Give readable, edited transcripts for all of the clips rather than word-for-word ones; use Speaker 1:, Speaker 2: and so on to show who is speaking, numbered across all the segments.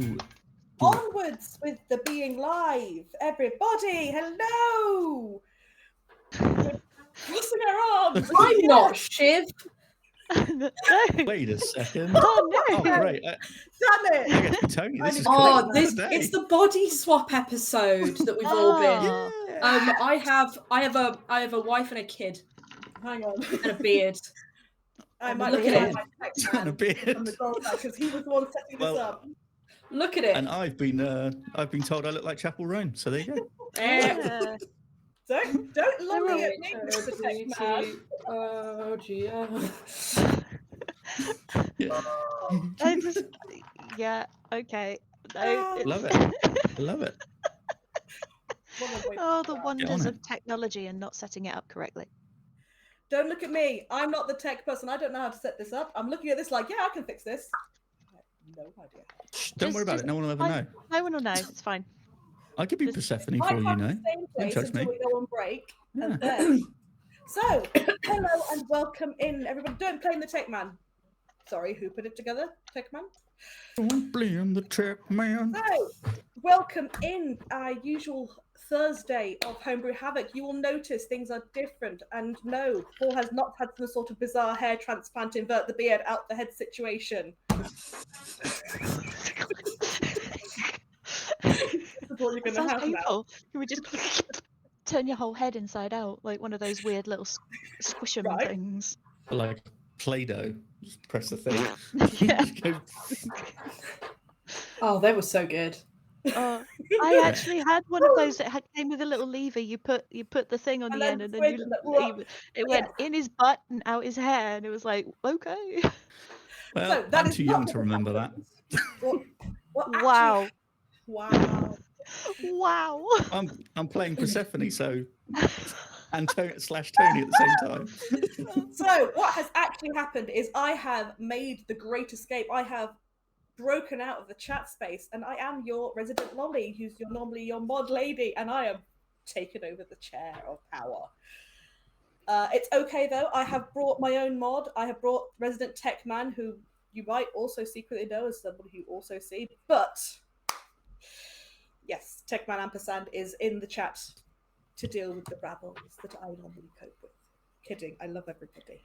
Speaker 1: Ooh.
Speaker 2: Onwards with the being live. Everybody, hello! Crossing our arms.
Speaker 3: I'm not Shiv.
Speaker 4: No.
Speaker 1: Wait a second.
Speaker 4: Oh no!
Speaker 1: Oh, great.
Speaker 2: Damn
Speaker 1: I
Speaker 2: it!
Speaker 1: get to be Tony. This is
Speaker 3: Oh,
Speaker 1: great.
Speaker 3: it's the body swap episode that we've all been.
Speaker 4: Oh.
Speaker 3: I have a wife and a kid
Speaker 2: Hang on.
Speaker 3: and a beard.
Speaker 2: I
Speaker 3: And
Speaker 2: might
Speaker 3: look
Speaker 2: look
Speaker 3: at
Speaker 2: at
Speaker 3: it.
Speaker 2: my text
Speaker 1: And a
Speaker 2: man
Speaker 1: beard.
Speaker 2: from the goal because he was the one setting this
Speaker 1: Well,
Speaker 2: up.
Speaker 3: Look at it.
Speaker 1: And I've been told I look like Chapel Rome, so there you go.
Speaker 3: Eh.
Speaker 4: Yeah.
Speaker 2: Don't lolly at me, Mr. Tech Man.
Speaker 3: Oh, dear.
Speaker 1: Yeah.
Speaker 4: I just, yeah, okay. No,
Speaker 1: Love it. I love it.
Speaker 4: Oh, the
Speaker 1: on
Speaker 4: wonders
Speaker 1: it.
Speaker 4: of technology and not setting it up correctly.
Speaker 2: Don't look at me. I'm not the tech person. I don't know how to set this up. I'm looking at this like, yeah, I can fix this. I have no idea.
Speaker 1: Shh, don't worry about
Speaker 4: Just-
Speaker 1: it. No one will ever know.
Speaker 4: No one will know. It's fine.
Speaker 1: I could be
Speaker 4: just-
Speaker 1: Persephone
Speaker 2: I
Speaker 1: for all you
Speaker 2: have
Speaker 1: know.
Speaker 2: the same
Speaker 1: Don't
Speaker 2: place
Speaker 1: judge
Speaker 2: until
Speaker 1: me.
Speaker 2: we go on break.
Speaker 1: Yeah.
Speaker 2: And then... So, hello and welcome in, everybody. Don't blame the tech man. Sorry, who put it together? Tech man?
Speaker 1: Don't blame the tech man.
Speaker 2: So, welcome in our usual Thursday of Homebrew Havoc. You will notice things are different. And no, Paul has not had some sort of bizarre hair transplant, invert the beard, out the head situation. This is what you're going to
Speaker 4: Sounds
Speaker 2: have now.
Speaker 4: painful. Can we just turn your whole head inside out, like one of those weird little squish 'em
Speaker 2: Right.
Speaker 4: things?
Speaker 1: Like Play-Doh. Just press the thing.
Speaker 4: Yeah.
Speaker 1: Just go-
Speaker 3: Oh, they were so good.
Speaker 4: I actually had one of those that came with a little lever. You put the thing on
Speaker 2: And
Speaker 4: the
Speaker 2: then
Speaker 4: end, and then
Speaker 2: switch and
Speaker 4: it went in his butt and out his hair, and it was like, okay.
Speaker 1: Well,
Speaker 2: So, that
Speaker 1: I'm
Speaker 2: is
Speaker 1: too
Speaker 2: not
Speaker 1: young
Speaker 2: what
Speaker 1: to remember that.
Speaker 2: What actually-
Speaker 4: Wow,
Speaker 2: Wow.
Speaker 4: wow.
Speaker 1: I'm playing Persephone, so and Tony / Tony at the same time.
Speaker 2: So what has actually happened is I have made the great escape. I have broken out of the chat space, and I am your resident lolly, who's normally your mod lady, and I am taken over the chair of power. It's okay though. I have brought my own mod. I have brought resident tech man, who you might also secretly know as somebody who also see. But yes, tech man ampersand is in the chat to deal with the rabbles that I normally cope with. Kidding. I love everybody.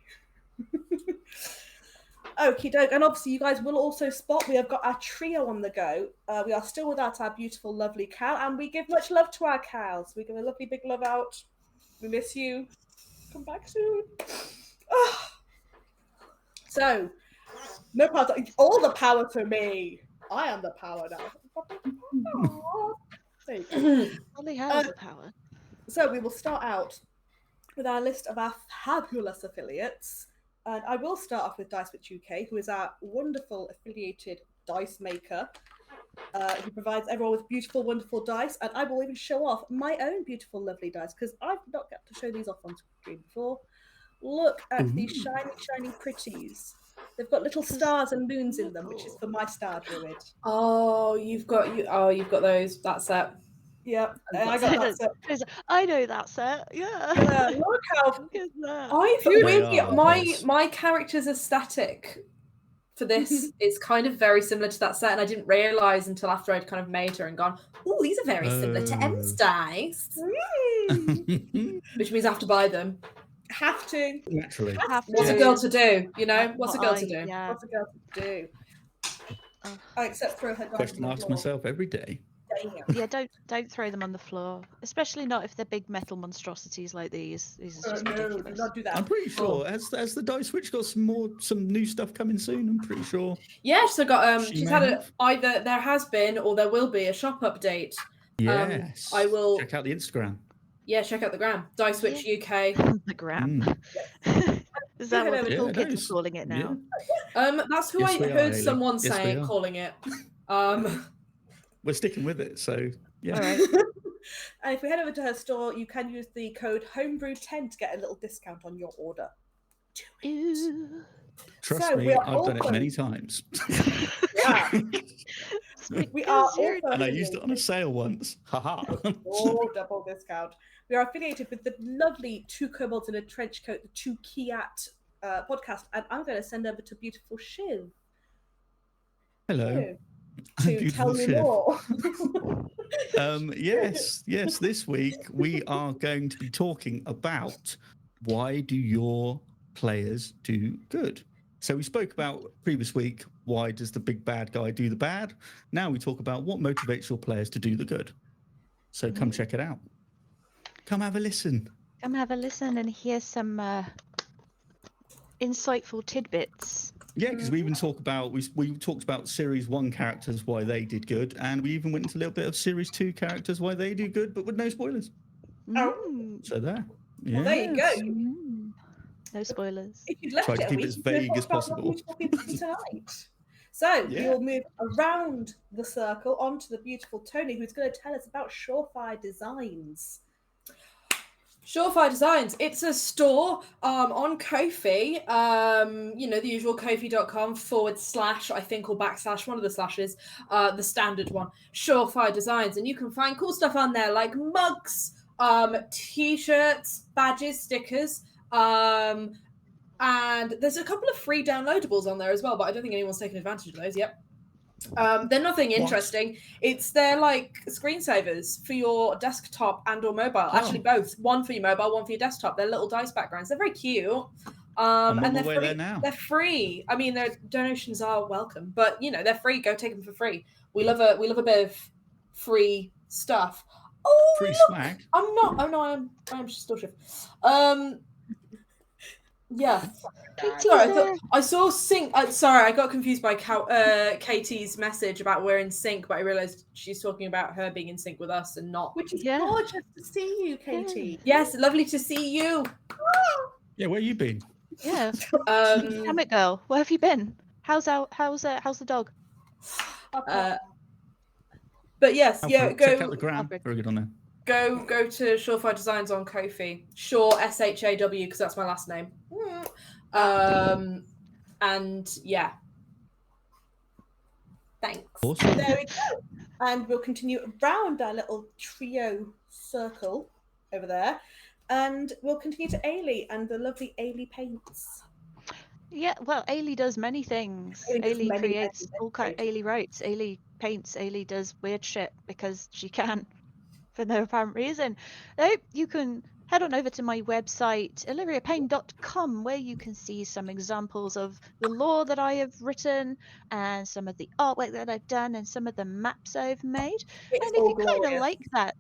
Speaker 2: Okie doke. And obviously you guys will also spot we have got our trio on the go. We are still without our beautiful, lovely cow, and we give much love to our cows. We give a lovely big love out. We miss you. Come back soon. Oh. So, no power. All the power to me. I am the power now. There you go.
Speaker 4: Only has the power.
Speaker 2: So we will start out with our list of our fabulous affiliates. And I will start off with DiceWitch UK, who is our wonderful affiliated dice maker, who provides everyone with beautiful, wonderful dice. And I will even show off my own beautiful, lovely dice, because I've not got to show these off on screen before. Look at these shiny, shiny pretties. They've got little stars and moons in them, which is for my star druid.
Speaker 3: Oh, you've got those. That's it.
Speaker 2: Yeah, and I got that set.
Speaker 4: I know that set. Yeah.
Speaker 2: Yeah, look how
Speaker 4: Look at that.
Speaker 3: I've
Speaker 1: They
Speaker 3: weirdly
Speaker 1: are
Speaker 3: my
Speaker 1: nice.
Speaker 3: my character's aesthetic for this is kind of very similar to that set, and I didn't realise until after I'd kind of made her and gone, oh, these are very similar to Em's dice. Which means I have to buy them.
Speaker 2: have to.
Speaker 1: Naturally.
Speaker 3: What's a girl to do? You know? What's a girl to do?
Speaker 4: Yeah.
Speaker 2: What's a girl to do?
Speaker 4: Oh.
Speaker 2: Except throw her dice
Speaker 1: Question
Speaker 2: on
Speaker 1: I
Speaker 2: the
Speaker 1: ask
Speaker 2: floor.
Speaker 1: myself every day.
Speaker 4: Yeah, don't throw them on the floor, especially not if they're big metal monstrosities like these. These are just
Speaker 2: No, do
Speaker 4: ridiculous.
Speaker 2: not do that.
Speaker 1: I'm pretty sure. Has the Dice Witch got some new stuff coming soon? I'm pretty sure.
Speaker 3: Yeah, so got
Speaker 1: She
Speaker 3: she's
Speaker 1: may
Speaker 3: had
Speaker 1: have.
Speaker 3: either there has been or there will be a shop update.
Speaker 1: Yes.
Speaker 3: I will
Speaker 1: check out the Instagram.
Speaker 3: Yeah, check out the gram. DiceWitch UK.
Speaker 4: The gram. Is that what the
Speaker 1: Yeah,
Speaker 4: cool
Speaker 1: it
Speaker 4: kids
Speaker 1: is.
Speaker 4: are calling it now?
Speaker 3: That's who
Speaker 1: Yes,
Speaker 3: I
Speaker 1: we are,
Speaker 3: heard
Speaker 1: Hayley.
Speaker 3: someone
Speaker 1: Yes, we
Speaker 3: say
Speaker 1: are.
Speaker 3: calling it.
Speaker 1: We're sticking with it, so yeah.
Speaker 4: All right.
Speaker 2: And if we head over to her store, you can use the code Homebrew10 to get a little discount on your order.
Speaker 4: Ew.
Speaker 1: Trust
Speaker 2: So
Speaker 1: me,
Speaker 2: we are
Speaker 1: I've done it
Speaker 2: also-
Speaker 1: many times.
Speaker 2: Yeah. We are
Speaker 4: Because you're-
Speaker 2: also
Speaker 1: And I used it on a sale once. Haha.
Speaker 2: Oh, double discount. We are affiliated with the lovely Two Kobolds in a Trench Coat, the Two Kiat podcast, and I'm going to send over to beautiful Shiv.
Speaker 1: Hello.
Speaker 2: Shiv, to tell me
Speaker 1: Shiv.
Speaker 2: more.
Speaker 1: Yes. This week we are going to be talking about why do your players do good. So we spoke about previous week, why does the big bad guy do the bad? Now we talk about what motivates your players to do the good. So come check it out. Come have a listen.
Speaker 4: Come have a listen and hear some insightful tidbits.
Speaker 1: Yeah, because we even talk about we talked about Series 1 characters, why they did good, and we even went into a little bit of Series 2 characters, why they do good, but with no spoilers.
Speaker 2: Oh.
Speaker 4: Mm.
Speaker 1: So there.
Speaker 2: Well, there you go.
Speaker 1: Yes.
Speaker 4: Mm. No spoilers.
Speaker 2: If you'd left
Speaker 1: Try to
Speaker 2: it a
Speaker 1: keep it
Speaker 2: week,
Speaker 1: as
Speaker 2: you could have
Speaker 1: vague
Speaker 2: thought
Speaker 1: as
Speaker 2: about
Speaker 1: possible.
Speaker 2: what we're talking about tonight. So we
Speaker 1: Yeah.
Speaker 2: will move around the circle onto the beautiful Tony, who's going to tell us about Surefire Designs.
Speaker 3: Surefire Designs. It's a store on Ko-fi. The usual kofi.com / I think, or / one of the slashes, the standard one, Surefire Designs. And you can find cool stuff on there like mugs, t-shirts, badges, stickers, and there's a couple of free downloadables on there as well, but I don't think anyone's taken advantage of those yet. They're nothing interesting. They're like screensavers for your desktop and or mobile. Actually, both. One for your mobile, one for your desktop. They're little dice backgrounds. They're very cute. And they're free.
Speaker 1: There now.
Speaker 3: They're free. I mean, their donations are welcome, but they're free. Go take them for free. We love a bit of free stuff. Oh,
Speaker 1: Free
Speaker 3: look.
Speaker 1: swag.
Speaker 3: I'm not. Oh no, I am still Shiv. Yeah. Sorry, I saw sync. Sorry, I got confused by Katie's message about we're in sync, but I realized she's talking about her being in sync with us and not.
Speaker 2: Which is gorgeous to see you, Katie.
Speaker 3: Yes, lovely to see you.
Speaker 1: Yeah, where you been?
Speaker 4: Yeah. Damn it, girl. Where have you been? How's the dog?
Speaker 3: But yes,
Speaker 1: Check out the gram. Very good on there.
Speaker 3: Go to Surefire Designs on Ko-fi. Sure, SHAW, because that's my last name. And yeah. Thanks.
Speaker 1: Awesome.
Speaker 2: There we go. And we'll continue around our little trio circle over there. And we'll continue to Ailey and the lovely Ailey Paints.
Speaker 4: Yeah, well, Ailey does many things. Ailey creates all kinds. Ailey writes, Ailey paints, Ailey does weird shit because she can, for no apparent reason. You can head on over to my website, illyriopain.com, where you can see some examples of the lore that I have written and some of the artwork that I've done and some of the maps I've made. And if you kind of like that,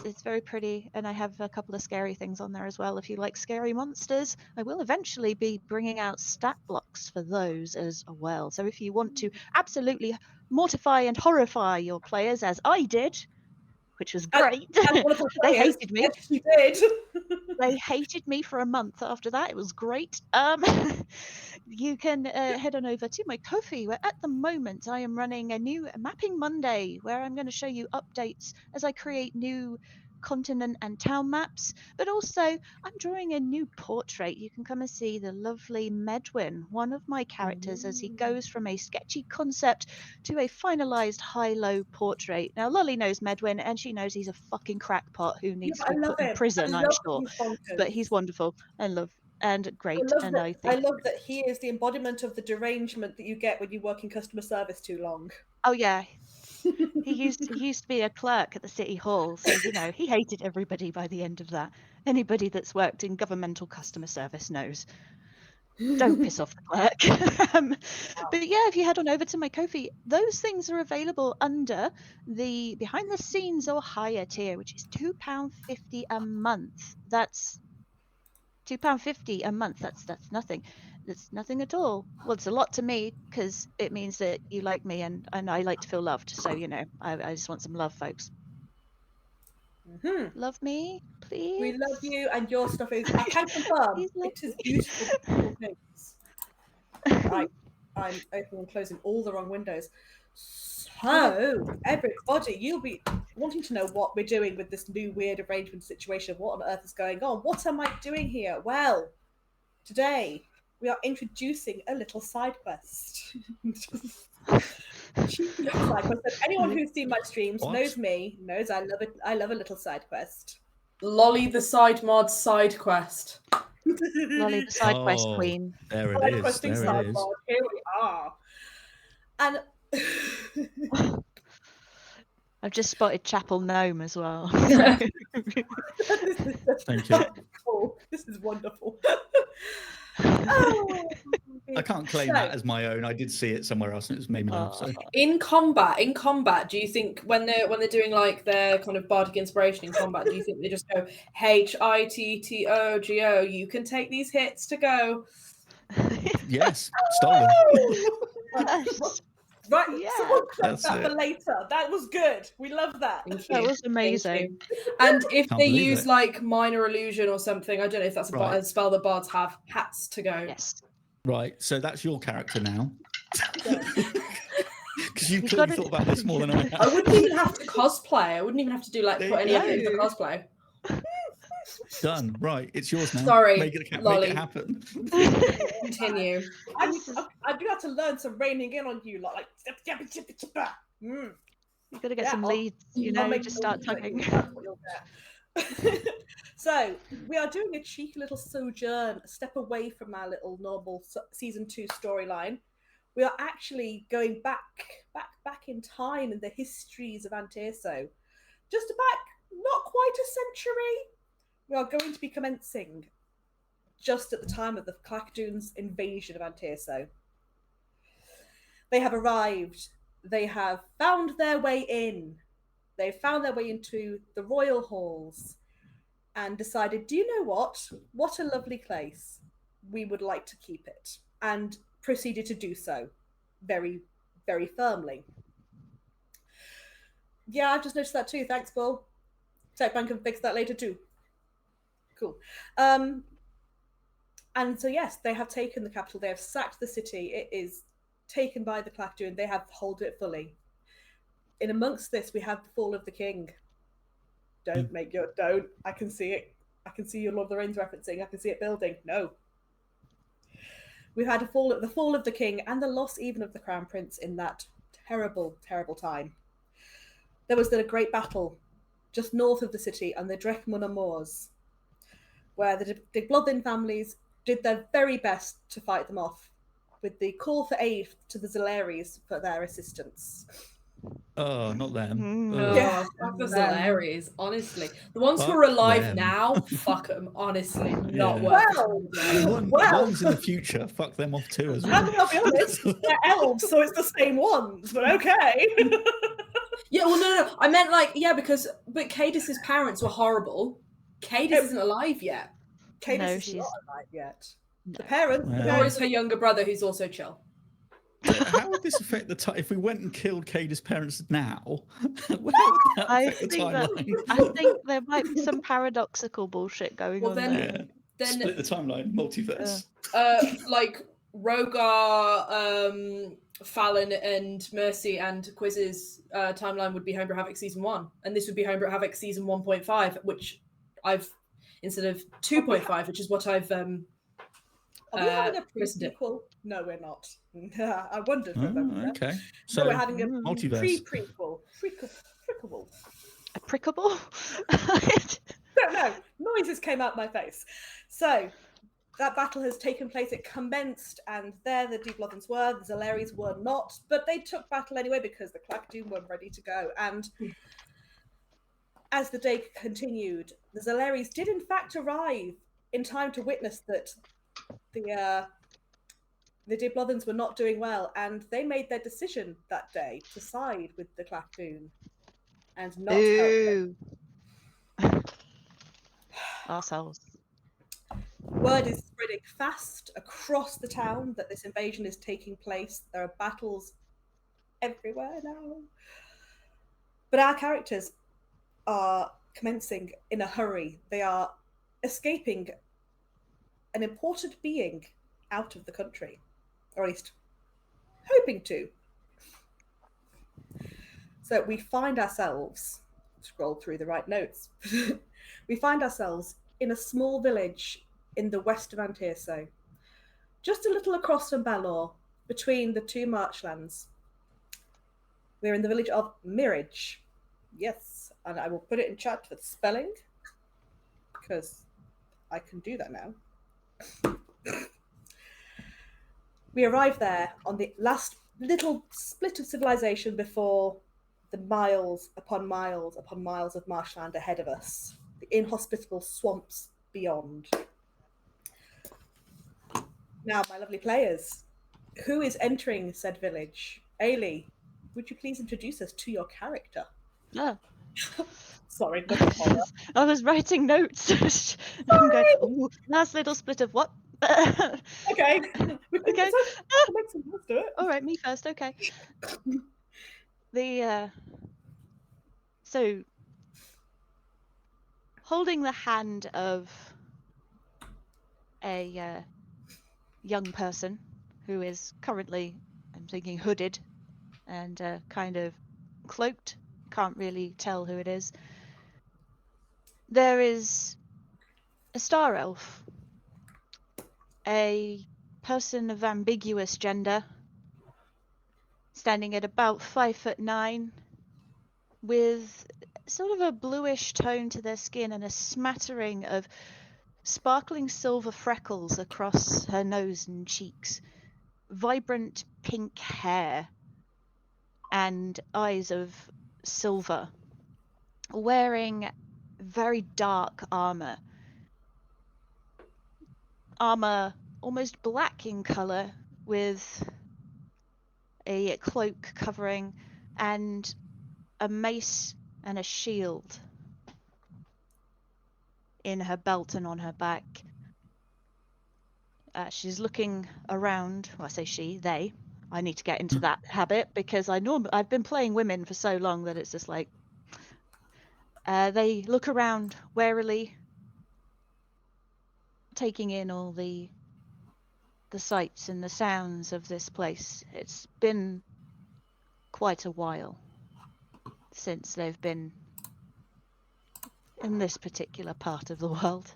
Speaker 4: it's very pretty, and I have a couple of scary things on there as well. If you like scary monsters, I will eventually be bringing out stat blocks for those as well. So if you want to absolutely mortify and horrify your players, as I did, which was great, they hated me.
Speaker 2: Yes, you did.
Speaker 4: They hated me for a month after that. It was great. You can head on over to my Ko-fi, where at the moment I am running a new Mapping Monday, where I'm going to show you updates as I create new continent and town maps, but also I'm drawing a new portrait. You can come and see the lovely Medwin, one of my characters, as he goes from a sketchy concept to a finalized high-low portrait. Now Lolly knows Medwin, and she knows he's a fucking crackpot who needs to be put in prison, I'm sure, but he's wonderful and great.
Speaker 2: I love that he is the embodiment of the derangement that you get when you work in customer service too long.
Speaker 4: Oh yeah. He used to be a clerk at the city hall, so he hated everybody by the end of that. Anybody that's worked in governmental customer service knows. Don't piss off the clerk. But yeah, if you head on over to my Ko-fi, those things are available under the behind the scenes or higher tier, which is £2.50 a month. That's £2.50 a month. That's nothing. It's nothing at all. Well, it's a lot to me because it means that you like me and I like to feel loved. So, I just want some love, folks.
Speaker 2: Mm-hmm.
Speaker 4: Love me, please.
Speaker 2: We love you, and your stuff is, I can confirm, it is beautiful, beautiful things. Right. I'm opening and closing all the wrong windows. So, everybody, you'll be wanting to know what we're doing with this new weird arrangement situation. What on earth is going on? What am I doing here? Well, today we are introducing a little side quest. Anyone who's seen my streams knows I love a little side quest.
Speaker 3: Lolly the side mod side quest.
Speaker 4: Lolly the side quest queen.
Speaker 1: There it is.
Speaker 2: Side mod. Here we are. And
Speaker 4: I've just spotted Chapel Gnome as well.
Speaker 2: This is just
Speaker 1: Thank you.
Speaker 2: cool. This is wonderful. Oh,
Speaker 1: I can't claim
Speaker 2: so,
Speaker 1: that as my own. I did see it somewhere else and it was made me laugh. So
Speaker 3: In combat, do you think when they're doing like their kind of bardic inspiration in combat, do you think they just go HITTOGO? You can take these hits to go.
Speaker 1: yes, stolen.
Speaker 4: Yes.
Speaker 2: Right,
Speaker 4: Yeah.
Speaker 2: someone clip
Speaker 1: That's
Speaker 2: that for
Speaker 1: it.
Speaker 2: later. That was good. We love that.
Speaker 3: Thank
Speaker 4: That
Speaker 3: you.
Speaker 4: was
Speaker 3: Thank
Speaker 4: amazing.
Speaker 3: you. And if
Speaker 1: Can't
Speaker 3: they
Speaker 1: believe
Speaker 3: use
Speaker 1: it.
Speaker 3: like minor illusion or something, I don't know if that's a
Speaker 1: Right.
Speaker 3: spell that bards have, hats to go.
Speaker 4: Yes.
Speaker 1: Right, so that's your character now. Because you've
Speaker 4: You've
Speaker 1: clearly
Speaker 4: gotta-
Speaker 1: thought about this more than I have.
Speaker 3: I wouldn't even have to cosplay. I wouldn't even have to do like
Speaker 1: There
Speaker 3: put
Speaker 1: you
Speaker 3: any
Speaker 1: go.
Speaker 3: effort into cosplay.
Speaker 1: Done. Right, it's yours now.
Speaker 3: Sorry,
Speaker 1: make it
Speaker 3: Lolly.
Speaker 1: happen.
Speaker 3: Continue.
Speaker 2: I do have to learn some reining in on you lot, like mm.
Speaker 4: You've got to get
Speaker 2: Yeah,
Speaker 4: some leads,
Speaker 2: I'll make
Speaker 4: just
Speaker 2: you
Speaker 4: start
Speaker 2: all do it.
Speaker 4: tugging.
Speaker 2: That's what you'll get. So we are doing a cheeky little sojourn, a step away from our little normal season 2 storyline. We are actually going back in time in the histories of Antirso. Just back, not quite a century. We are going to be commencing just at the time of the Clackadoon's invasion of Antirso. They have arrived. They have found their way in. They found their way into the royal halls and decided, do you know what? What a lovely place. We would like to keep it. And proceeded to do so very, very firmly. Yeah, I've just noticed that too. Thanks, Paul. Tech Bank can fix that later too. Cool. And so, yes, they have taken the capital. They have sacked the city. It is taken by the Clackadoon. They have hold it fully. In amongst this, we have the fall of the king. Don't. I can see it. I can see your Lord of the Rings referencing. I can see it building. No. We've had the fall of the king and the loss even of the crown prince in that terrible, terrible time. There was the great battle just north of the city on the Drechmuna Moors, where the Bloodlin families did their very best to fight them off, with the call for aid to the Zelaries for their assistance.
Speaker 1: Oh, not them.
Speaker 4: Mm.
Speaker 1: Oh.
Speaker 3: Yeah, fuck the Zelaries, honestly. The ones who are
Speaker 1: Fuck
Speaker 3: alive
Speaker 1: them.
Speaker 3: now, fuck them, honestly. Not
Speaker 1: Yeah.
Speaker 3: worth
Speaker 2: Well,
Speaker 3: it.
Speaker 1: One's in the future. Fuck them off too as
Speaker 2: I
Speaker 1: well.
Speaker 2: mean, I'll be honest, they're elves, so it's the same ones, but okay.
Speaker 3: Yeah, well, no. I meant like, but Cadis's parents were horrible. Cadis isn't alive yet.
Speaker 2: Cadis
Speaker 4: No,
Speaker 2: is
Speaker 4: she's-
Speaker 2: not alive yet.
Speaker 4: No.
Speaker 2: The parents.
Speaker 1: Wow.
Speaker 2: the
Speaker 3: Nor
Speaker 2: parents
Speaker 3: is her younger brother, who's also chill.
Speaker 1: So how would this affect the time? If we went and killed Cada's parents now, how would that
Speaker 4: I
Speaker 1: affect the
Speaker 4: think that-
Speaker 1: timeline?
Speaker 4: I think there might be some paradoxical bullshit going
Speaker 3: Well,
Speaker 4: on
Speaker 3: then-
Speaker 4: there.
Speaker 1: Yeah.
Speaker 3: Then,
Speaker 1: Split the timeline, multiverse.
Speaker 3: like Rogar, Fallon, and Mercy and Quiz's timeline would be Homebrew Havoc Season 1, and this would be Homebrew Havoc Season 1.5, which I've instead of 2.5, which is what I've
Speaker 2: Are we having a
Speaker 3: christened it.
Speaker 2: prequel? No, we're not. I wondered for a
Speaker 1: Oh,
Speaker 2: moment.
Speaker 1: okay.
Speaker 2: So
Speaker 1: So
Speaker 2: we're having a
Speaker 1: multiverse.
Speaker 2: pre-prequel. Prequel.
Speaker 4: Applicable?
Speaker 2: Don't know. Noises came out my face. So that battle has taken place. It commenced, and there the Bloodlins were. The Zelaries were not, but they took battle anyway because the Clackadoon were ready to go. And as the day continued, the Zelaries did in fact arrive in time to witness that the Bloodlins were not doing well, and they made their decision that day to side with the Clackadoon and not help them.
Speaker 4: Ooh. Ourselves.
Speaker 2: Word is spreading fast across the town that this invasion is taking place. There are battles everywhere now. But our characters are commencing in a hurry. They are escaping an important being out of the country, or at least hoping to. So we find ourselves, scroll through the right notes, we find ourselves in a small village in the west of Antirso, just a little across from Balor, between the two marshlands. We're in the village of Mirage. Yes, and I will put it in chat for the spelling, because I can do that now. We arrived there on the last little split of civilization before the miles upon miles upon miles of marshland ahead of us, the inhospitable swamps beyond. Now, my lovely players, who is entering said village? Ailey, would you please introduce us to your character?
Speaker 4: Oh.
Speaker 2: Sorry, not the horror.
Speaker 4: I was writing notes. I'm going, "Ooh, last little split of what?"
Speaker 2: Okay.
Speaker 4: Okay.
Speaker 2: Let's do it.
Speaker 4: All right, me first. Okay. So holding the hand of a young person who is currently, I'm thinking, hooded and kind of cloaked. Can't really tell who it is. There is a star elf, a person of ambiguous gender, standing at about 5'9", with sort of a bluish tone to their skin and a smattering of sparkling silver freckles across her nose and cheeks, vibrant pink hair, and eyes of silver, wearing very dark armor almost black in color, with a cloak covering and a mace and a shield in her belt and on her back. She's looking around. Well, I say she, they. I need to get into that habit because I've been playing women for so long that it's just like they look around warily, taking in all the sights and the sounds of this place. It's been quite a while since they've been in this particular part of the world.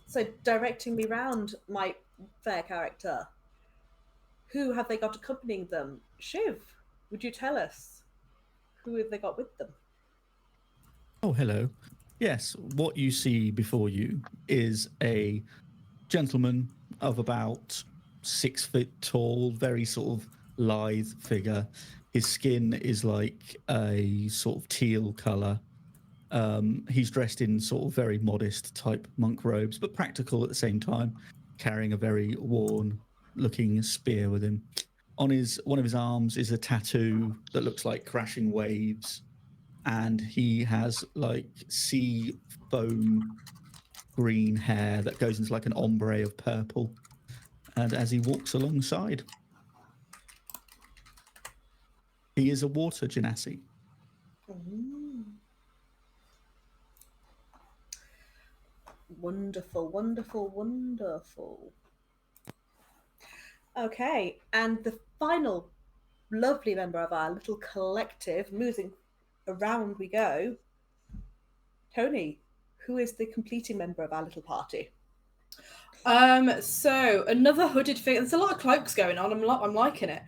Speaker 2: So, directing me round, my fair character, who have they got accompanying them? Shiv, would you tell us? Who have they got with them?
Speaker 1: Oh, hello. Yes, what you see before you is a gentleman of about 6 foot tall, very sort of lithe figure. His skin is like a sort of teal colour. He's dressed in sort of very modest type monk robes, but practical at the same time, carrying a very worn looking spear with him. On one of his arms is a tattoo that looks like crashing waves, and he has like sea foam green hair that goes into like an ombre of purple. And as he walks alongside, he is a water genasi.
Speaker 2: Wonderful, wonderful, wonderful. Okay, and the final lovely member of our little collective, moving around we go. Tony, who is the completing member of our little party?
Speaker 3: So another hooded figure. There's a lot of cloaks going on. I'm liking it.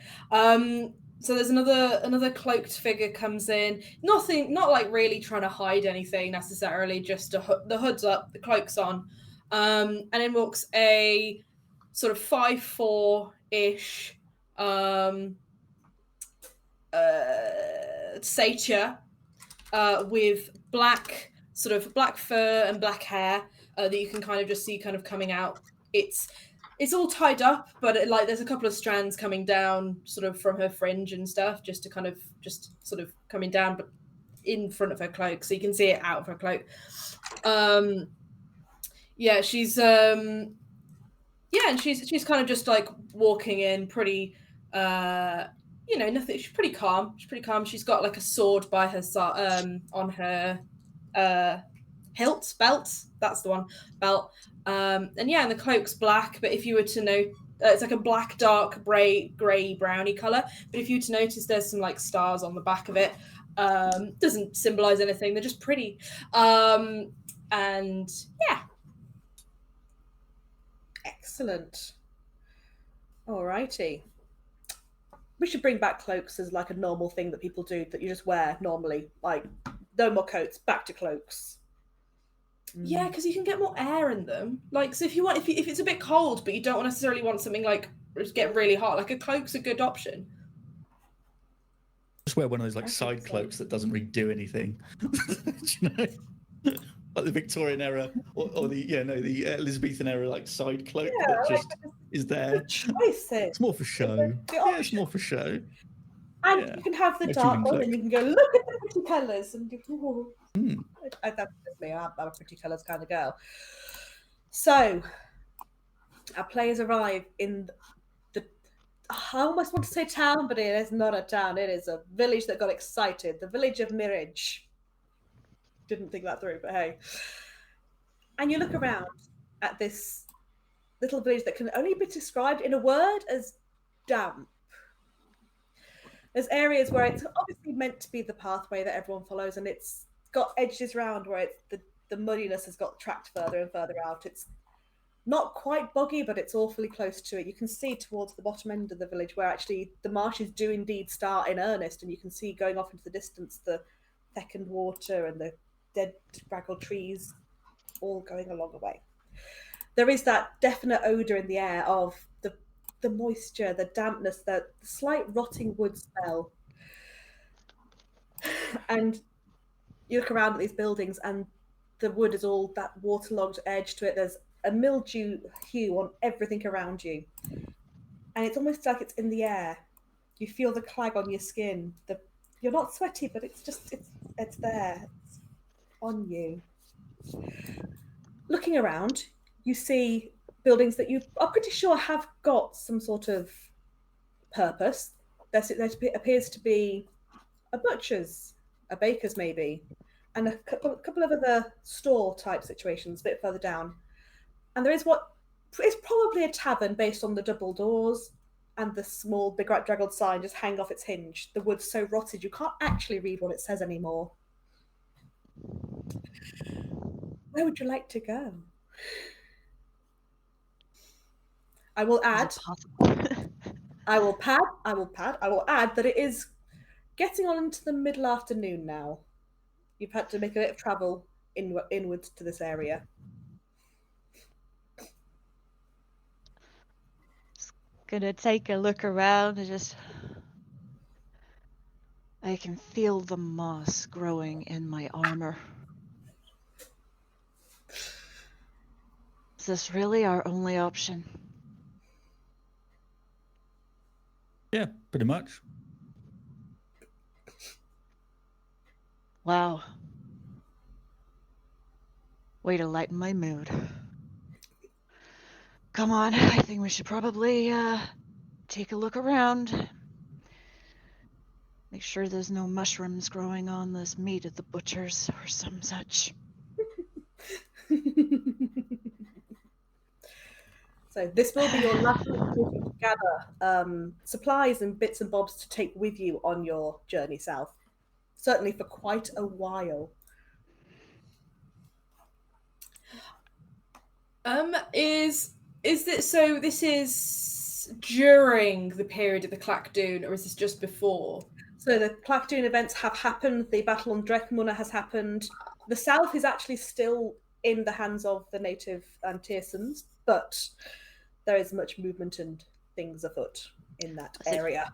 Speaker 3: So there's another cloaked figure comes in. Not like really trying to hide anything necessarily. Just the hood's up, the cloak's on, and in walks a sort of 5'4" satyr with black fur and black hair that you can kind of just see kind of coming out. It's all tied up, but there's a couple of strands coming down sort of from her fringe and stuff, just sort of coming down, but in front of her cloak, so you can see it out of her cloak. She's and she's kind of just like walking in pretty nothing. She's pretty calm. She's got like a sword by her on her belt. That's the one, belt. And the cloak's black, but if you were to note, it's like a black, dark, grey, browny colour. But if you were to notice, there's some like stars on the back of it. Doesn't symbolise anything. They're just pretty.
Speaker 2: Excellent. Alrighty. We should bring back cloaks as like a normal thing that people do that you just wear normally. Like, no more coats, back to cloaks.
Speaker 3: Yeah, because you can get more air in them. Like, so if you want, if it's a bit cold, but you don't necessarily want something like get really hot, like a cloak's a good option.
Speaker 1: Just wear one of those like side cloaks that doesn't really do anything. You know? Like the Victorian era or the the Elizabethan era like side cloak that just is there.
Speaker 2: Choices.
Speaker 1: It's more for show. Yeah, it's more for show.
Speaker 2: And you can have the dark one, and you can go look at the pretty colours, and you. That's just me. I'm a pretty colours kind of girl. So, our players arrive in I almost want to say town, but it is not a town. It is a village that got excited. The village of Mirage. Didn't think that through, but hey. And you look around at this little village that can only be described in a word as damp. There's areas where it's obviously meant to be the pathway that everyone follows, and it's got edges around where it's the muddiness has got tracked further and further out. It's not quite boggy, but it's awfully close to it. You can see towards the bottom end of the village where actually the marshes do indeed start in earnest, and you can see going off into the distance the thickened water and the dead scraggled trees all going along the way. There is that definite odour in the air of the moisture, the dampness, the slight rotting wood smell. And you look around at these buildings and the wood is all that waterlogged edge to it. There's a mildew hue on everything around you. And it's almost like it's in the air. You feel the clag on your skin. You're not sweaty, but it's there. It's on you. Looking around, you see buildings that you are pretty sure have got some sort of purpose. There appears to be a butcher's, a baker's maybe, and a couple of other store type situations a bit further down. And there is what is probably a tavern based on the double doors and the small big right draggled sign just hanging off its hinge. The wood's so rotted you can't actually read what it says anymore. Where would you like to go? I will add. I will add that it is getting on into the middle afternoon now. You've had to make a bit of travel inwards to this area.
Speaker 4: Just gonna take a look around and just. I can feel the moss growing in my armor. Is this really our only option?
Speaker 1: Yeah, pretty much.
Speaker 4: Wow. Way to lighten my mood. Come on, I think we should probably take a look around. Make sure there's no mushrooms growing on this meat at the butcher's or some such.
Speaker 2: So this will be your last opportunity to gather supplies and bits and bobs to take with you on your journey south. Certainly for quite a while.
Speaker 3: Is this so? This is during the period of the Clackdoon, or is this just before?
Speaker 2: So the Clackdoon events have happened. The battle on Drekmuna has happened. The south is actually still in the hands of the native Antiersons, but there is much movement and things afoot in that area.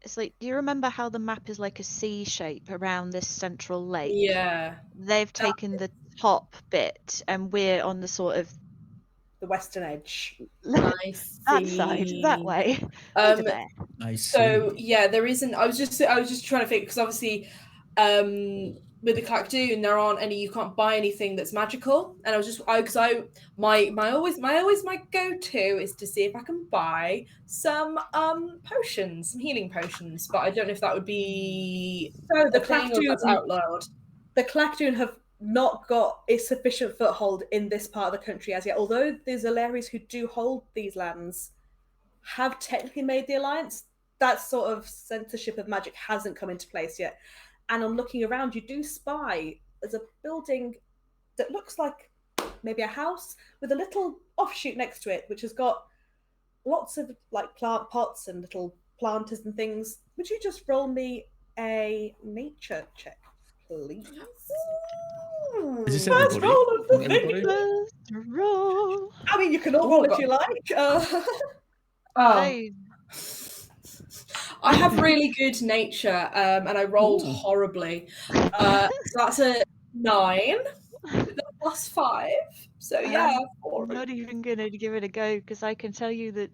Speaker 4: It's like, do you remember how the map is like a C shape around this central lake?
Speaker 3: Yeah.
Speaker 4: They've taken the top bit and we're on the sort of
Speaker 2: the western edge.
Speaker 3: Nice.
Speaker 4: That side, that way. Over there.
Speaker 3: So yeah, there isn't. I was just trying to think because obviously, with the Clackdoon, there aren't any. You can't buy anything that's magical. And I was just my go-to is to see if I can buy some potions, some healing potions. But I don't know if that would be
Speaker 2: the Clackdoon
Speaker 3: that's outlawed.
Speaker 2: The Clackdoon have not got a sufficient foothold in this part of the country as yet. Although the Zelaris who do hold these lands have technically made the alliance, that sort of censorship of magic hasn't come into place yet. And on looking around, you do spy there's a building that looks like maybe a house with a little offshoot next to it, which has got lots of like plant pots and little planters and things. Would you just roll me a nature check, please?
Speaker 1: Is this
Speaker 2: First
Speaker 1: everybody?
Speaker 2: roll of the
Speaker 1: Everybody?
Speaker 2: thing.
Speaker 4: First roll.
Speaker 2: I mean, you can all
Speaker 3: Oh
Speaker 2: roll
Speaker 3: my
Speaker 2: if you like.
Speaker 4: I
Speaker 3: I have really good nature, and I rolled
Speaker 1: Ooh.
Speaker 3: horribly. So that's a 9 with a +5. So yeah, 4.
Speaker 4: I'm not even gonna give it a go because I can tell you that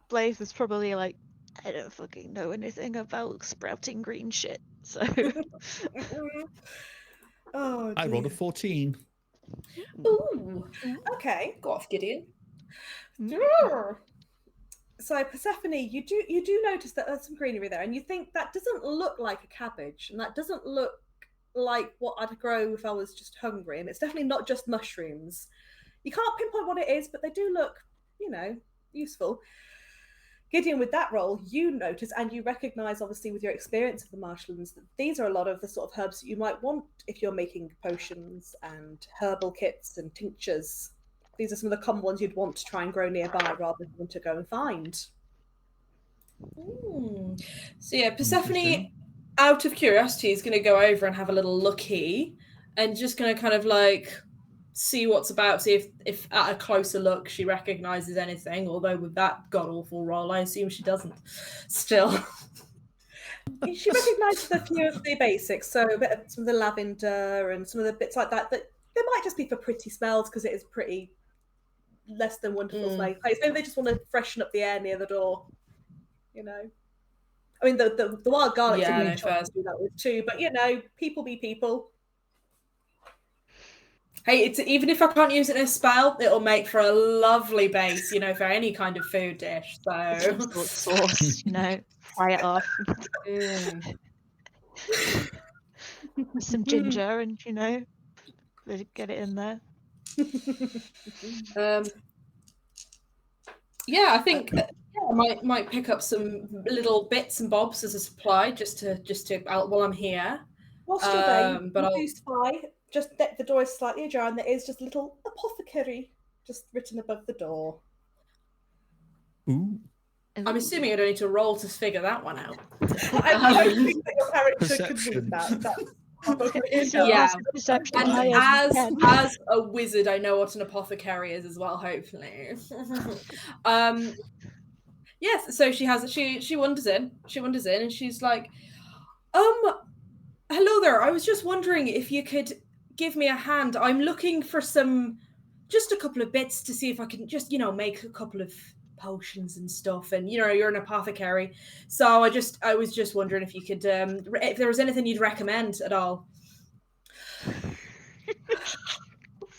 Speaker 4: Blaze is probably like, I don't fucking know anything about sprouting green shit. So
Speaker 2: Oh,
Speaker 1: I rolled a
Speaker 2: dear.
Speaker 1: 14.
Speaker 3: Ooh,
Speaker 2: Okay.
Speaker 3: go off, Gideon.
Speaker 2: So Persephone, you do notice that there's some greenery there, and you think that doesn't look like a cabbage, and that doesn't look like what I'd grow if I was just hungry, and it's definitely not just mushrooms. You can't pinpoint what it is, but they do look, useful. Gideon, with that roll, you notice and you recognize, obviously, with your experience of the marshlands, that these are a lot of the sort of herbs that you might want if you're making potions and herbal kits and tinctures. These are some of the common ones you'd want to try and grow nearby rather than to go and find.
Speaker 3: So yeah, Persephone,
Speaker 1: Interesting.
Speaker 3: out of curiosity, is going to go over and have a little looky, and just going to kind of like see what's about, see if at a closer look she recognizes anything. Although with that god awful roll, I assume she doesn't. Still,
Speaker 2: She recognises a few of the basics, so a bit of some of the lavender and some of the bits like that they might just be for pretty smells because it is pretty less than wonderful smelling place. Maybe they just want to freshen up the air near the door. I mean, the wild garlic's a great choice to do that with too, but people be people.
Speaker 3: Hey, it's even if I can't use it in a spell, it'll make for a lovely base, for any kind of food dish. So
Speaker 4: sauce, fry it off. Some ginger and get it in there.
Speaker 3: Yeah, I think I might pick up some little bits and bobs as a supply just to while I'm here.
Speaker 2: Whilst you're there,
Speaker 3: but
Speaker 2: you do spy. Just the door is slightly ajar, and there is just a little apothecary just written above the door.
Speaker 1: Ooh.
Speaker 3: I'm assuming I don't need to roll to figure that one out.
Speaker 2: I don't think that your character
Speaker 1: Perception.
Speaker 2: could read that.
Speaker 3: Yeah.
Speaker 4: Perception
Speaker 3: And
Speaker 4: higher than 10.
Speaker 3: as a wizard, I know what an apothecary is as well, hopefully. Yes, so she wanders in. And she's like, hello there. I was just wondering if you could give me a hand. I'm looking for just a couple of bits to see if I can just, make a couple of potions and stuff. And you're an apothecary, so I was just wondering if you could, if there was anything you'd recommend at all.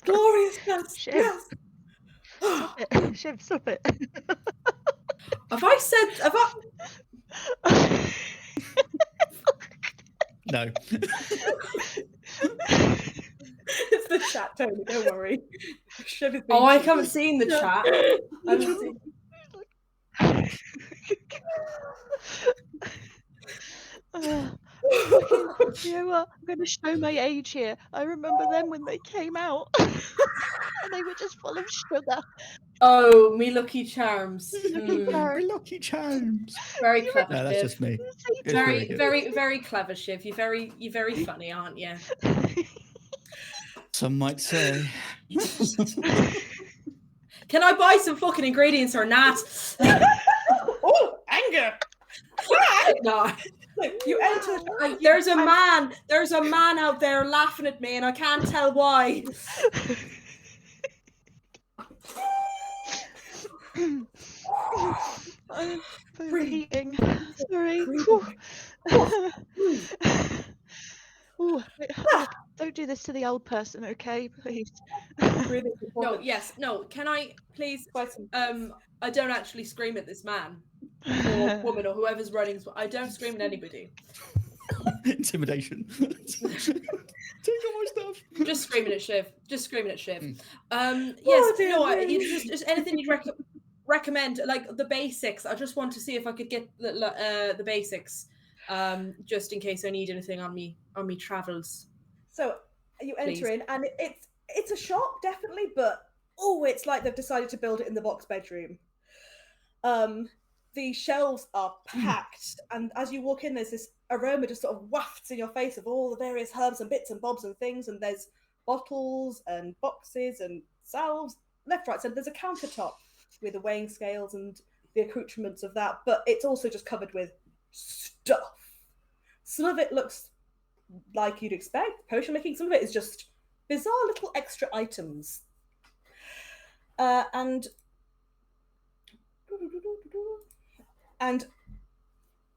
Speaker 2: Glorious, yes.
Speaker 4: Shiv.
Speaker 2: Yes.
Speaker 4: Stop it. Shiv, stop it.
Speaker 3: Have I?
Speaker 1: No.
Speaker 2: It's the chat, Tony. Don't worry.
Speaker 3: I haven't seen the chat. I haven't seen.
Speaker 4: You know what? I'm going to show my age here. I remember them when they came out, and they were just full of sugar.
Speaker 3: Oh, me lucky charms.
Speaker 1: My lucky charms.
Speaker 3: Very clever.
Speaker 1: No, that's
Speaker 3: Shiv.
Speaker 1: just me. It's
Speaker 3: Very,
Speaker 1: good.
Speaker 3: very, very clever, Shiv. You're very funny, aren't you?
Speaker 1: Some might say.
Speaker 3: Can I buy some fucking ingredients or not?
Speaker 2: Oh, anger!
Speaker 3: No.
Speaker 2: You entered. And
Speaker 3: There's a man out there laughing at me, and I can't tell why.
Speaker 4: I'm overheating. Sorry. Ooh, don't do this to the old person, okay? Please.
Speaker 3: No. Can I please? I don't actually scream at this man or woman or whoever's running. I don't scream at anybody.
Speaker 1: Intimidation. Take all my stuff.
Speaker 3: Just screaming at Shiv. Yes. Just anything you'd recommend, like the basics. I just want to see if I could get the basics, just in case I need anything on me travels.
Speaker 2: So you enter in, and it's a shop, definitely, but it's like they've decided to build it in the box bedroom. The shelves are packed, and as you walk in, there's this aroma just sort of wafts in your face of all the various herbs and bits and bobs and things, and there's bottles and boxes and salves left, right. So there's a countertop with the weighing scales and the accoutrements of that, but it's also just covered with stuff. Some of it looks like you'd expect potion making. Some of it is just bizarre little extra items. And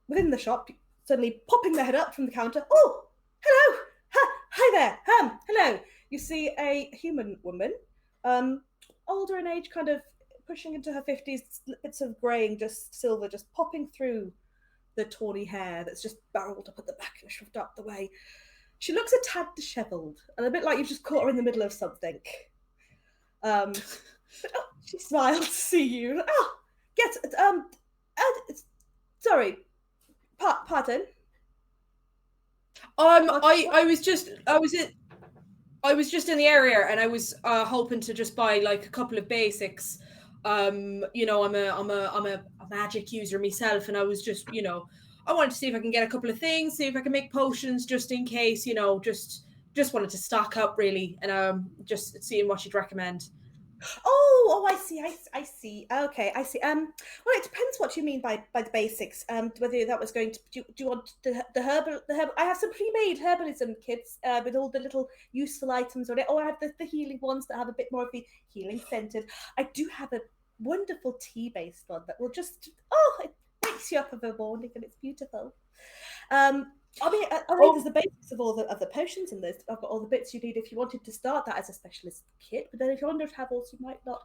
Speaker 2: within the shop, suddenly popping their head up from the counter. Oh, hello! Hi there! Hello! You see a human woman, older in age, kind of pushing into her 50s, bits of greying, just silver, just popping through the tawny hair that's just barreled up at the back and shoved up the way. She looks a tad dishevelled and a bit like you've just caught her in the middle of something. She smiles to see you. Oh, yes, sorry, pardon.
Speaker 3: I was just in the area, and I was hoping to just buy like a couple of basics. You know, I'm a magic user myself, and I was just, you know, I wanted to see if I can get a couple of things, see if I can make potions just in case, you know, just wanted to stock up really, and just seeing what you'd recommend.
Speaker 2: Oh, I see. Okay, I see. Well, it depends what you mean by the basics. Whether that was going to do you want the herbal? I have some pre-made herbalism kits with all the little useful items on it. Or I have the healing ones that have a bit more of the healing scented. I do have a wonderful tea-based one that will just it wakes you up of a morning and it's beautiful. I mean, there's the basics of all the potions in this. I've got all the bits you need if you wanted to start that as a specialist kit. But then if you're under travels, you might not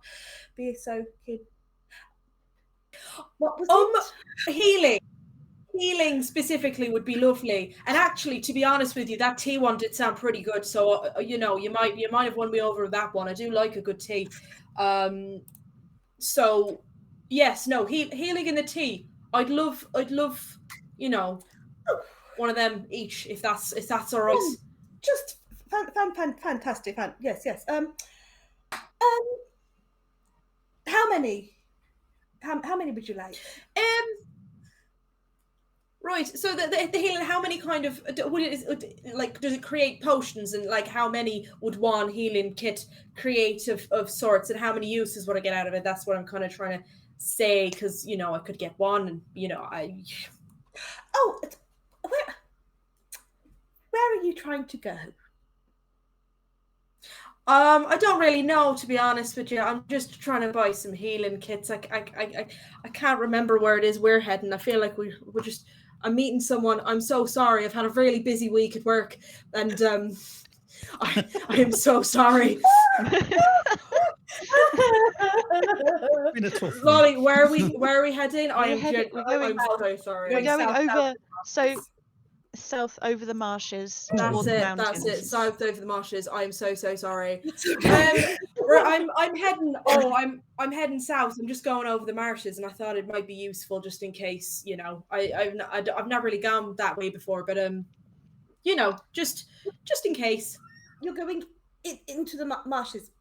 Speaker 2: be so keen. What was it?
Speaker 3: Healing specifically would be lovely. And actually, to be honest with you, that tea one did sound pretty good. So you know, you might have won me over with that one. I do like a good tea. So yes, no, healing in the tea. I'd love, you know, one of them each, if that's all right.
Speaker 2: Just fantastic. Yes. How many? How many would you like?
Speaker 3: Right. So the healing. How many kind of like does it create potions, and like how many would one healing kit create of sorts, and how many uses would I get out of it? That's what I'm kind of trying to say, because you know I could get one, and you know I.
Speaker 2: Oh, where are you trying to go?
Speaker 3: I don't really know, to be honest with you. I'm just trying to buy some healing kits. I can't remember where it is we're heading. I feel like we're just. I'm meeting someone. I'm so sorry. I've had a really busy week at work, and I am so sorry. Lolly, where are we heading? I'm so sorry.
Speaker 4: We're going over south over the marshes.
Speaker 3: That's it. South over the marshes. I'm so sorry. I'm heading. I'm heading south. I'm just going over the marshes, and I thought it might be useful just in case. You know, I've not really gone that way before, but you know, just in case.
Speaker 2: You're going into the marshes,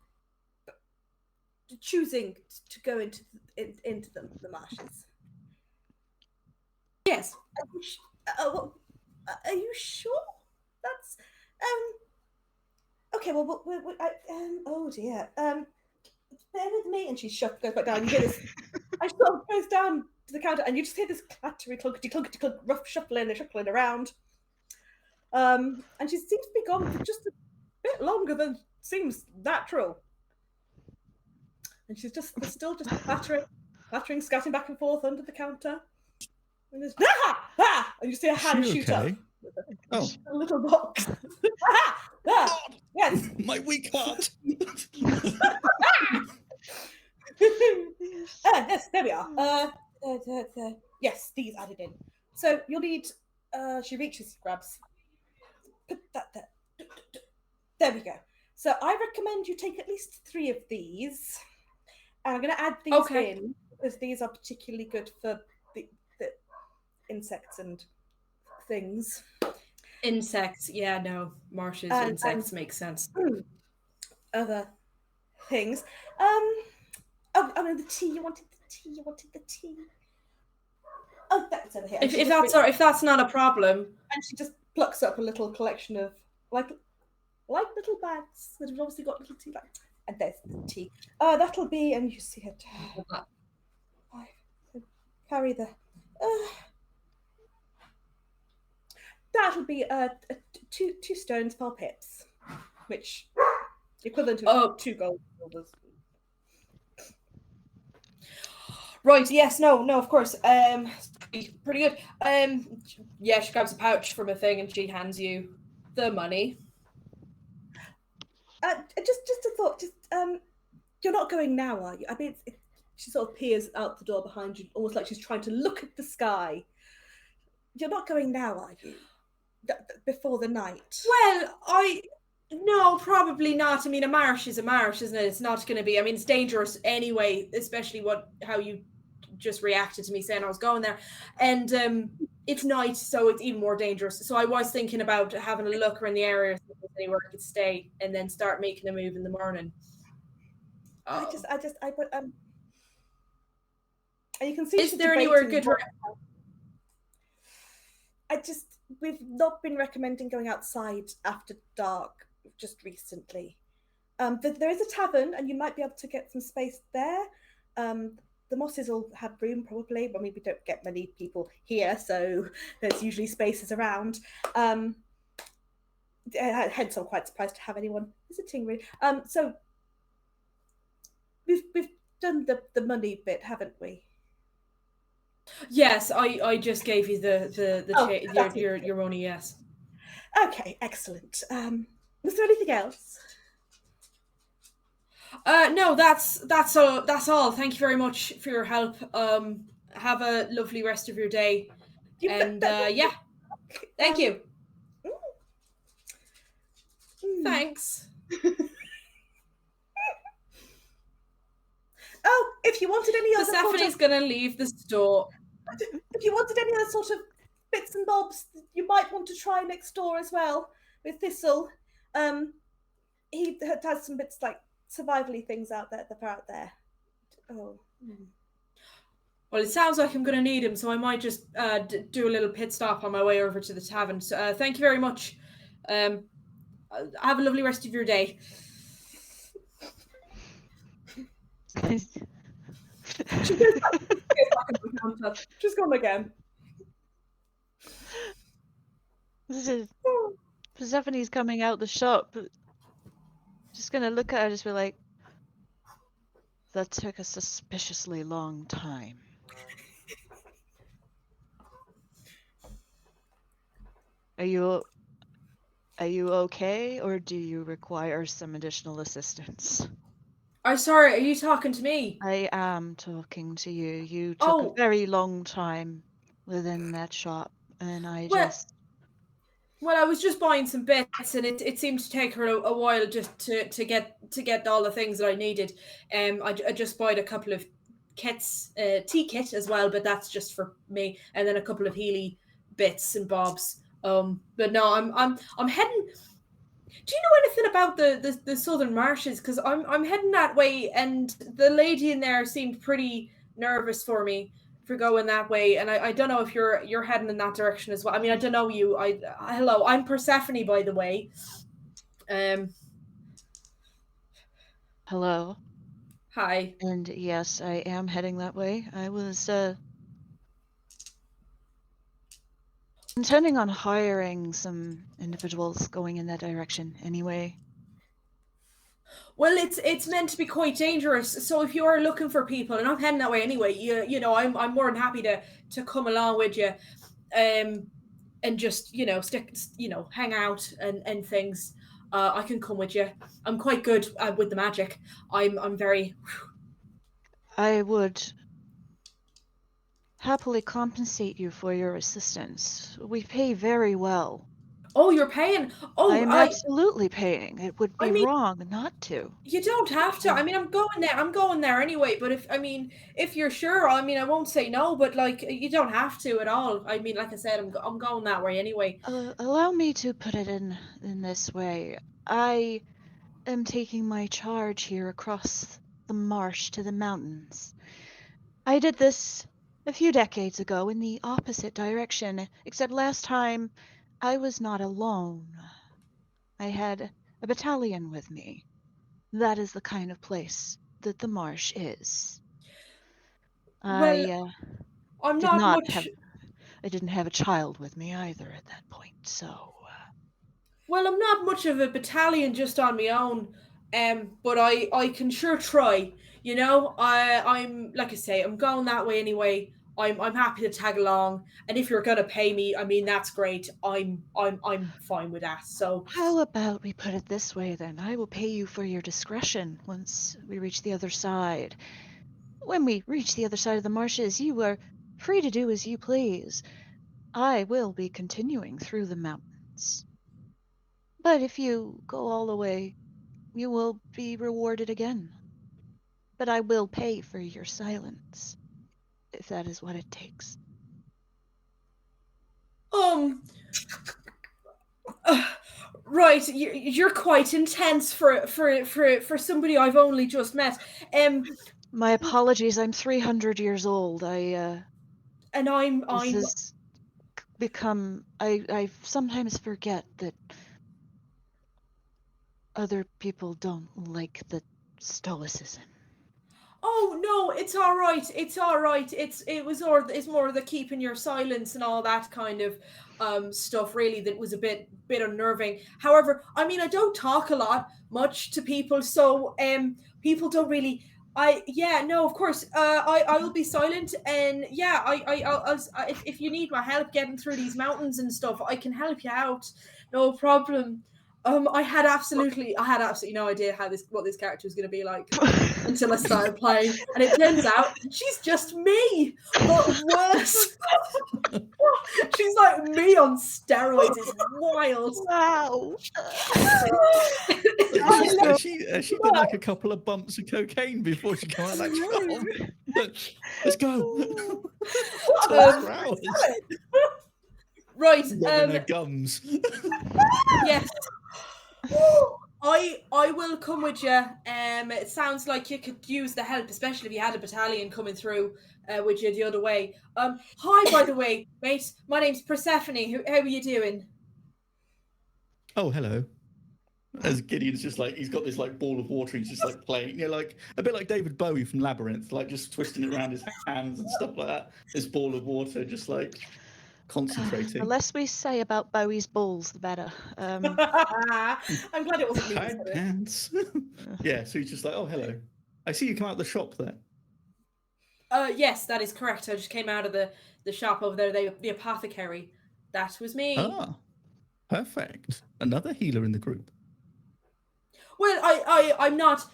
Speaker 2: choosing to go into the marshes.
Speaker 3: Yes.
Speaker 2: Are you sure? That's okay. Well, oh dear. Bear with me. And she goes back down. You hear this? I sort of goes down to the counter, and you just hear this clattery, clunkety, rough shuffling around. And she seems to be gone for just a bit longer than seems natural. And she's still just clattering, scatting back and forth under the counter. And there's and you see a hand shoot up with a little box. Yes,
Speaker 1: my weak heart.
Speaker 2: Yes, there we are. Yes, these added in. So you'll need. She reaches, grabs. Put that there. There we go. So I recommend you take at least 3 of these. And I'm going to add these in because these are particularly good for the insects and things.
Speaker 3: Insects, yeah, no. Marshes, insects makes sense.
Speaker 2: Other things. The tea. You wanted the tea. Oh, that's over here.
Speaker 3: If that's not a problem.
Speaker 2: And she just plucks up a little collection of like like little bags that have obviously got little tea bags. And there's the tea. That'll be, and you see it. Carry the. That'll be 2 stones 4 pips, which equivalent to 2 gold silvers.
Speaker 3: Right, yes, no, of course. Pretty good. Yeah, she grabs a pouch from a thing and she hands you the money.
Speaker 2: Just a thought. You're not going now, are you? I mean, she sort of peers out the door behind you, almost like she's trying to look at the sky. You're not going now, are you? Before the night?
Speaker 3: Well, no, probably not. I mean, a marsh is a marsh, isn't it? It's not going to be. I mean, it's dangerous anyway, especially how you just reacted to me saying I was going there, and it's night, so it's even more dangerous. So I was thinking about having a look around the area, if there's anywhere I could stay, and then start making a move in the morning.
Speaker 2: I put and you can see.
Speaker 3: Is there anywhere good?
Speaker 2: We've not been recommending going outside after dark just recently. There is a tavern, and you might be able to get some space there. The Mosses will have room probably, but I mean, we don't get many people here, so there's usually spaces around. Hence, I'm quite surprised to have anyone visiting. Really. So we've done the money bit, haven't we?
Speaker 3: Yes, I just gave you your money. Yes.
Speaker 2: Okay, excellent. Was there anything else?
Speaker 3: No, that's all. Thank you very much for your help. Have a lovely rest of your day. Yeah, thank you. Thanks.
Speaker 2: Oh, if you wanted any other
Speaker 3: Persephone's gonna leave the store.
Speaker 2: If you wanted any other sort of bits and bobs, you might want to try next door as well with Thistle. He has some bits like survivally things out there. Oh.
Speaker 3: Well, it sounds like I'm going to need him, so I might just do a little pit stop on my way over to the tavern. So, thank you very much. Have a lovely rest of your day.
Speaker 2: Just come again.
Speaker 4: Persephone's coming out the shop. Just gonna look at her, just be like, "That took a suspiciously long time." Are you okay, or do you require some additional assistance?
Speaker 3: I'm sorry, are you talking to me?
Speaker 4: I am talking to you. You took a very long time within that shop, and
Speaker 3: Well, I was just buying some bits, and it seemed to take her a while just to get all the things that I needed. I just bought a couple of kits, tea kit as well, but that's just for me, and then a couple of Healy bits and bobs. But no, I'm heading. Do you know anything about the Southern Marshes? Because I'm heading that way, and the lady in there seemed pretty nervous for me for going that way, and I don't know if you're heading in that direction as well. I mean, I don't know you. Hello, I'm Persephone, by the way.
Speaker 4: Hello.
Speaker 3: Hi.
Speaker 4: And yes, I am heading that way. I was intending on hiring some individuals going in that direction anyway.
Speaker 3: Well, it's meant to be quite dangerous. So if you are looking for people, and I'm heading that way anyway, you know, I'm more than happy to come along with you, and just hang out and things. I can come with you. I'm quite good with the magic. I'm very.
Speaker 4: I would happily compensate you for your assistance. We pay very well.
Speaker 3: Oh, you're paying? Oh,
Speaker 4: I'm absolutely paying. It would be wrong not to.
Speaker 3: You don't have to. I mean, I'm going there anyway. But if you're sure, I mean, I won't say no. But like, you don't have to at all. I mean, like I said, I'm going that way anyway.
Speaker 4: Allow me to put it in this way. I am taking my charge here across the marsh to the mountains. I did this a few decades ago in the opposite direction, except last time I was not alone. I had a battalion with me. That is the kind of place that the marsh is.
Speaker 3: Well, I'm
Speaker 4: Did
Speaker 3: not
Speaker 4: not
Speaker 3: much.
Speaker 4: have. I didn't have a child with me either at that point, so.
Speaker 3: Well, I'm not much of a battalion just on my own, but I can sure try. You know, I'm like I say, I'm going that way anyway. I'm happy to tag along, and if you're gonna pay me, I mean that's great. I'm fine with that. So
Speaker 4: How about we put it this way then? I will pay you for your discretion once we reach the other side. When we reach the other side of the marshes, you are free to do as you please. I will be continuing through the mountains. But if you go all the way, you will be rewarded again. But I will pay for your silence, if that is what it takes.
Speaker 3: um. Right, you're quite intense for somebody I've only just met.
Speaker 4: My apologies. I'm 300 years old.
Speaker 3: And
Speaker 4: This has become. I sometimes forget that other people don't like the stoicism.
Speaker 3: Oh no, it's all right. It's all right. It's more the keeping your silence and all that kind of stuff really that was a bit unnerving. However, I mean I don't talk a lot much to people, so people don't really no, of course. I will be silent, and yeah, if you need my help getting through these mountains and stuff, I can help you out. No problem. I had absolutely no idea what this character was going to be like until I started playing, and it turns out she's just me, but worse. She's like me on steroids. It's wild.
Speaker 4: Wow.
Speaker 1: Has she done like a couple of bumps of cocaine before she came out of that job? Let's go. Talk for hours.
Speaker 3: Right.
Speaker 1: Rubbing her gums.
Speaker 3: Yes. I will come with you. It sounds like you could use the help, especially if you had a battalion coming through with you the other way. Hi, by the way, mate. My name's Persephone. How are you doing?
Speaker 1: Oh, hello. As Gideon's just like, he's got this like ball of water, he's just like playing, you know, like a bit like David Bowie from Labyrinth, like just twisting it around his hands and stuff like that. This ball of water, just like concentrating.
Speaker 4: The less we say about Bowie's balls, the better.
Speaker 3: I'm glad it wasn't me.
Speaker 1: Hang hands. Yeah, so he's just like, oh, hello. I see you come out the shop there.
Speaker 3: Yes, that is correct. I just came out of the shop over there, the apothecary. That was me.
Speaker 1: Ah, perfect. Another healer in the group.
Speaker 3: Well, I'm not.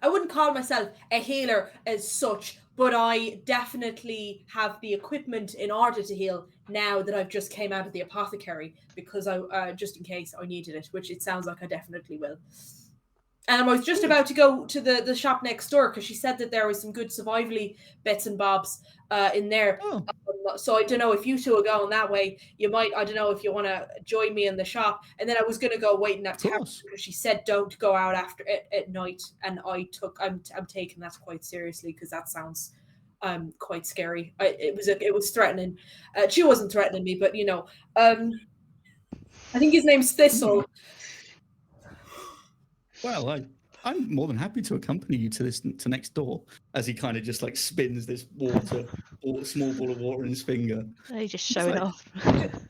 Speaker 3: I wouldn't call myself a healer as such, but I definitely have the equipment in order to heal now that I've just came out of the apothecary, because I just in case I needed it, which it sounds like I definitely will. And I was just about to go to the shop next door because she said that there was some good survivally bits and bobs in there.
Speaker 1: Oh.
Speaker 3: So I don't know if you two are going that way. You might. I don't know if you want to join me in the shop. And then I was going to go wait in that tower because she said don't go out after at night. And I'm taking that quite seriously because that sounds quite scary. It was threatening. She wasn't threatening me, but you know, I think his name's Thistle.
Speaker 1: Well, I'm more than happy to accompany you to next door, as he kind of just like spins this small ball of water in his finger.
Speaker 4: He just showing
Speaker 1: like,
Speaker 4: off.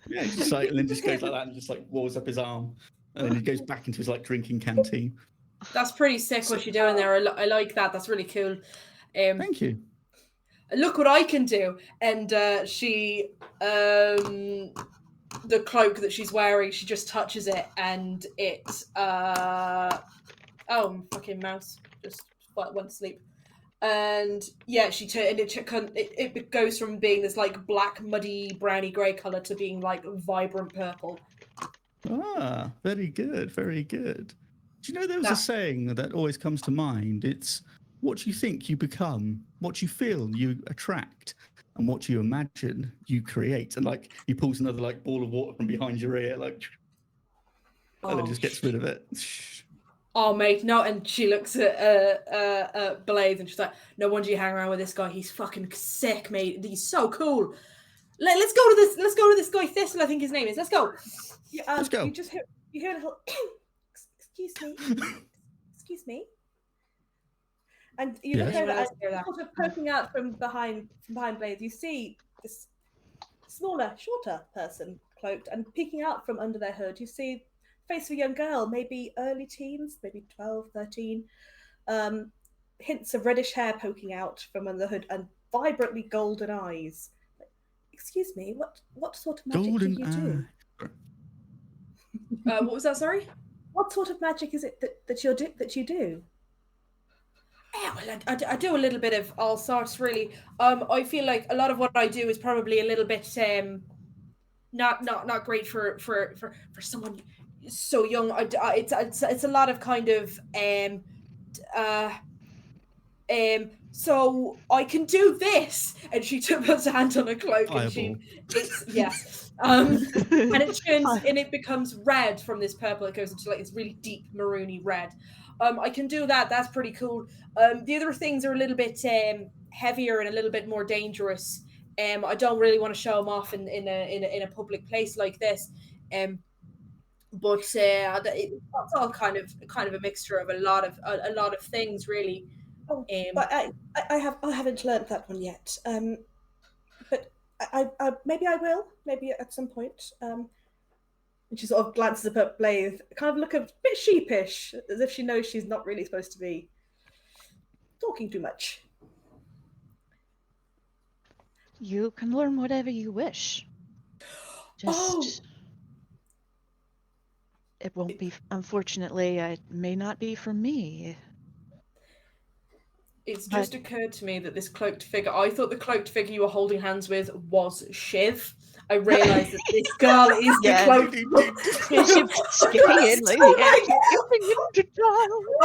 Speaker 1: Yeah, he's just like, and then just goes like that and just like rolls up his arm, and then he goes back into his like drinking canteen.
Speaker 3: That's pretty sick what you're doing there. I like that. That's really cool.
Speaker 1: Thank you.
Speaker 3: Look what I can do. And she the cloak that she's wearing, she just touches it and it fucking mouse just went to sleep. And yeah, it goes from being this like black muddy browny grey colour to being like vibrant purple.
Speaker 1: Ah, very good, very good. Do you know there was a saying that always comes to mind? It's what you think you become, what you feel you attract, and what you imagine you create. And like he pulls another like ball of water from behind your ear, like, and then just gets rid of it.
Speaker 3: Oh mate, no! And she looks at Blaze and she's like, "No wonder you hang around with this guy. He's fucking sick, mate. He's so cool. Let's go to this guy Thistle. I think his name is. Let's go.
Speaker 1: Let's go.
Speaker 2: You hear a little Excuse me. And you look
Speaker 1: Yes.
Speaker 2: over and
Speaker 3: Hear that.
Speaker 2: sort of poking out from behind Blaze, you see this smaller, shorter person cloaked, and peeking out from under their hood, you see the face of a young girl, maybe early teens, maybe 12, 13. Hints of reddish hair poking out from under the hood and vibrantly golden eyes. Excuse me, what sort of magic do you do?
Speaker 3: What was that? Sorry.
Speaker 2: What sort of magic is it that you do?
Speaker 3: Yeah, well, I do a little bit of all sorts, really. I feel like a lot of what I do is probably a little bit not great for someone so young. It's a lot of kind of so I can do this, and she puts a hand on a cloak, and and it turns and it becomes red from this purple. It goes into like this really deep maroony red. I can do that. That's pretty cool. The other things are a little bit heavier and a little bit more dangerous. I don't really want to show them off in a public place like this. But it's all kind of a mixture of a lot of things, really.
Speaker 2: But I haven't learnt that one yet. But I maybe I will. Maybe at some point. And she sort of glances up at Blaze, kind of look a bit sheepish, as if she knows she's not really supposed to be talking too much.
Speaker 4: You can learn whatever you wish. Just it won't be. Unfortunately, it may not be for me.
Speaker 3: It's just occurred to me that this cloaked figure, I thought the cloaked figure you were holding hands with was Shiv. I realised that this girl is the cloaked
Speaker 4: skipping in like
Speaker 3: I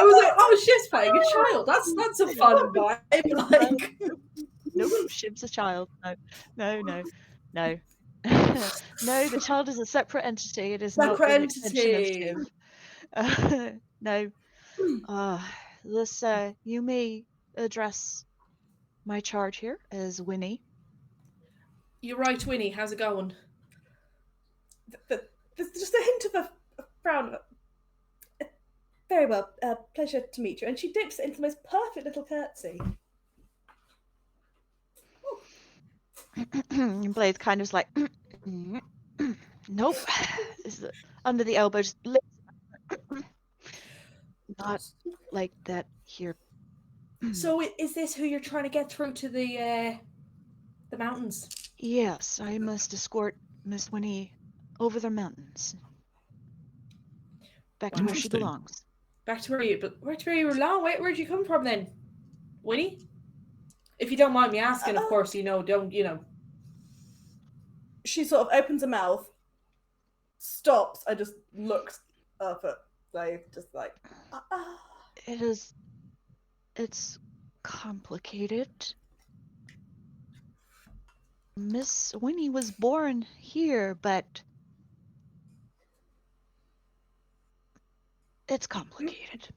Speaker 3: was like, oh, Shiv's playing a child. That's a fun vibe. Like,
Speaker 4: no, Shiv's a child. No. No, the child is a separate entity. It is not an extension of Shiv. No. You may address my charge here as Winnie.
Speaker 3: You're right, Winnie. How's it going?
Speaker 2: There's just a hint of a frown. Very well. Pleasure to meet you. And she dips into the most perfect little curtsy.
Speaker 4: Blade kind of like, nope. Under the elbows. Not like that here.
Speaker 3: So is this who you're trying to get through to the mountains?
Speaker 4: Yes, I must escort Miss Winnie over the mountains. Back to where she belongs.
Speaker 3: Back to where you belong? Where'd you come from then? Winnie? If you don't mind me asking, of course, don't.
Speaker 2: She sort of opens her mouth, stops, and just looks up at Blade, just like,
Speaker 4: It's complicated. Miss Winnie was born here, but it's complicated.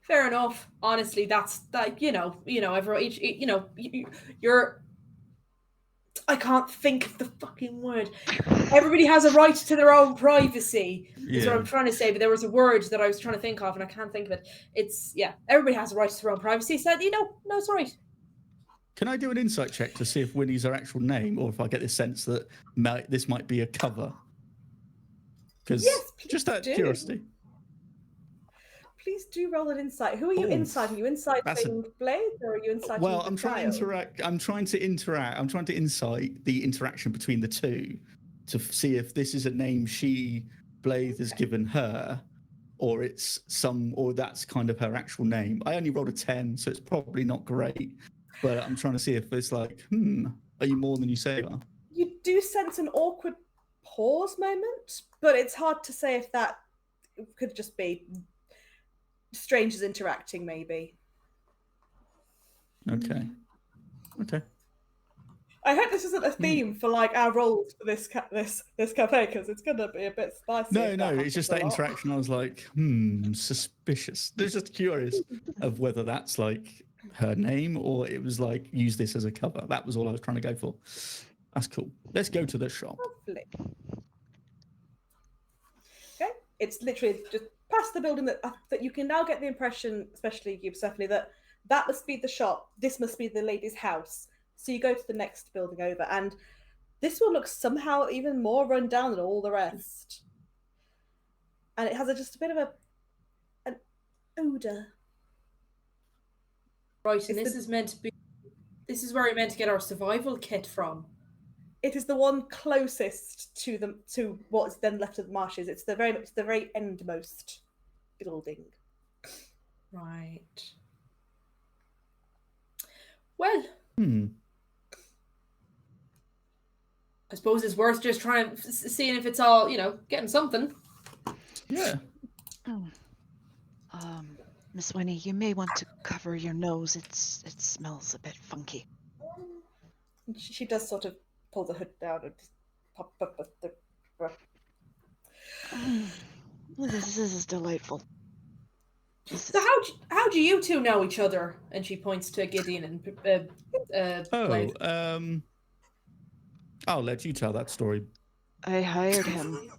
Speaker 3: Fair enough. Honestly, that's like you're. I can't think of the fucking word. Everybody has a right to their own privacy. Is what I'm trying to say. But there was a word that I was trying to think of, and I can't think of it. Everybody has a right to their own privacy. So no, it's all right.
Speaker 1: Can I do an insight check to see if Winnie's her actual name, or if I get the sense that this might be a cover? Because just out of curiosity.
Speaker 2: Please do roll an insight. Who are you inside? Are you inciting Blade, or are you inciting
Speaker 1: I'm trying to interact. I'm trying to insight the interaction between the two to see if this is a name Blade has given her, or that's kind of her actual name. I only rolled a 10, so it's probably not great. But I'm trying to see if it's like, are you more than you say you are?
Speaker 2: You do sense an awkward pause moment, but it's hard to say if that could just be strangers interacting, maybe.
Speaker 1: Okay.
Speaker 2: I hope this isn't a theme for like our roles for this cafe, because it's gonna be a bit spicy.
Speaker 1: No, it's just that interaction. I was like, suspicious. They're just curious of whether that's like her name or it was like use this as a cover. That was all I was trying to go for. That's cool. Let's go to the shop.
Speaker 2: Lovely. It's literally just past the building that you can now get the impression, especially you, Stephanie, that must be the shop. This must be the lady's house. So you go to the next building over, and this one looks somehow even more run down than all the rest. And it has just a bit of an odour.
Speaker 3: Right, and this is where we're meant to get our survival kit from.
Speaker 2: It is the one closest to what is then left of the marshes. It's the very endmost building.
Speaker 3: Right. Well, I suppose it's worth just trying seeing if it's all, getting something.
Speaker 1: Yeah.
Speaker 4: Miss Winnie, you may want to cover your nose. It smells a bit funky.
Speaker 2: She does sort of pull the hood down and pop up the.
Speaker 4: This is delightful.
Speaker 3: So how do you two know each other? And she points to Gideon and Blade.
Speaker 1: I'll let you tell that story.
Speaker 4: I hired him.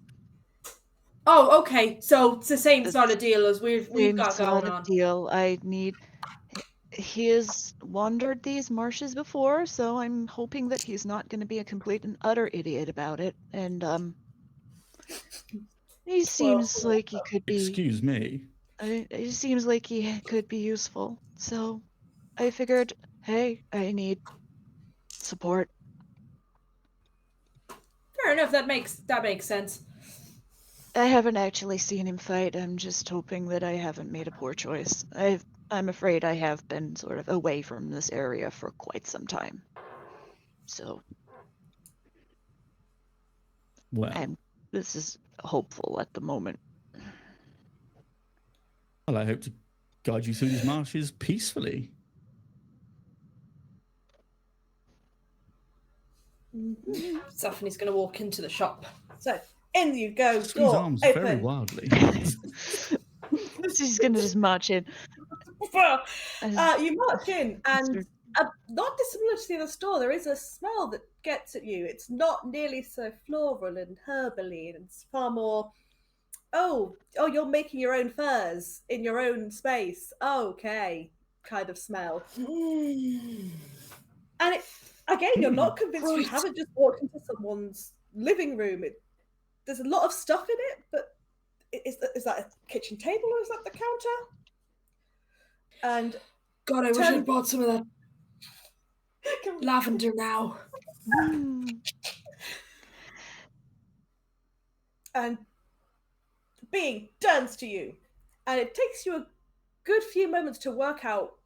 Speaker 3: Oh, okay. So it's the same sort of deal as we've got going on.
Speaker 4: Deal. He has wandered these marshes before, so I'm hoping that he's not going to be a complete and utter idiot about it. And he seems like he could be.
Speaker 1: Excuse me.
Speaker 4: It seems like he could be useful. So I figured, hey, I need support.
Speaker 3: Fair enough. That makes sense.
Speaker 4: I haven't actually seen him fight. I'm just hoping that I haven't made a poor choice. I'm afraid I have been sort of away from this area for quite some time. So,
Speaker 1: well,
Speaker 4: this is hopeful at the moment.
Speaker 1: Well, I hope to guide you through these marshes peacefully.
Speaker 3: Stephanie's going to walk into the shop.
Speaker 2: So in you go.
Speaker 1: Swings
Speaker 2: Door
Speaker 1: arms
Speaker 2: open.
Speaker 1: very wildly.
Speaker 4: She's going to just march in.
Speaker 2: You march in, and not dissimilar to the other store, there is a smell that gets at you. It's not nearly so floral and herbally, and it's far more, oh, you're making your own furs in your own space. Okay, kind of smell. And you're not convinced you haven't just walked into someone's living room. There's a lot of stuff in it, but is that a kitchen table or is that the counter? And
Speaker 3: God, I wish I'd bought some of that lavender now.
Speaker 2: And being turns to you, and it takes you a good few moments to work out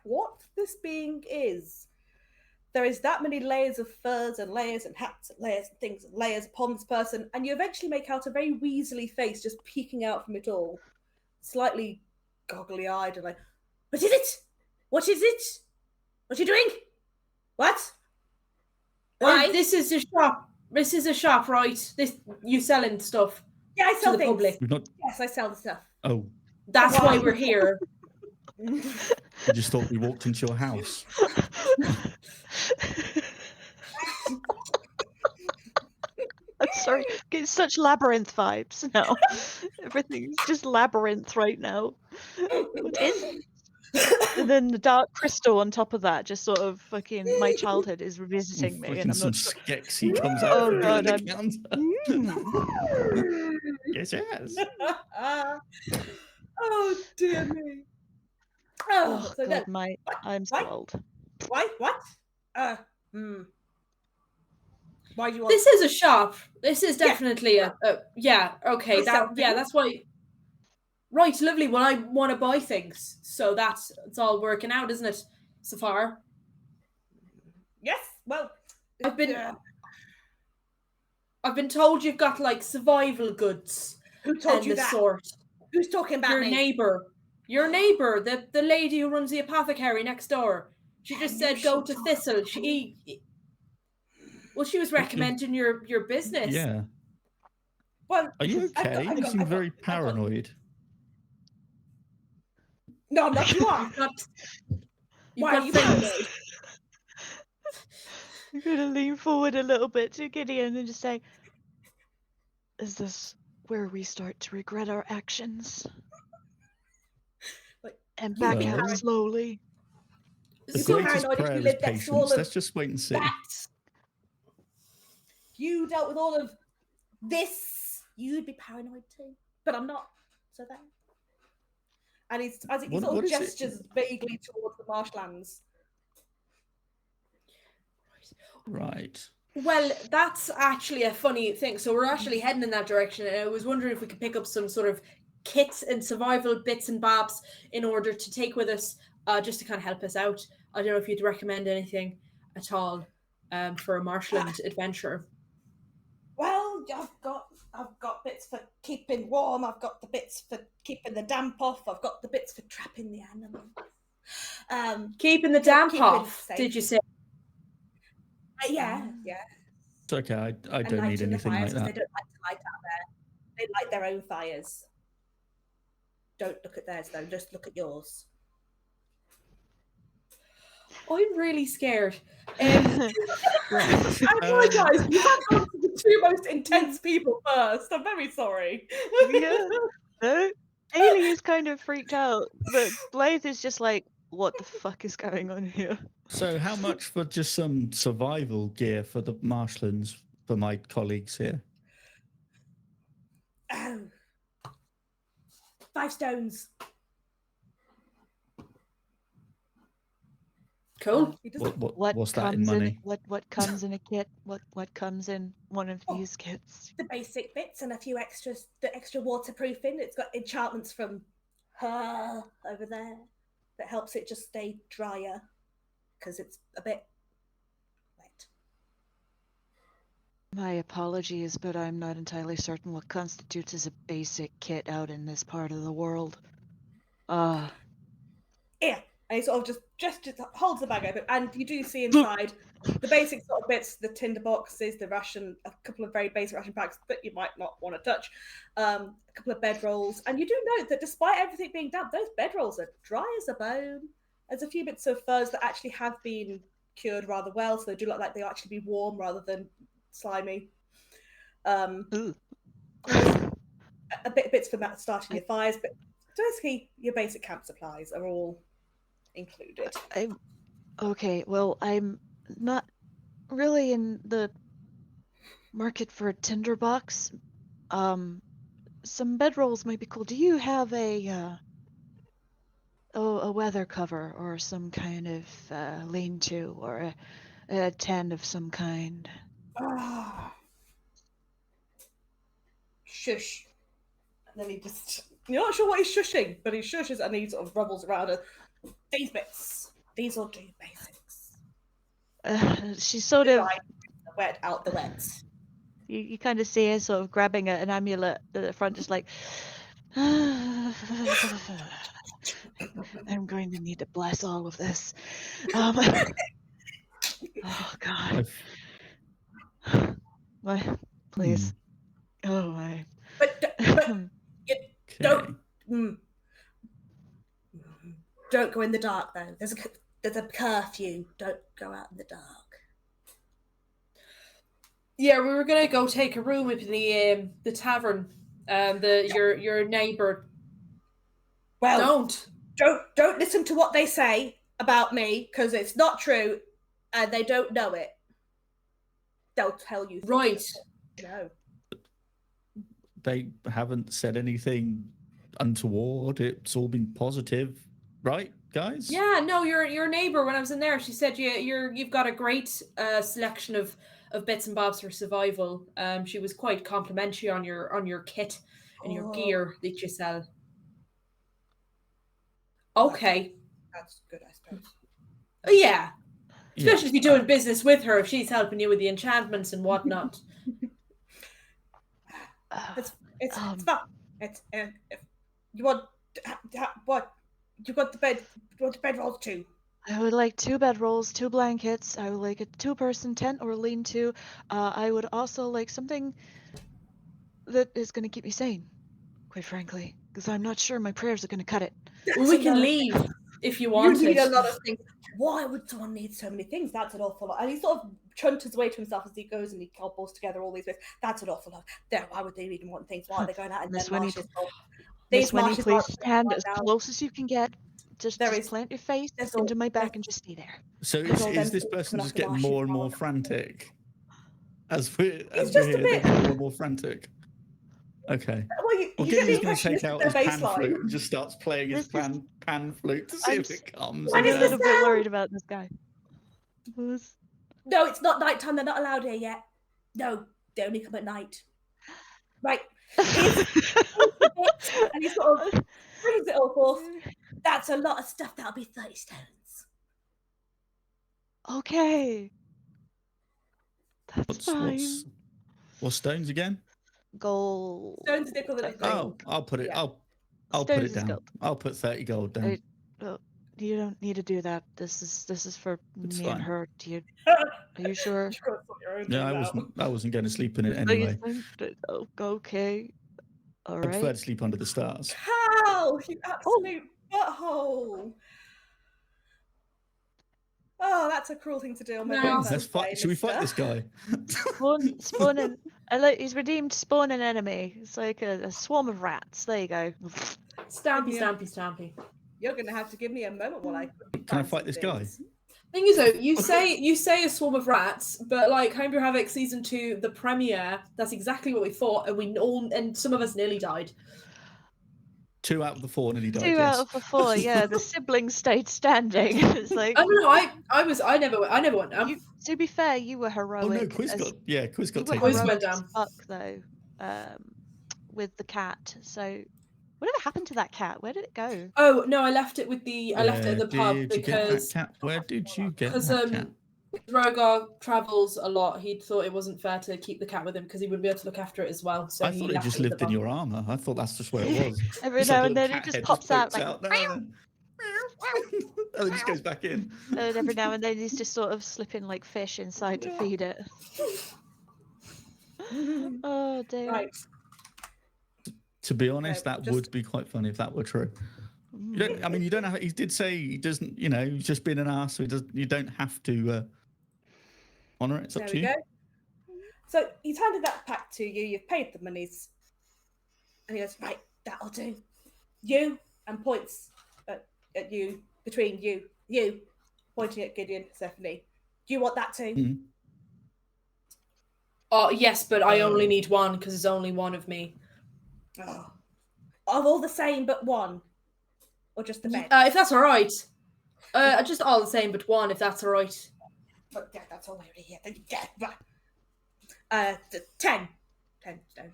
Speaker 2: what this being is. There is that many layers of furs and layers and hats and layers and things and layers upon this person, and you eventually make out a very weaselly face just peeking out from it all, slightly goggly-eyed and like, what is it? What is it? What are you doing? What? Why?
Speaker 3: This is a shop. This is a shop, right? You selling stuff.
Speaker 2: Yeah, I sell
Speaker 3: to the
Speaker 2: things.
Speaker 3: public.
Speaker 2: Yes, I sell the stuff.
Speaker 1: Oh.
Speaker 3: That's why we're here.
Speaker 1: I just thought we walked into your house.
Speaker 4: I'm sorry, getting such labyrinth vibes now. Everything's just labyrinth right now. What is it? And then the dark crystal on top of that, just sort of fucking my childhood is revisiting me. And I'm
Speaker 1: some
Speaker 4: not
Speaker 1: Skexy comes out
Speaker 4: Oh
Speaker 1: from
Speaker 4: god,
Speaker 1: the counter. Yes.
Speaker 2: Oh dear me.
Speaker 4: Oh
Speaker 2: So
Speaker 4: god,
Speaker 2: then,
Speaker 4: I'm spoiled.
Speaker 2: Why? What? Why do you want?
Speaker 3: This is a shop. This is definitely okay. That's why. Right, lovely. Well, I want to buy things, so it's all working out, isn't it, so far?
Speaker 2: Yes. Well,
Speaker 3: I've been told you've got like survival goods.
Speaker 2: Who told you that?
Speaker 3: Sort.
Speaker 2: Who's talking about
Speaker 3: Your neighbor? Your neighbor, the lady who runs the apothecary next door. She just said go to Thistle. She was recommending your business.
Speaker 1: Yeah.
Speaker 2: Well,
Speaker 1: are you okay? You seem very paranoid.
Speaker 2: No, I'm not. You are.
Speaker 3: Why are you paranoid?
Speaker 4: I'm going to lean forward a little bit to Gideon and just say, is this where we start to regret our actions
Speaker 2: Like,
Speaker 4: and
Speaker 2: you
Speaker 4: back
Speaker 2: be
Speaker 4: out
Speaker 1: Well,
Speaker 2: paranoid.
Speaker 4: slowly.
Speaker 1: The
Speaker 2: You'd be
Speaker 1: greatest
Speaker 2: paranoid if
Speaker 1: prayer
Speaker 2: you
Speaker 1: is
Speaker 2: lived next to all
Speaker 1: patience.
Speaker 2: of
Speaker 1: Let's just wait and see.
Speaker 2: that. If you dealt with all of this, you'd be paranoid too. But I'm not. So there. And he sort
Speaker 1: What
Speaker 2: of
Speaker 1: is it?
Speaker 2: gestures vaguely towards the marshlands.
Speaker 1: Right.
Speaker 3: Well, that's actually a funny thing. So we're actually heading in that direction, and I was wondering if we could pick up some sort of kits and survival bits and bobs in order to take with us, just to kind of help us out. I don't know if you'd recommend anything at all for a marshland adventure.
Speaker 2: Well, I've got bits for keeping warm. I've got the bits for keeping the damp off. I've got the bits for trapping the animals.
Speaker 3: Keeping the damp
Speaker 2: keep it
Speaker 3: off,
Speaker 2: safe.
Speaker 3: did you say?
Speaker 2: Yeah.
Speaker 1: It's okay. I
Speaker 2: And
Speaker 1: don't need
Speaker 2: lighting the
Speaker 1: anything
Speaker 2: fires
Speaker 1: like
Speaker 2: because
Speaker 1: that.
Speaker 2: they don't like to light out there. They light their own fires. Don't look at theirs though. Just look at yours.
Speaker 3: I'm really scared.
Speaker 1: Right.
Speaker 2: I apologise. You have gone to the two most intense people first. I'm very sorry.
Speaker 4: Yeah. No? Ailey is kind of freaked out, but Blaze is just like, what the fuck is going on here?
Speaker 1: So, how much for just some survival gear for the marshlands for my colleagues here?
Speaker 2: 5 stones.
Speaker 3: Cool.
Speaker 2: He doesn't-
Speaker 1: What's that in money?
Speaker 4: What comes in a kit? What comes in one of these kits?
Speaker 2: The basic bits and a few extras. The extra waterproofing. It's got enchantments from her over there that helps it just stay drier because it's a bit wet.
Speaker 4: My apologies, but I'm not entirely certain what constitutes as a basic kit out in this part of the world.
Speaker 2: Here. And he sort of just holds the bag open, and you do see inside the basic sort of bits: the tinder boxes, the ration, a couple of very basic ration packs that you might not want to touch, a couple of bedrolls, and you do note that despite everything being damp, those bedrolls are dry as a bone. There's a few bits of furs that actually have been cured rather well, so they do look like they actually be warm rather than slimy.
Speaker 4: Ooh.
Speaker 2: A bits for starting your fires, but basically your basic camp supplies are all included.
Speaker 4: Okay, well, I'm not really in the market for a tinderbox. Some bedrolls might be cool. Do you have a weather cover or some kind of lean-to or a tent of some kind?
Speaker 2: Shush. And then he just, you're not sure what he's shushing, but he shushes and he sort of rubbles around and these bits, these will do basics.
Speaker 4: She's sort of,
Speaker 2: Dry, wet out the wet.
Speaker 4: you kind of see her sort of grabbing an amulet at the front, just like, I'm going to need to bless all of this. Oh God. My, please. Oh my.
Speaker 2: But you don't. Don't go in the dark though. There's a curfew. Don't go out in the dark.
Speaker 3: Yeah, we were gonna go take a room in the tavern. Your neighbor.
Speaker 2: Well, don't listen to what they say about me because it's not true, and they don't know it. They'll tell you.
Speaker 3: Right.
Speaker 2: No.
Speaker 1: They haven't said anything untoward. It's all been positive, right, guys?
Speaker 3: Yeah, no, your neighbor, when I was in there, she said you've got a great selection of bits and bobs for survival. She was quite complimentary on your kit and your gear that you sell. Okay.
Speaker 2: That's good, I suppose.
Speaker 3: Yeah. Especially if you're doing business with her, if she's helping you with the enchantments and whatnot.
Speaker 2: It's fun. It's you want what? You got the bed? You want the bedrolls too?
Speaker 4: I would like 2 bedrolls, 2 blankets. I would like a 2-person tent or lean-to. I would also like something that is going to keep me sane, quite frankly, because I'm not sure my prayers are going to cut it.
Speaker 3: Well, we can leave if you want.
Speaker 2: You need a lot of things. Why would someone need so many things? That's an awful lot. And he sort of chunters away to himself as he goes and he cobbles together all these bits. That's an awful lot. Why would they even want things? Why are they going out in
Speaker 4: Miss
Speaker 2: dead
Speaker 4: Winnie,
Speaker 2: marshes?
Speaker 4: Miss Winnie,
Speaker 2: marshes
Speaker 4: please
Speaker 2: aren't
Speaker 4: stand
Speaker 2: right
Speaker 4: as
Speaker 2: now.
Speaker 4: close as you can get. Just
Speaker 2: There is-
Speaker 4: plant your face
Speaker 2: there's
Speaker 4: into
Speaker 2: all-
Speaker 4: my back
Speaker 2: there's-
Speaker 4: and just stay there.
Speaker 1: So
Speaker 2: There's all
Speaker 1: is
Speaker 2: them
Speaker 1: this
Speaker 2: things
Speaker 1: person
Speaker 2: coming
Speaker 1: just
Speaker 2: off the
Speaker 1: getting
Speaker 2: marshes
Speaker 1: more and
Speaker 2: now.
Speaker 1: more frantic? As we're
Speaker 2: just
Speaker 1: here,
Speaker 2: a
Speaker 1: they're
Speaker 2: bit-
Speaker 1: getting more and more frantic. Okay.
Speaker 2: Well, you
Speaker 1: Well,
Speaker 2: get the
Speaker 1: Gideon's going to
Speaker 2: impression
Speaker 1: take
Speaker 2: this
Speaker 1: out
Speaker 2: is
Speaker 1: his
Speaker 2: their
Speaker 1: pan
Speaker 2: baseline.
Speaker 1: flute and just starts playing his
Speaker 4: This is-
Speaker 1: pan flute to see
Speaker 4: I'm
Speaker 1: if it comes.
Speaker 2: And
Speaker 4: I'm a
Speaker 2: it's the
Speaker 4: little bit
Speaker 2: sound-
Speaker 4: worried about this guy. Was-
Speaker 2: No, it's not nighttime. They're not allowed here yet. No, they only come at night. Right. And he sort of brings it all forth. That's a lot of stuff. That'll be 30 stones.
Speaker 4: Okay. That's fine.
Speaker 1: What's stones again?
Speaker 4: Gold.
Speaker 2: Stones is the equivalent of
Speaker 1: Oh,
Speaker 2: gold.
Speaker 1: I'll put it.
Speaker 2: Yeah.
Speaker 1: I'll put
Speaker 4: Stones
Speaker 1: it
Speaker 4: is
Speaker 1: down.
Speaker 4: gold.
Speaker 1: I'll put 30 gold down.
Speaker 4: You don't need to do that. This is for
Speaker 1: It's
Speaker 4: me
Speaker 1: fine.
Speaker 4: and her. Are you sure?
Speaker 2: You've got to sort your own
Speaker 1: No,
Speaker 2: things out.
Speaker 1: I wasn't going to sleep in it
Speaker 4: Oh, you
Speaker 1: anyway.
Speaker 4: think? Oh, okay. All
Speaker 1: I prefer
Speaker 4: right.
Speaker 1: to sleep under the stars.
Speaker 2: How? You absolute butthole. Oh, that's a cruel thing to do on my
Speaker 3: No.
Speaker 2: birthday,
Speaker 1: Let's fight. Should we fight this
Speaker 2: mister.
Speaker 1: guy?
Speaker 4: Spawning. He's redeemed spawn an enemy. It's like a swarm of rats. There you go.
Speaker 3: Stampy,
Speaker 2: Yeah.
Speaker 3: stampy, stampy.
Speaker 2: You're going to have to give me a moment while I
Speaker 1: Can I
Speaker 2: find
Speaker 1: fight
Speaker 2: some
Speaker 1: this guy?
Speaker 2: things.
Speaker 3: Thing is, though, you say a swarm of rats, but like Homebrew Havoc season 2, the premiere, that's exactly what we thought, and some of us nearly died.
Speaker 1: 2 out of the 4 nearly died.
Speaker 4: 2
Speaker 1: yes.
Speaker 4: out of the 4. Yeah, the siblings stayed standing. It's like
Speaker 3: I don't know. I never went down.
Speaker 4: to be fair, you were
Speaker 1: Oh
Speaker 4: heroic.
Speaker 1: no, Quiz got
Speaker 4: you
Speaker 1: taken
Speaker 4: were
Speaker 3: Quiz
Speaker 1: out.
Speaker 3: went
Speaker 4: heroic as
Speaker 3: down.
Speaker 4: fuck though, with the cat. So whatever happened to that cat? Where did it go?
Speaker 3: Oh no, I left it at the pub
Speaker 1: Did you get that
Speaker 3: because
Speaker 1: cat? Where did you get
Speaker 3: because
Speaker 1: that cat?
Speaker 3: Rogar travels a lot. He thought it wasn't fair to keep the cat with him because he wouldn't be able to look after it as well. So
Speaker 1: I
Speaker 3: he
Speaker 1: thought it
Speaker 3: left
Speaker 1: just
Speaker 3: with
Speaker 1: lived
Speaker 3: the
Speaker 1: in
Speaker 3: pub.
Speaker 1: your armor. I thought that's just where it was.
Speaker 4: Every
Speaker 1: It's
Speaker 4: now
Speaker 1: like a
Speaker 4: and then
Speaker 1: little
Speaker 4: it
Speaker 1: cat
Speaker 4: just
Speaker 1: head
Speaker 4: pops out
Speaker 1: pokes
Speaker 4: like,
Speaker 1: out. And then it just goes back in.
Speaker 4: and every now and then he's just sort of slipping like fish inside to feed it. Oh dear.
Speaker 2: Right.
Speaker 1: To be honest,
Speaker 2: Okay,
Speaker 1: that
Speaker 2: just-
Speaker 1: would be quite funny if that were true.
Speaker 4: Mm.
Speaker 1: You don't. I mean, you don't have. He did say he doesn't. You know, he's just been an ass. So he does. You don't have to honor it. It's up
Speaker 2: There
Speaker 1: to
Speaker 2: we
Speaker 1: you.
Speaker 2: go. So he's handed that pack to you. You've paid the monies. And he goes, right, that'll do. You, and points at you, between you, pointing at Gideon, Stephanie. Do you want that too?
Speaker 1: Mhm.
Speaker 3: Oh yes, but I only need one because there's only one of me.
Speaker 2: Oh. Of all the same but one? Or just the men?
Speaker 3: If that's all right. Just all the same, but one. If that's all right.
Speaker 2: But yeah, that's all I already hear. Yeah. 10 stones.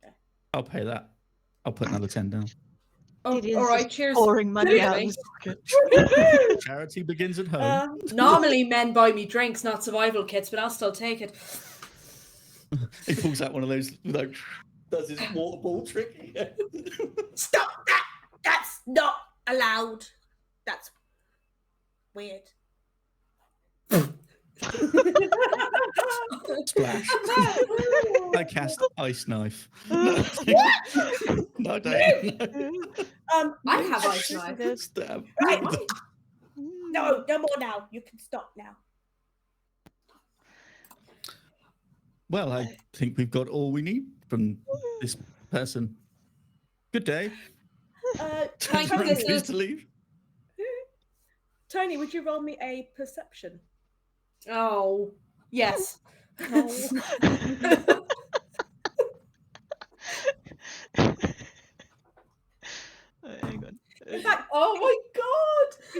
Speaker 3: Oh,
Speaker 1: I'll pay that. I'll put another 10 down.
Speaker 3: Oh,
Speaker 4: Gideon's
Speaker 3: all right.
Speaker 4: just
Speaker 3: Cheers.
Speaker 4: pouring money out of
Speaker 3: Really?
Speaker 4: his pocket.
Speaker 1: Charity begins at home.
Speaker 3: Normally, men buy me drinks, not survival kits, but I'll still take it.
Speaker 1: He pulls out one of those, like, does his water ball trick.
Speaker 2: Stop that! That's not allowed. That's weird.
Speaker 1: Splash. I cast ice knife. No, no, I don't.
Speaker 3: I have ice knife.
Speaker 1: Stab.
Speaker 2: Right. No more now. You can stop now.
Speaker 1: Well, I think we've got all we need from this person. Good day.
Speaker 3: Thank you,
Speaker 1: Turns around,
Speaker 3: this
Speaker 1: please
Speaker 3: is-
Speaker 1: to leave.
Speaker 2: Tony, would you roll me a perception?
Speaker 3: Oh, yes.
Speaker 4: Hang on.
Speaker 2: In fact,
Speaker 3: Oh my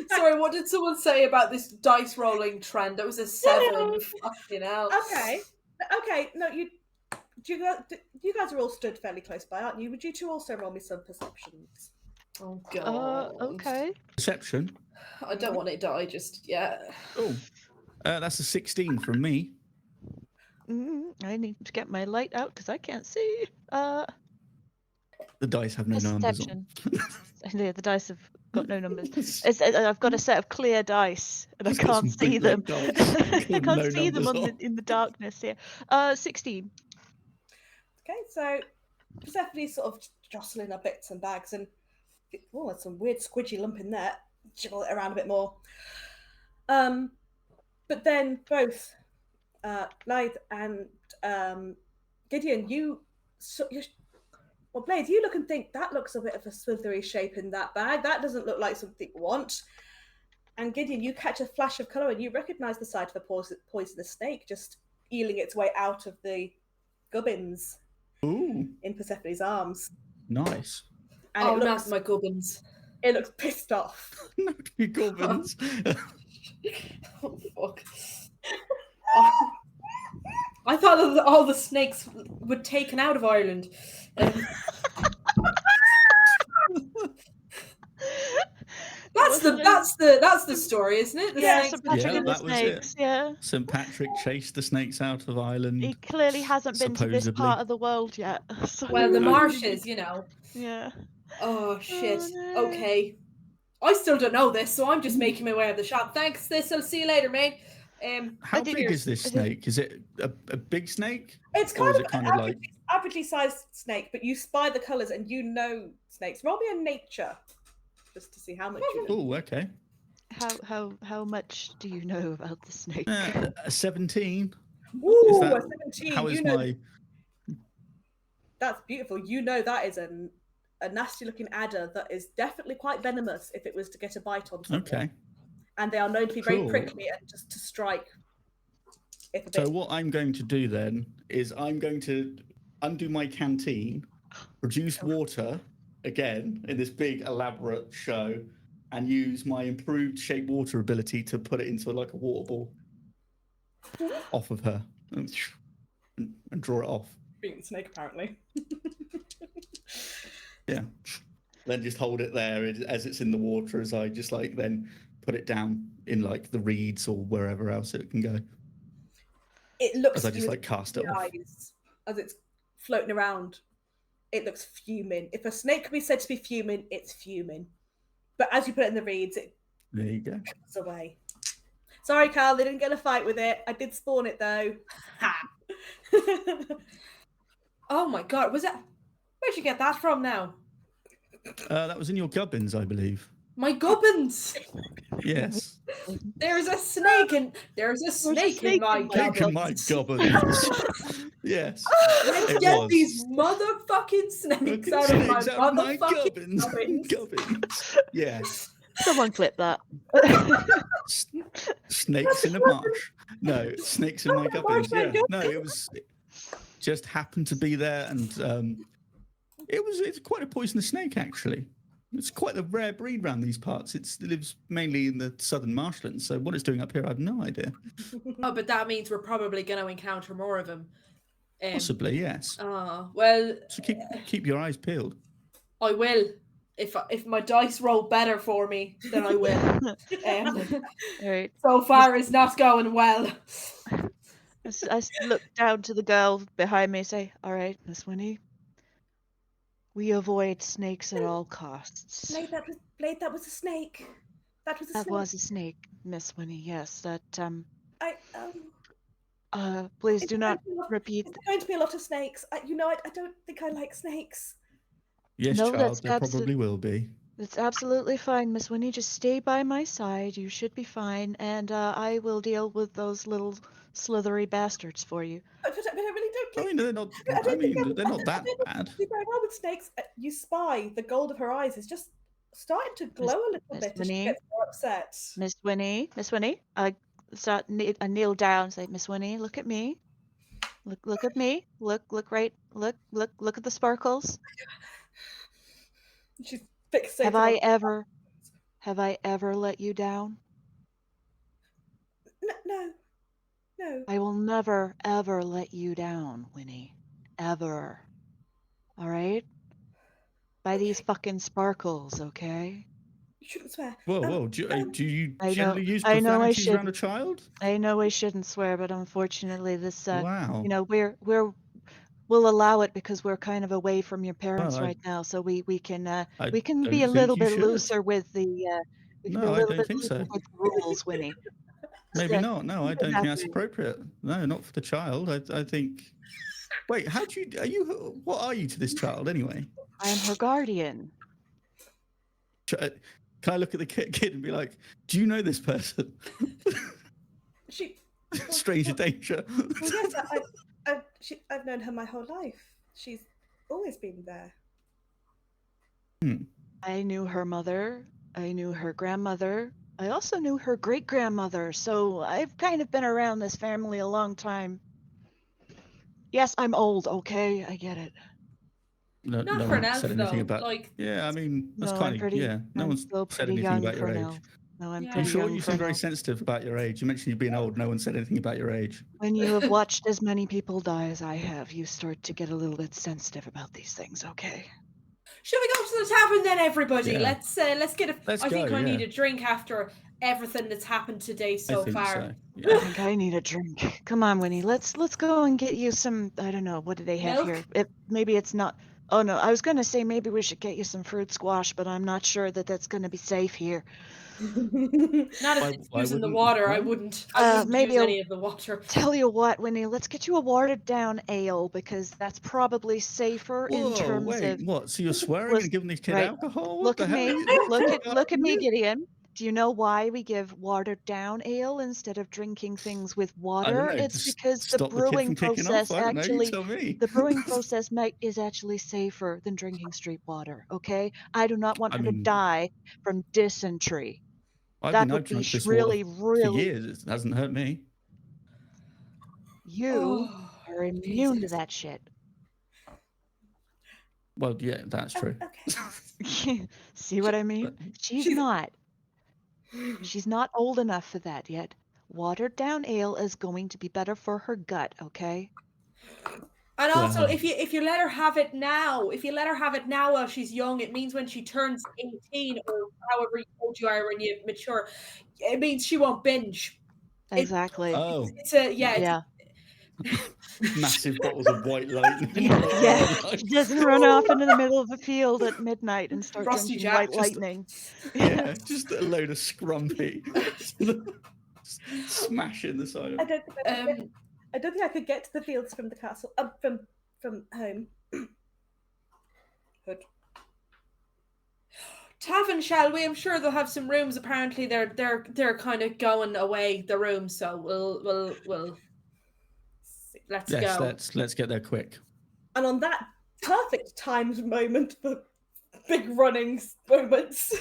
Speaker 3: god! Sorry, what did someone say about this dice rolling trend? That was a 7. Fucking hell.
Speaker 2: okay. No, you guys are all stood fairly close by, aren't you? Would you two also roll me some perceptions?
Speaker 3: Oh god.
Speaker 4: Okay.
Speaker 1: Perception.
Speaker 3: I don't want it to die just yet.
Speaker 1: Oh, that's a 16 from me.
Speaker 4: I need to get my light out because I can't see.
Speaker 1: The dice have no numbers on.
Speaker 4: Perception. Yeah, the dice have got no numbers. I've got a set of clear dice and I
Speaker 1: It's got
Speaker 4: can't
Speaker 1: some
Speaker 4: see
Speaker 1: big
Speaker 4: them.
Speaker 1: red dice
Speaker 4: I
Speaker 1: with
Speaker 4: can't
Speaker 1: no
Speaker 4: see them
Speaker 1: numbers on.
Speaker 4: in the darkness here. 16.
Speaker 2: Okay, so Persephone sort of jostling her bits and bags, and oh, there's some weird squidgy lump in there. Jiggle it around a bit more. But then both Blythe and Gideon, well, Blaze, you look and think that looks a bit of a slithery shape in that bag. That doesn't look like something you want. And Gideon, you catch a flash of colour and you recognise the sight of a poisonous snake just eeling its way out of the gubbins in Persephone's arms.
Speaker 1: Nice.
Speaker 2: And
Speaker 3: not my gubbins.
Speaker 2: It looks pissed off.
Speaker 1: Not your gubbins.
Speaker 3: Oh, fuck. I thought that all the snakes were taken out of Ireland. That's the story, isn't it? The
Speaker 4: Yeah,
Speaker 3: snakes.
Speaker 4: St. Patrick and the
Speaker 1: that was
Speaker 4: snakes.
Speaker 1: it.
Speaker 4: Yeah.
Speaker 1: St. Patrick chased the snakes out of Ireland.
Speaker 4: He clearly hasn't been to this
Speaker 1: supposedly.
Speaker 4: part of the world yet. So.
Speaker 3: Well, the marshes, you know.
Speaker 4: Yeah.
Speaker 3: Oh shit.
Speaker 4: no.
Speaker 3: Okay. I still don't know this, so I'm just making my way out of the shop. Thanks, Thistle. See you later, mate.
Speaker 1: How big is this snake? Is it a big snake?
Speaker 2: It's
Speaker 1: Or
Speaker 2: kind
Speaker 1: is
Speaker 2: of
Speaker 1: it kind
Speaker 2: an
Speaker 1: of like
Speaker 2: averagely sized snake, but you spy the colours and you know snakes. Roll me a nature, just to see how much you know.
Speaker 1: Oh, okay.
Speaker 4: How much do you know about the snake?
Speaker 1: A 17.
Speaker 2: Ooh,
Speaker 1: that-
Speaker 2: a 17.
Speaker 1: How is
Speaker 2: you know,
Speaker 1: my
Speaker 2: That's beautiful. You know that is a nasty looking adder that is definitely quite venomous if it was to get a bite on someone.
Speaker 1: Okay.
Speaker 2: And they are known to be very
Speaker 1: Cool.
Speaker 2: prickly and just to strike. If a
Speaker 1: So
Speaker 2: bit.
Speaker 1: what I'm going to do then is I'm going to undo my canteen, produce water again in this big elaborate show, and use my improved shape water ability to put it into like a water ball off of her and draw it off.
Speaker 2: Being a snake, apparently.
Speaker 1: Yeah. Then just hold it there as it's in the water as I just like then put it down in like the reeds or wherever else it can go.
Speaker 2: It looks
Speaker 1: As I just like cast it
Speaker 2: the
Speaker 1: off.
Speaker 2: eyes as it's floating around. It looks fuming. If a snake can be said to be fuming, it's fuming. But as you put it in the reeds, it
Speaker 1: There you go.
Speaker 2: comes away. Sorry, Carl, they didn't get a fight with it. I did spawn it though. Ha!
Speaker 3: Oh my god, was that? Where'd you get that from now?
Speaker 1: That was in your gubbins, I believe.
Speaker 3: My gubbins!
Speaker 1: Yes.
Speaker 3: There's a snake in my
Speaker 1: Taking my
Speaker 3: gubbins.
Speaker 1: gubbins. Yes.
Speaker 3: Let's
Speaker 1: It
Speaker 3: get
Speaker 1: was.
Speaker 3: these motherfucking snakes out of my
Speaker 1: Snakes out of my
Speaker 3: motherfucking
Speaker 1: gubbins.
Speaker 3: gubbins.
Speaker 1: Gubbins. Yes.
Speaker 4: Someone clip that.
Speaker 1: Snakes in a marsh. No, snakes in my gubbins. Yeah. No, it was just happened to be there, and it's quite a poisonous snake actually. It's quite a rare breed around these parts. It lives mainly in the southern marshlands. So what it's doing up here, I have no idea.
Speaker 3: Oh, but that means we're probably going to encounter more of them.
Speaker 1: Possibly, yes.
Speaker 3: Well,
Speaker 1: So keep your eyes peeled.
Speaker 3: I will. If my dice roll better for me, then I will.
Speaker 4: All right.
Speaker 3: So far, it's not going well.
Speaker 4: I look down to the girl behind me and say, "All right, Miss Winnie. We avoid snakes at all costs."
Speaker 2: Blade, that was a snake. That was a
Speaker 4: That
Speaker 2: snake.
Speaker 4: was a snake, Miss Winnie. Yes, that. Please
Speaker 2: It's
Speaker 4: do not
Speaker 2: going to be a lot-
Speaker 4: repeat.
Speaker 2: It's going to be a lot of snakes. I don't think I like snakes.
Speaker 1: Yes,
Speaker 4: No,
Speaker 1: child,
Speaker 4: that's
Speaker 1: there probably will be.
Speaker 4: It's absolutely fine, Miss Winnie. Just stay by my side. You should be fine, and I will deal with those little slithery bastards for you.
Speaker 2: But I really don't
Speaker 1: I
Speaker 2: like.
Speaker 1: mean, they're not.
Speaker 2: I don't think
Speaker 1: they're not that
Speaker 2: I
Speaker 1: bad.
Speaker 2: do very well with snakes. You spy the gold of her eyes is just starting to glow a little
Speaker 4: Miss
Speaker 2: bit as she
Speaker 4: Winnie?
Speaker 2: gets more upset.
Speaker 4: Miss Winnie. I kneel down and say, Miss Winnie, look at me. Look at me. Look right. Look at the sparkles.
Speaker 2: She's fixated.
Speaker 4: Have I ever let you down?
Speaker 2: No.
Speaker 4: I will never, ever let you down, Winnie. Ever. All right? By these fucking sparkles, okay?
Speaker 2: You shouldn't swear.
Speaker 1: Whoa! Do you
Speaker 4: I know-
Speaker 1: generally use
Speaker 4: I know I
Speaker 1: profanities around a
Speaker 4: shouldn't.
Speaker 1: child?
Speaker 4: I know I shouldn't swear, but unfortunately, this,
Speaker 1: Wow.
Speaker 4: we'll allow it because we're kind of away from your parents
Speaker 1: Well,
Speaker 4: right now, so we can
Speaker 1: I
Speaker 4: be
Speaker 1: don't
Speaker 4: a
Speaker 1: think
Speaker 4: little
Speaker 1: you
Speaker 4: bit
Speaker 1: should.
Speaker 4: looser with the we can be
Speaker 1: No,
Speaker 4: a
Speaker 1: I
Speaker 4: little
Speaker 1: don't
Speaker 4: bit
Speaker 1: think so.
Speaker 4: looser with the rules, Winnie.
Speaker 1: Maybe
Speaker 4: Yeah,
Speaker 1: not. No, I
Speaker 4: you
Speaker 1: don't
Speaker 4: have
Speaker 1: think that's
Speaker 4: to.
Speaker 1: appropriate. No, not for the child. I think. Wait, what are you to this child anyway?
Speaker 4: I am her guardian.
Speaker 1: Can I look at the kid and be like, do you know this person?
Speaker 2: She.
Speaker 1: Straight stranger danger.
Speaker 2: Well, yes, I've known her my whole life. She's always been there.
Speaker 4: I knew her mother. I knew her grandmother. I also knew her great-grandmother, so I've kind of been around this family a long time. Yes, I'm old, okay? I get it.
Speaker 1: No,
Speaker 3: Not
Speaker 1: no
Speaker 3: for an
Speaker 1: one
Speaker 3: elf,
Speaker 1: said anything
Speaker 3: though.
Speaker 1: about.
Speaker 3: Like,
Speaker 1: Yeah, I mean that's
Speaker 4: No,
Speaker 1: kind
Speaker 4: I'm
Speaker 1: of
Speaker 4: pretty.
Speaker 1: No
Speaker 4: I'm
Speaker 1: one's
Speaker 4: still
Speaker 1: said
Speaker 4: pretty
Speaker 1: anything
Speaker 4: young
Speaker 1: about
Speaker 4: for
Speaker 1: your
Speaker 4: an
Speaker 1: age.
Speaker 4: elf. No, I'm
Speaker 3: Yeah.
Speaker 1: I'm
Speaker 4: pretty
Speaker 1: sure
Speaker 4: young
Speaker 1: you
Speaker 4: for
Speaker 1: seem
Speaker 4: an
Speaker 1: very
Speaker 4: elf.
Speaker 1: sensitive about your age. You mentioned you being old. No one said anything about your age.
Speaker 4: When you have watched as many people die as I have, you start to get a little bit sensitive about these things, okay?
Speaker 3: shall we go to the tavern then, everybody?
Speaker 1: Yeah.
Speaker 3: Let's get a.
Speaker 1: Let's
Speaker 3: I think
Speaker 1: go,
Speaker 3: I need
Speaker 1: yeah.
Speaker 3: a drink after everything that's happened today
Speaker 1: I
Speaker 3: so
Speaker 1: think
Speaker 3: far.
Speaker 1: so.
Speaker 4: I
Speaker 1: Yeah.
Speaker 4: think I need a drink. Come on, Winnie. Let's go and get you some. I don't know. What do they have
Speaker 3: Milk?
Speaker 4: here? Maybe it's not. Oh no, I was gonna say maybe we should get you some fruit squash, but I'm not sure that that's gonna be safe here.
Speaker 3: Not if it's
Speaker 1: Why
Speaker 3: using the
Speaker 1: wouldn't-
Speaker 3: water. I
Speaker 1: why?
Speaker 3: wouldn't
Speaker 4: Maybe
Speaker 3: use
Speaker 4: I'll
Speaker 3: any of the water.
Speaker 4: tell you what, Winnie. Let's get you a watered down ale because that's probably safer in
Speaker 1: Whoa,
Speaker 4: terms
Speaker 1: wait,
Speaker 4: of.
Speaker 1: what? So you're swearing
Speaker 4: Listen,
Speaker 1: and giving these kids
Speaker 4: right.
Speaker 1: alcohol? What
Speaker 4: Look
Speaker 1: the
Speaker 4: at
Speaker 1: hell?
Speaker 4: me. Look at me, Gideon. Do you know why we give watered down ale instead of drinking things with
Speaker 1: I don't
Speaker 4: water?
Speaker 1: know.
Speaker 4: It's
Speaker 1: Just
Speaker 4: because the
Speaker 1: stop the kid
Speaker 4: brewing
Speaker 1: from kicking off.
Speaker 4: process
Speaker 1: I don't know. You
Speaker 4: actually
Speaker 1: tell me.
Speaker 4: the brewing process is actually safer than drinking street water, okay? I do not want
Speaker 1: I
Speaker 4: her to
Speaker 1: mean,
Speaker 4: die from dysentery.
Speaker 1: I've
Speaker 4: That would be
Speaker 1: drunk this
Speaker 4: really,
Speaker 1: water for
Speaker 4: really.
Speaker 1: years. It hasn't hurt me.
Speaker 4: You
Speaker 3: Oh,
Speaker 4: are immune to
Speaker 3: Jesus.
Speaker 4: that shit.
Speaker 1: Well, yeah, that's true.
Speaker 2: Okay.
Speaker 4: See what I mean? She's not. She's not old enough for that yet. Watered down ale is going to be better for her gut, okay?
Speaker 3: And also,
Speaker 1: Well.
Speaker 3: if you let her have it now, while she's young, it means when she turns 18 or however old you are when you mature, it means she won't binge.
Speaker 4: Exactly.
Speaker 1: Oh,
Speaker 3: It's a yeah.
Speaker 4: Yeah.
Speaker 1: massive bottles of white lightning.
Speaker 4: Yeah. She doesn't run off into the middle of a field at midnight and start
Speaker 3: Frosty
Speaker 4: drinking
Speaker 3: Jack,
Speaker 4: white
Speaker 3: just-
Speaker 4: lightning.
Speaker 1: Yeah, just a load of scrumpy. Smashing the side of
Speaker 2: I don't think I don't think I could get to the fields from the castle. From home.
Speaker 3: Good. Tavern, shall we? I'm sure they'll have some rooms. Apparently, they're kind of going away the room, so we'll let's go.
Speaker 1: Let's get there quick.
Speaker 2: And on that perfect timed moment for big running moments,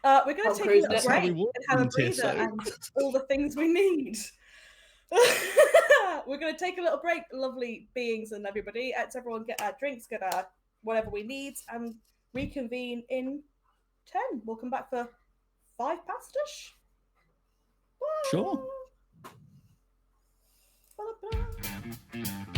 Speaker 2: we're going to take a little
Speaker 3: That's
Speaker 1: how
Speaker 2: break
Speaker 1: we
Speaker 2: and have a
Speaker 1: walked into
Speaker 2: breather
Speaker 1: so.
Speaker 2: and all the things we need. We're going to take a little break, lovely beings and everybody. Let's everyone get our drinks, get our whatever we need, and reconvene in 10. We'll come back for 5 past-ish.
Speaker 1: Sure.
Speaker 2: Ba-da-ba.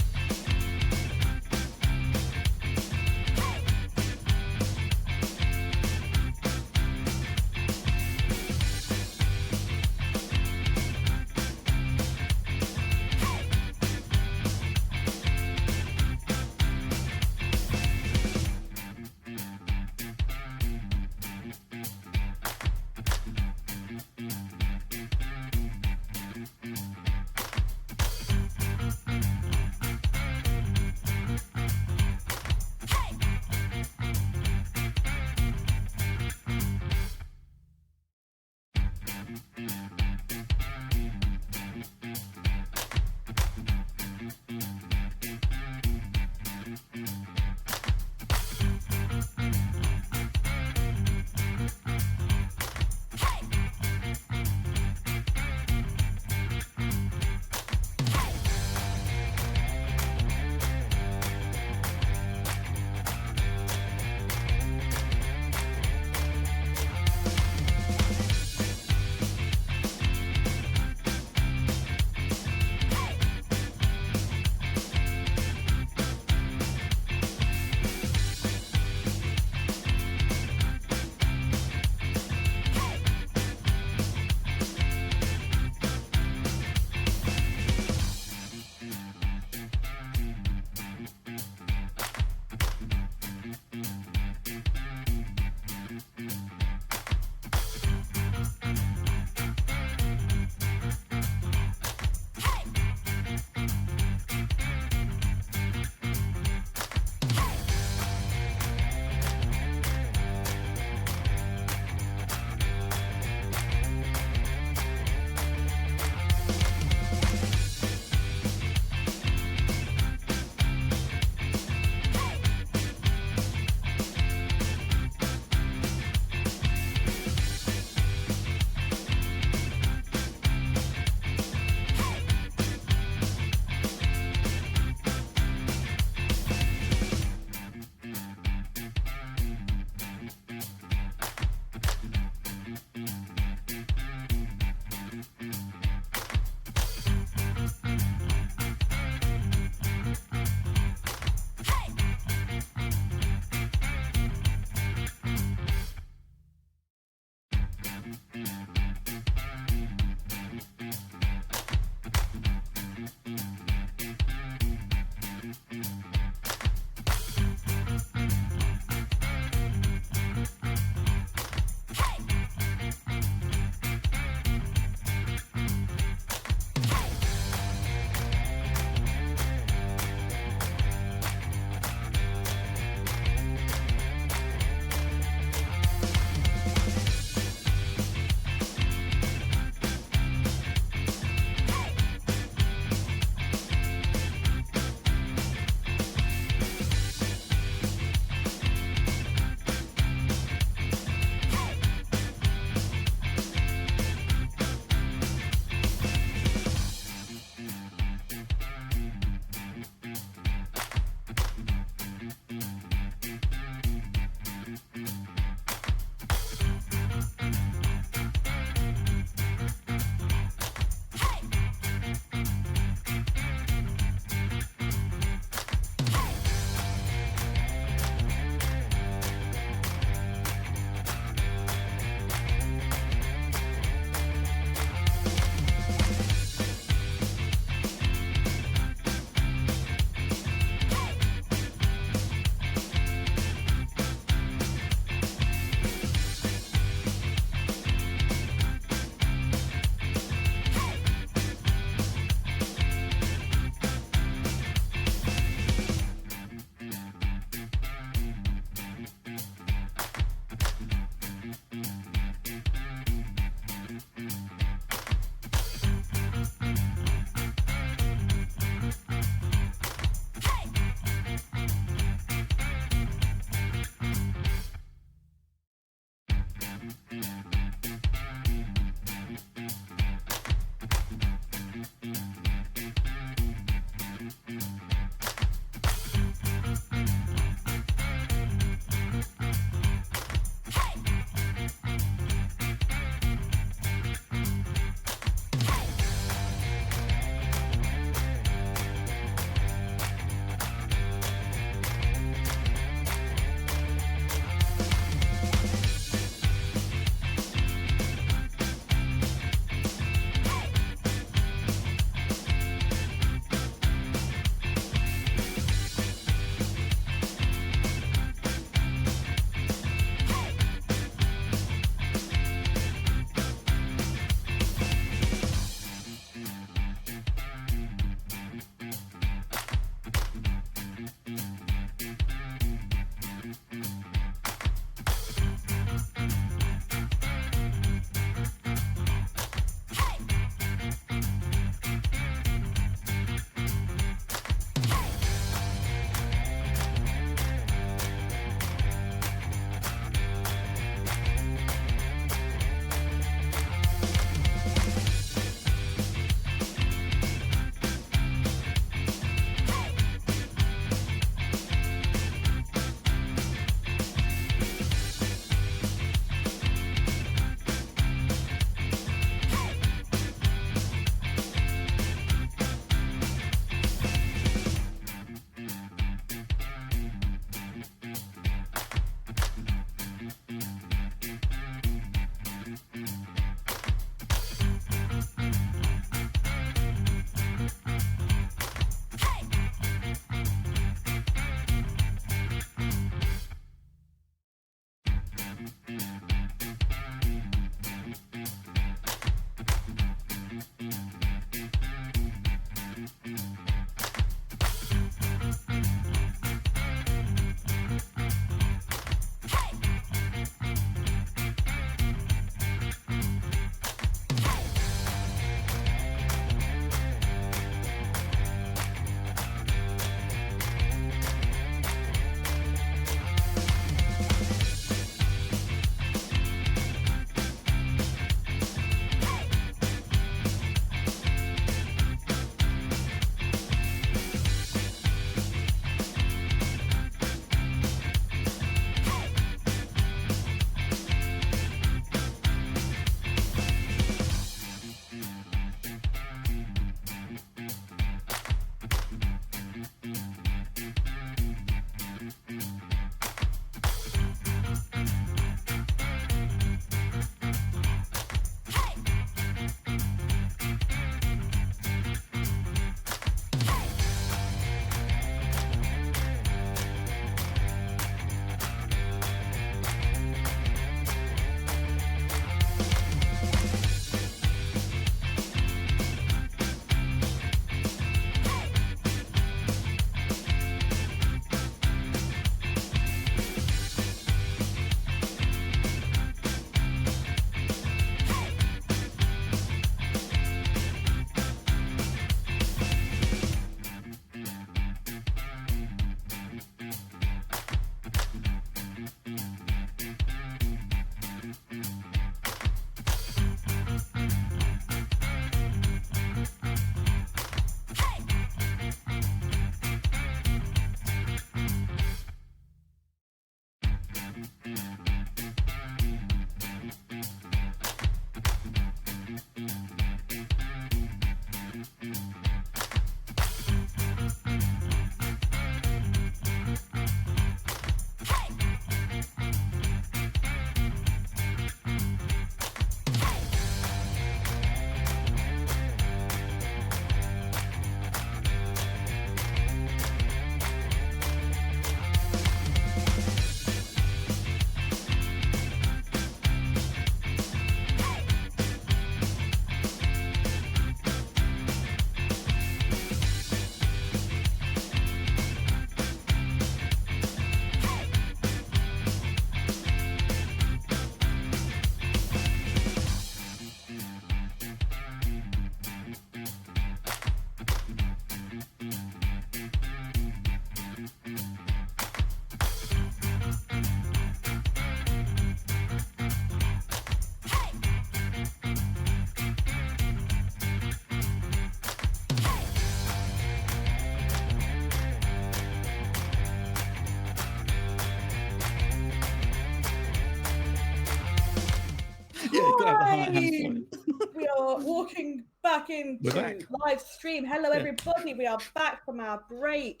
Speaker 2: walking back into
Speaker 1: back.
Speaker 2: live stream. Hello,
Speaker 1: Yeah.
Speaker 2: everybody. We are back from our break.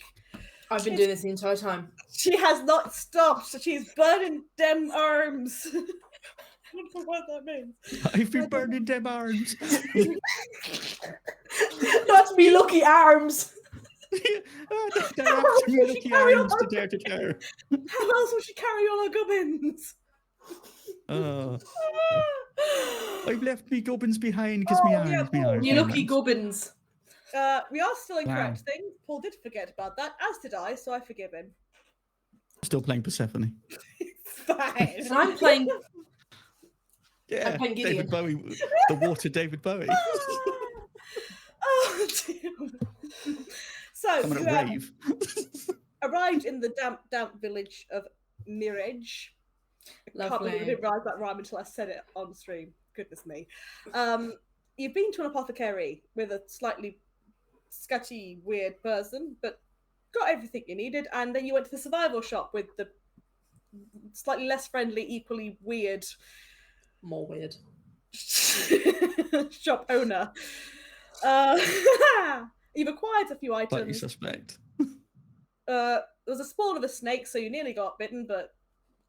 Speaker 3: I've been doing this the entire time.
Speaker 2: She has not stopped. So she's burning them arms. I don't know what that means.
Speaker 1: I've been burning them arms.
Speaker 3: That's me lucky arms.
Speaker 1: They're actually lucky
Speaker 2: carry
Speaker 1: arms
Speaker 2: on?
Speaker 1: to dare to dare.
Speaker 2: How else would she carry all her gubbins?
Speaker 1: I've left me gubbins behind because me
Speaker 2: Oh, yeah,
Speaker 1: arms, me
Speaker 2: Paul.
Speaker 1: arms.
Speaker 3: You
Speaker 1: me
Speaker 3: lucky
Speaker 1: arms.
Speaker 3: gubbins.
Speaker 2: We are still in
Speaker 1: Wow.
Speaker 2: correct thing. Paul did forget about that, as did I, so I forgive him.
Speaker 1: Still playing Persephone.
Speaker 2: Fine.
Speaker 3: And I'm playing.
Speaker 1: Yeah,
Speaker 3: playing Gideon.
Speaker 1: David Bowie, the water David Bowie.
Speaker 2: Oh, dear. So,
Speaker 1: Coming
Speaker 2: you
Speaker 1: at
Speaker 2: have
Speaker 1: rave.
Speaker 2: arrived in the damp village of Mirage. I can't believe I
Speaker 3: Lovely.
Speaker 2: didn't realise that rhyme until I said it on stream. Goodness me. You've been to an apothecary with a slightly sketchy, weird person, but got everything you needed, and then you went to the survival shop with the slightly less friendly, equally weird
Speaker 3: More weird.
Speaker 2: shop owner. You've acquired a few
Speaker 1: Slightly
Speaker 2: items.
Speaker 1: suspect.
Speaker 2: There was a spawn of a snake, so you nearly got bitten, but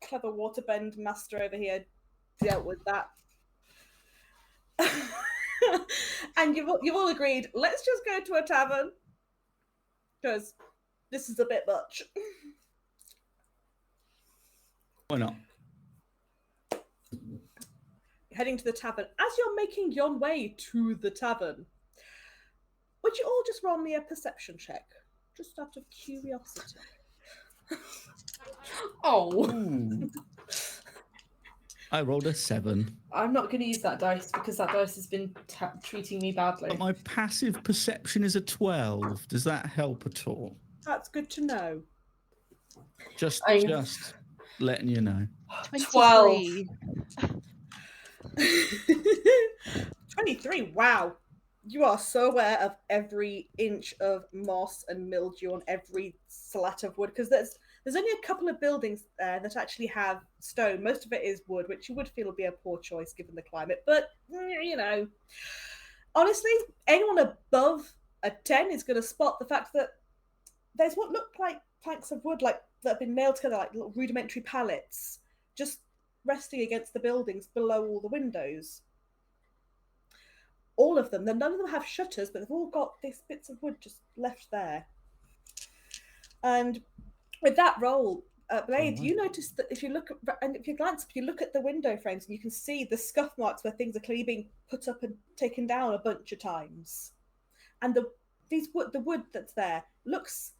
Speaker 2: clever waterbend master over here dealt with that. And you've all agreed, let's just go to a tavern, because this is a bit much.
Speaker 1: Why not?
Speaker 2: Heading to the tavern. As you're making your way to the tavern, would you all just roll me a perception check? Just out of curiosity.
Speaker 3: Oh,
Speaker 1: Ooh. I rolled a 7.
Speaker 3: I'm not going to use that dice because that dice has been treating me badly.
Speaker 1: But my passive perception is a 12. Does that help at all?
Speaker 2: That's good to know.
Speaker 1: Just
Speaker 3: I-
Speaker 1: letting you know.
Speaker 4: 23.
Speaker 2: 23, wow. You are so aware of every inch of moss and mildew on every slat of wood, because there's only a couple of buildings there that actually have stone. Most of it is wood, which you would feel would be a poor choice given the climate. But, you know, honestly, anyone above a 10 is going to spot the fact that there's what look like planks of wood like that have been nailed together, like little rudimentary pallets, just resting against the buildings below all the windows. All of them. None of them have shutters, but they've all got these bits of wood just left there. And with that roll, Blade, you notice that if you look at the window frames, you can see the scuff marks where things are clearly being put up and taken down a bunch of times. And the wood that's there looks,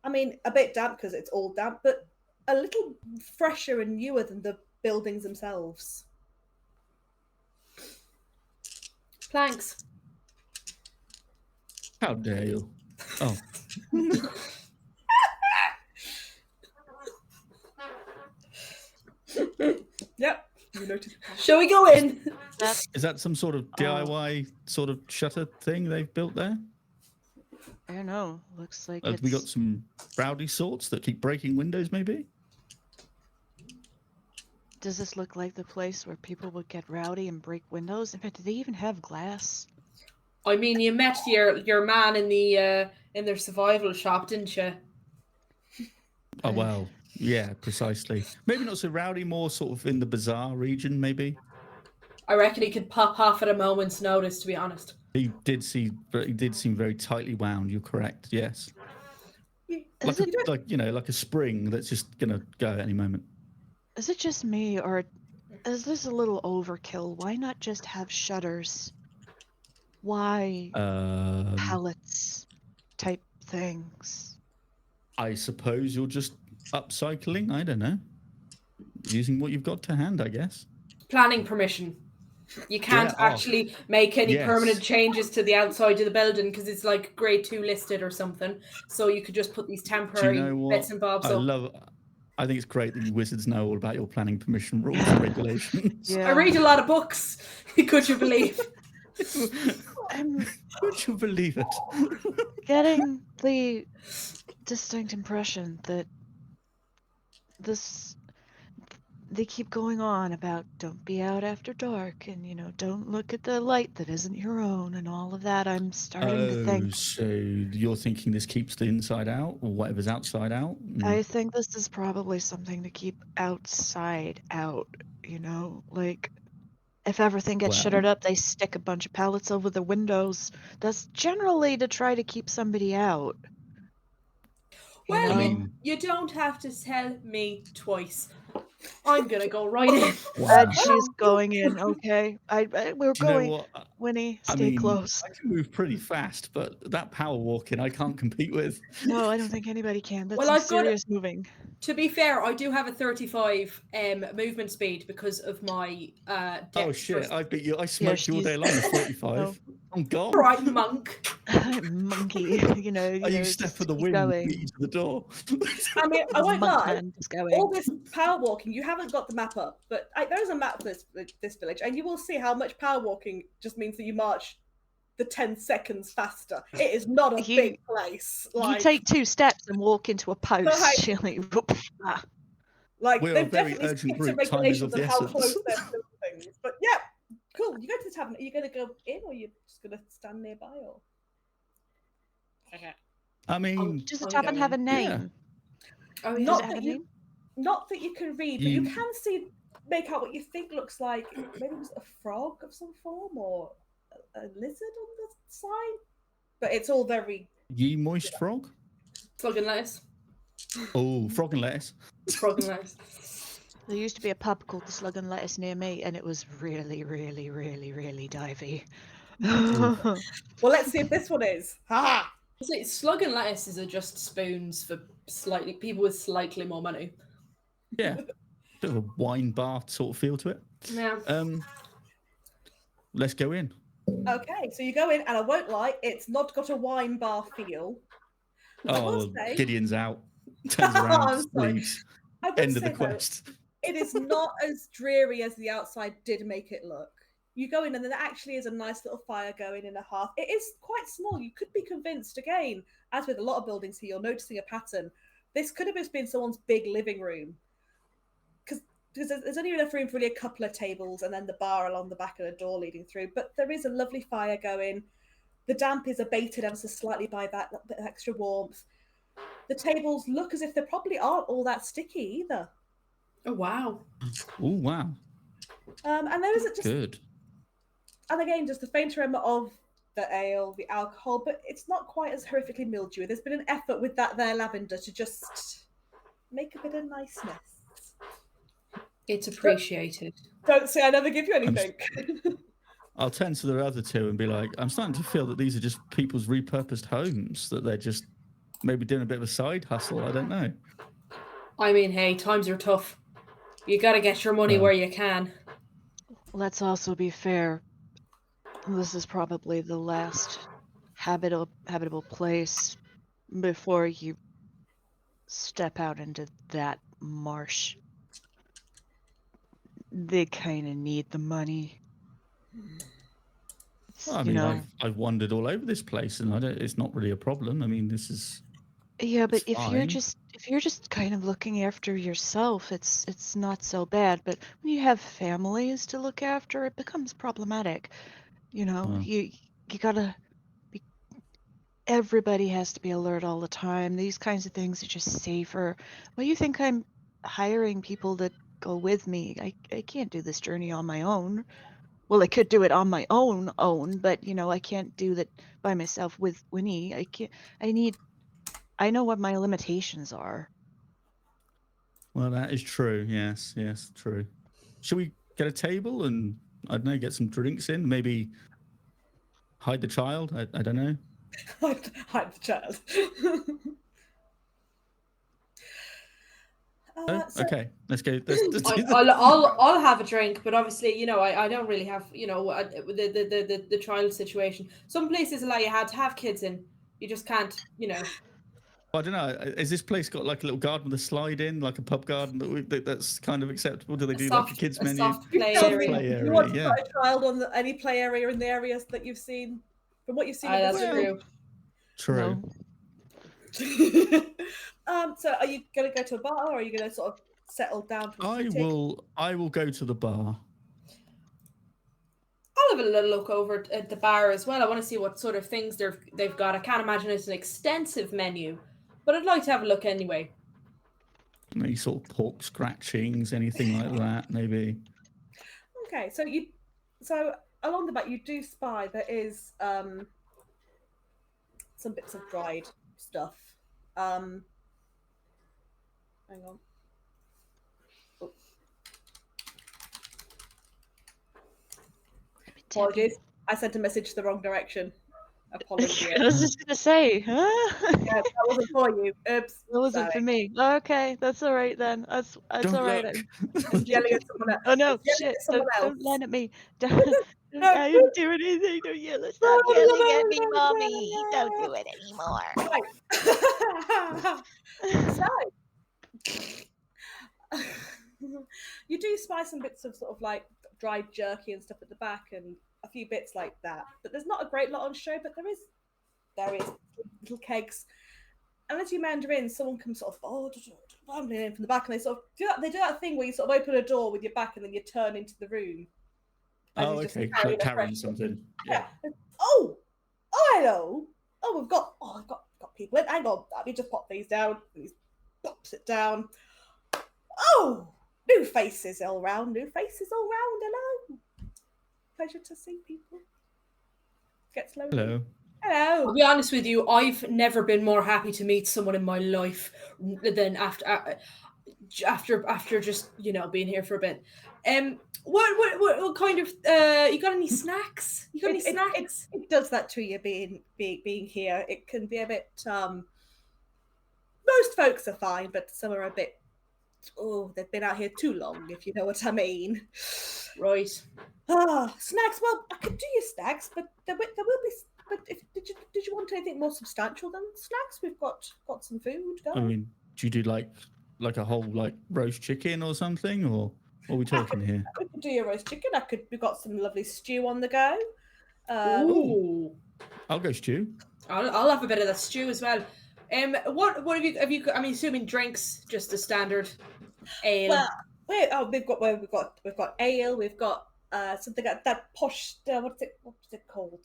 Speaker 2: I mean, a bit damp because it's all damp, but a little fresher and newer than the buildings themselves.
Speaker 3: Planks.
Speaker 1: How dare you? Oh.
Speaker 2: Yep. You notice.
Speaker 3: Shall we go in?
Speaker 1: Is that some sort of DIY sort of shutter thing they've built there?
Speaker 4: I don't know. Looks like
Speaker 1: Have we got some rowdy sorts that keep breaking windows, maybe?
Speaker 4: Does this look like the place where people would get rowdy and break windows? In fact, do they even have glass?
Speaker 3: I mean, you met your man in the in their survival shop, didn't you?
Speaker 1: Oh, well, yeah, precisely. Maybe not so rowdy, more sort of in the bazaar region, maybe.
Speaker 3: I reckon he could pop off at a moment's notice, to be honest.
Speaker 1: He did seem very tightly wound. You're correct. Yes, like a spring that's just gonna go at any moment.
Speaker 4: Is it just me, or is this a little overkill? Why not just have shutters? Why pallets type things?
Speaker 1: I suppose you're just upcycling. I don't know, using what you've got to hand, I guess.
Speaker 3: Planning permission. You can't actually make any permanent changes to the outside of the building because it's like grade 2 listed or something. So you could just put these temporary bits and bobs up.
Speaker 1: I think it's great that you wizards know all about your planning permission rules and regulations.
Speaker 3: I read a lot of books. Could you believe?
Speaker 1: Would you believe it?
Speaker 4: Getting the distinct impression that this they keep going on about don't be out after dark and, don't look at the light that isn't your own and all of that. I'm starting to think.
Speaker 1: So you're thinking this keeps the inside out, or whatever's outside out?
Speaker 4: I think this is probably something to keep outside out, like if everything gets shuttered
Speaker 1: Well-
Speaker 4: up, they stick a bunch of pallets over the windows. That's generally to try to keep somebody out.
Speaker 3: Well,
Speaker 1: I mean-
Speaker 3: you don't have to tell me twice. I'm gonna go right in.
Speaker 1: Wow.
Speaker 4: And she's going in, okay? We're
Speaker 1: Do you know
Speaker 4: going.
Speaker 1: what?
Speaker 4: Winnie,
Speaker 1: I
Speaker 4: stay
Speaker 1: mean,
Speaker 4: close.
Speaker 1: I can move pretty fast, but that power walking I can't compete with.
Speaker 4: No, I don't think anybody can. That's
Speaker 3: Well,
Speaker 4: some
Speaker 3: I've got-
Speaker 4: serious moving.
Speaker 3: To be fair, I do have a 35 movement speed because of my
Speaker 1: Oh shit!
Speaker 3: dexterous-
Speaker 1: I beat you. I smoked you all day long at 45.
Speaker 4: No.
Speaker 1: I'm gone.
Speaker 3: Right, monk.
Speaker 4: Monkey,
Speaker 1: I use step
Speaker 4: just
Speaker 1: of the
Speaker 4: keep
Speaker 1: wind
Speaker 4: going.
Speaker 1: to beat you to the door.
Speaker 2: I mean, I won't
Speaker 4: Monk
Speaker 2: lie.
Speaker 4: man is going.
Speaker 2: All this power walking, you haven't got the map up, but there is a map for this village, and you will see how much power walking just means that you march the 10 seconds faster. It is not a
Speaker 4: You-
Speaker 2: big place.
Speaker 4: You take 2 steps and walk into a post.
Speaker 2: Right.
Speaker 4: You're like, whoop, ah.
Speaker 2: like
Speaker 1: We're a
Speaker 2: they've
Speaker 1: very
Speaker 2: definitely
Speaker 1: urgent
Speaker 2: strict
Speaker 1: group. Time is of
Speaker 2: regulations
Speaker 1: the
Speaker 2: of how
Speaker 1: essence.
Speaker 2: close they're doing things. But yeah, cool. You go to the tavern. Are you going to go in, or are you just going to stand nearby? Or
Speaker 1: I mean,
Speaker 4: Does the
Speaker 3: I'm
Speaker 4: tavern have a
Speaker 3: going.
Speaker 4: name?
Speaker 3: Oh,
Speaker 4: Does
Speaker 2: Not
Speaker 4: it have
Speaker 2: that
Speaker 4: a
Speaker 2: you-
Speaker 4: name?
Speaker 2: not that you can read, but you
Speaker 1: You-
Speaker 2: can make out what you think looks like maybe it was a frog of some form or a lizard on the sign. But it's all very
Speaker 1: ye moist frog.
Speaker 3: Slug and lettuce.
Speaker 1: Oh, frog and lettuce.
Speaker 3: Frog and lettuce.
Speaker 4: There used to be a pub called the Slug and Lettuce near me, and it was really, really, really, really divey.
Speaker 2: well. Let's see if this one is. Ha!
Speaker 3: See, slug and lettuces are just spoons for people with slightly more money.
Speaker 1: Yeah, bit of a wine bar sort of feel to it.
Speaker 3: Yeah.
Speaker 1: Let's go in.
Speaker 2: Okay, so you go in, and I won't lie, it's not got a wine bar feel. I will
Speaker 1: Oh,
Speaker 2: say-
Speaker 1: Gideon's out. Turns
Speaker 2: I'm
Speaker 1: around,
Speaker 2: sorry.
Speaker 1: leaves.
Speaker 2: I will
Speaker 1: End of
Speaker 2: say,
Speaker 1: the
Speaker 2: though,
Speaker 1: quest.
Speaker 2: it is not as dreary as the outside did make it look. You go in and there actually is a nice little fire going in a hearth. It is quite small. You could be convinced, again, as with a lot of buildings here, you're noticing a pattern. This could have just been someone's big living room. Because there's only enough room for really a couple of tables and then the bar along the back and a door leading through. But there is a lovely fire going. The damp is abated ever so slightly by that bit of extra warmth. The tables look as if they probably aren't all that sticky either.
Speaker 3: Oh wow.
Speaker 1: Oh, wow.
Speaker 2: And there is just,
Speaker 1: Good.
Speaker 2: and again, just the faint aroma of the ale, the alcohol, but it's not quite as horrifically mildewy. There's been an effort with that there lavender to just make a bit of niceness.
Speaker 3: It's appreciated.
Speaker 2: Don't say I never give you anything.
Speaker 1: I'll turn to the other two and be like, I'm starting to feel that these are just people's repurposed homes, that they're just maybe doing a bit of a side hustle. I don't know.
Speaker 3: I mean, hey, times are tough. You gotta get your money
Speaker 1: Well.
Speaker 3: where you can.
Speaker 4: Let's also be fair. This is probably the last habitable place before you step out into that marsh. They kind of need the money.
Speaker 1: Well, I mean, I've wandered all over this place, and it's not really a problem. I mean, this is
Speaker 4: Yeah, but
Speaker 1: it's
Speaker 4: if you're
Speaker 1: fine.
Speaker 4: just kind of looking after yourself, it's not so bad. But when you have families to look after, it becomes problematic.
Speaker 1: Wow.
Speaker 4: You gotta be, everybody has to be alert all the time. These kinds of things are just safer. Well, you think I'm hiring people that go with me? I can't do this journey on my own. Well, I could do it on my own, but I can't do that by myself with Winnie. I can't. I know what my limitations are.
Speaker 1: Well, that is true. Yes, true. Should we get a table and, I don't know, get some drinks in? Maybe hide the child? I don't know.
Speaker 2: Hide the child.
Speaker 1: Okay, let's go. Let's do that.
Speaker 3: I'll have a drink, but obviously, I don't really have, the child situation. Some places allow you to have kids in. You just can't,
Speaker 1: I don't know. Has this place got like a little garden with a slide in, like a pub garden that's kind of acceptable? Do they do like a kids menu?
Speaker 3: soft play
Speaker 2: Soft
Speaker 3: area.
Speaker 1: play
Speaker 2: You
Speaker 1: area,
Speaker 2: want to
Speaker 1: yeah.
Speaker 2: put a child on any play area in the areas that you've seen? From what you've seen,
Speaker 3: That's
Speaker 2: in
Speaker 3: true.
Speaker 1: True.
Speaker 4: No.
Speaker 2: So are you going to go to a bar, or are you going to sort of settled down to
Speaker 1: I will go to the bar.
Speaker 3: I'll have a little look over at the bar as well. I want to see what sort of things they've got. I can't imagine it's an extensive menu, but I'd like to have a look anyway.
Speaker 1: Any sort of pork scratchings, anything like that, maybe.
Speaker 2: Okay, so along the back you do spy there is some bits of dried stuff. Hang on. Oh. Apologies. I sent a message the wrong direction. Apologies.
Speaker 4: I was just gonna say, huh?
Speaker 2: Yeah, that wasn't for you. Oops.
Speaker 4: That wasn't for me. Okay, that's all right then. That's
Speaker 1: Don't
Speaker 4: all right.
Speaker 1: look.
Speaker 2: I'm yelling at someone else.
Speaker 4: Oh no,
Speaker 2: I'm yelling
Speaker 4: shit!
Speaker 2: at someone
Speaker 4: Don't
Speaker 2: else.
Speaker 4: line at me. I didn't do anything. Don't yell. Stop yelling at me, mommy. Don't do it anymore.
Speaker 2: So, you do spy some bits of sort of like dried jerky and stuff at the back and a few bits like that. But there's not a great lot on show, but there is little kegs. And as you meander in, someone comes sort of rambling in from the back, and they sort of do that thing where you sort of open a door with your back and then you turn into the room.
Speaker 1: Oh, okay. Like carrying something. Yeah.
Speaker 2: Oh, hello. Oh, I've got people in. Hang on, let me just pop these down. He pops it down. Oh, new faces all round. Hello. Pleasure to see people. Get slowly.
Speaker 1: Hello.
Speaker 2: Hello.
Speaker 3: I'll be honest with you, I've never been more happy to meet someone in my life than after just being here for a bit. What kind of you got any snacks? You got any snacks?
Speaker 2: It does that to you being here. It can be a bit. Most folks are fine, but some are a bit. Oh, they've been out here too long, if you know what I mean.
Speaker 3: Right.
Speaker 2: Snacks. Well, I could do you snacks, but there will be. But did you want anything more substantial than snacks? We've got some food.
Speaker 1: I mean, do you do like a whole like roast chicken or something, or what are we talking here?
Speaker 2: We could do your roast chicken. We've got some lovely stew on the go.
Speaker 3: Ooh.
Speaker 1: I'll go stew.
Speaker 3: I'll have a bit of that stew as well. What have you? I'm assuming drinks, just the standard ale.
Speaker 2: Well, we've got ale. We've got something like that posh. What's it called?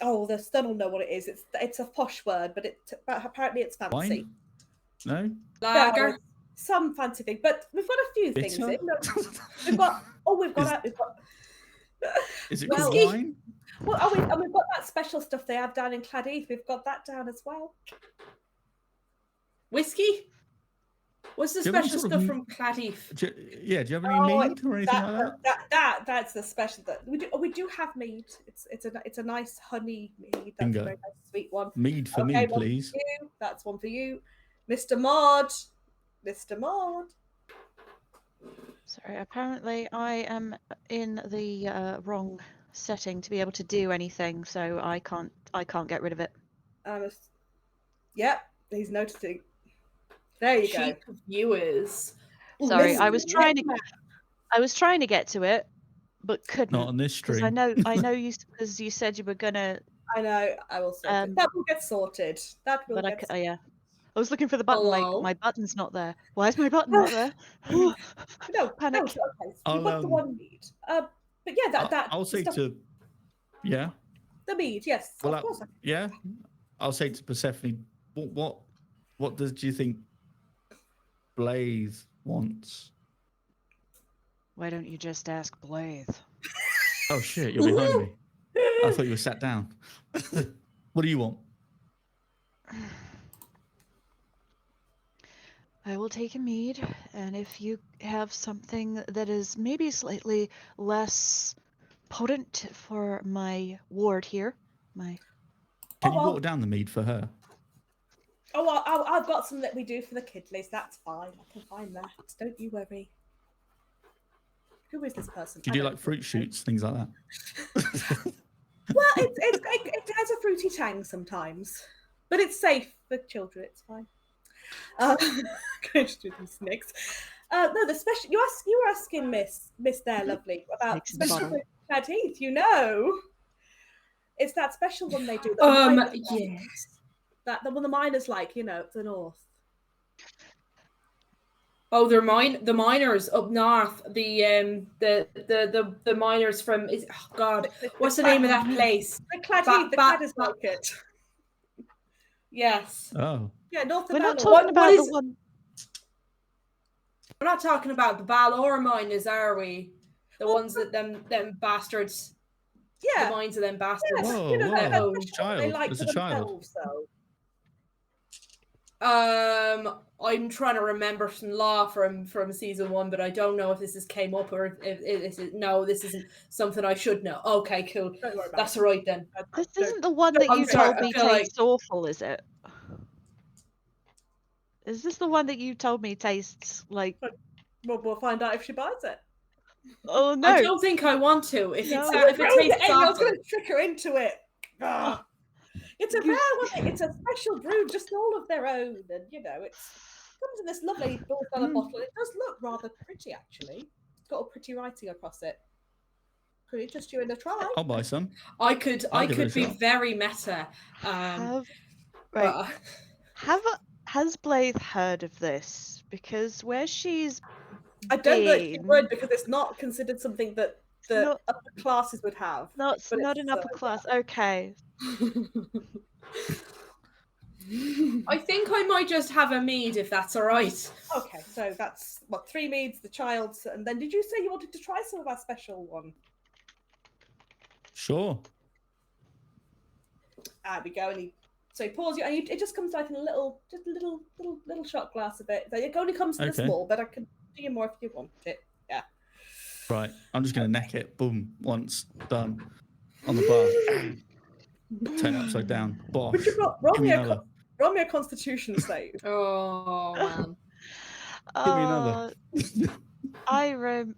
Speaker 2: Oh, the son will know what it is. It's a posh word, but apparently it's fancy.
Speaker 1: Wine? No.
Speaker 3: Lager.
Speaker 2: No, some fancy thing, but we've got a few things in. We've got.
Speaker 1: Is it
Speaker 2: Well,
Speaker 1: called wine?
Speaker 2: Well, and we've got that special stuff they have down in Cladith. We've got that down as well.
Speaker 3: Whiskey? What's the special stuff from Cladith?
Speaker 1: Do you have any mead or anything like that?
Speaker 2: That's the special. We do have mead. It's a nice honey mead. That's
Speaker 1: Bingo.
Speaker 2: a very nice sweet one.
Speaker 1: Mead for me, please.
Speaker 2: That's one for you, Mr. Maud.
Speaker 4: Sorry, apparently I am in the wrong setting to be able to do anything, so I can't get rid of it.
Speaker 2: Yep, he's noticing. There you go.
Speaker 3: Viewers.
Speaker 4: Sorry, I was trying to get to it, but couldn't.
Speaker 1: Not on this stream.
Speaker 4: I know you, because you said you were gonna.
Speaker 2: I know. I will sort it. That will get sorted.
Speaker 4: Yeah. I was looking for the button. Like, my button's not there. Why is my button not there?
Speaker 2: No,
Speaker 4: panic.
Speaker 2: No, okay. You've got the one mead. But yeah,
Speaker 1: I'll say to. Yeah.
Speaker 2: The mead, yes.
Speaker 1: Well,
Speaker 2: of course.
Speaker 1: Yeah. I'll say to Persephone, what do you think Blaze wants?
Speaker 4: Why don't you just ask Blaze?
Speaker 1: Oh shit, you're behind me. I thought you were sat down. What do you want?
Speaker 4: I will take a mead, and if you have something that is maybe slightly less potent for my ward here,
Speaker 1: Can you water down the mead for her?
Speaker 2: Oh, I've got some that we do for the kidleys. That's fine. I can find that. Don't you worry. Who is this person?
Speaker 1: Do you do like fruit shoots, things like that?
Speaker 2: Well, it has a fruity tang sometimes, but it's safe for children. It's fine. Going to do these next. No, the special. You were asking Miss there, lovely, about special teeth. You know, it's that special one they do.
Speaker 3: Yes.
Speaker 2: That the one the miners like, the north.
Speaker 3: Oh, they're the miners up north. The miners from oh God, what's the name of that place?
Speaker 2: The Claddheath, the Cladders like it.
Speaker 3: Yes.
Speaker 1: Oh.
Speaker 2: Yeah, north of
Speaker 4: We're not
Speaker 2: Balor.
Speaker 4: talking about the one.
Speaker 3: We're not talking about the Balor miners, are we? The ones that them bastards.
Speaker 2: Yeah.
Speaker 3: The minds of them bastards.
Speaker 2: Yes,
Speaker 1: Whoa,
Speaker 2: you know, they're
Speaker 1: whoa.
Speaker 2: special.
Speaker 1: Child,
Speaker 2: They like
Speaker 1: as
Speaker 2: for
Speaker 1: a child.
Speaker 2: themselves, though.
Speaker 3: I'm trying to remember some law from season 1, but I don't know if this came up or if this is this isn't something I should know. Okay, cool.
Speaker 2: Don't worry about
Speaker 3: That's
Speaker 2: it.
Speaker 3: right then.
Speaker 4: This isn't the one that
Speaker 3: I'm
Speaker 4: you
Speaker 3: sorry,
Speaker 4: told
Speaker 3: I
Speaker 4: me
Speaker 3: feel like-
Speaker 4: tastes awful, is it? Is this the one that you told me tastes like?
Speaker 2: Well, we'll find out if she buys it.
Speaker 4: Oh no!
Speaker 3: I don't think I want to. If
Speaker 4: No.
Speaker 3: it tastes
Speaker 2: I was
Speaker 3: awful.
Speaker 2: going to trick her into it. Ah. It's a rare one. It's a special brew, just all of their own, and it comes in this lovely Bullfella bottle. It does look rather pretty, actually. It's got all pretty writing across it. Could it just you in a try?
Speaker 1: I'll buy some.
Speaker 3: I could
Speaker 1: give it a
Speaker 3: be
Speaker 1: shot.
Speaker 3: very meta.
Speaker 4: Has Blythe heard of this? Because where she's
Speaker 2: I don't think she
Speaker 4: been-
Speaker 2: would, because it's not considered something that the
Speaker 4: not-
Speaker 2: upper classes would have.
Speaker 4: No, it's
Speaker 2: But
Speaker 4: not
Speaker 2: it's,
Speaker 4: an upper class. Okay.
Speaker 3: I think I might just have a mead if that's all right.
Speaker 2: Okay, so that's 3 meads, the child's, and then did you say you wanted to try some of our special one?
Speaker 1: Sure.
Speaker 2: There we go, so he pours you, and it just comes like in a little shot glass of it. So it only comes in a
Speaker 1: Okay.
Speaker 2: small, but I can do you more if you want it. Yeah.
Speaker 1: Right. I'm just going to neck it. Boom. Once. Done. On the bar. Turn it upside down. Bosh.
Speaker 2: Would you roll
Speaker 1: Give me another.
Speaker 2: me a Constitution save?
Speaker 3: Oh man.
Speaker 1: Give me another.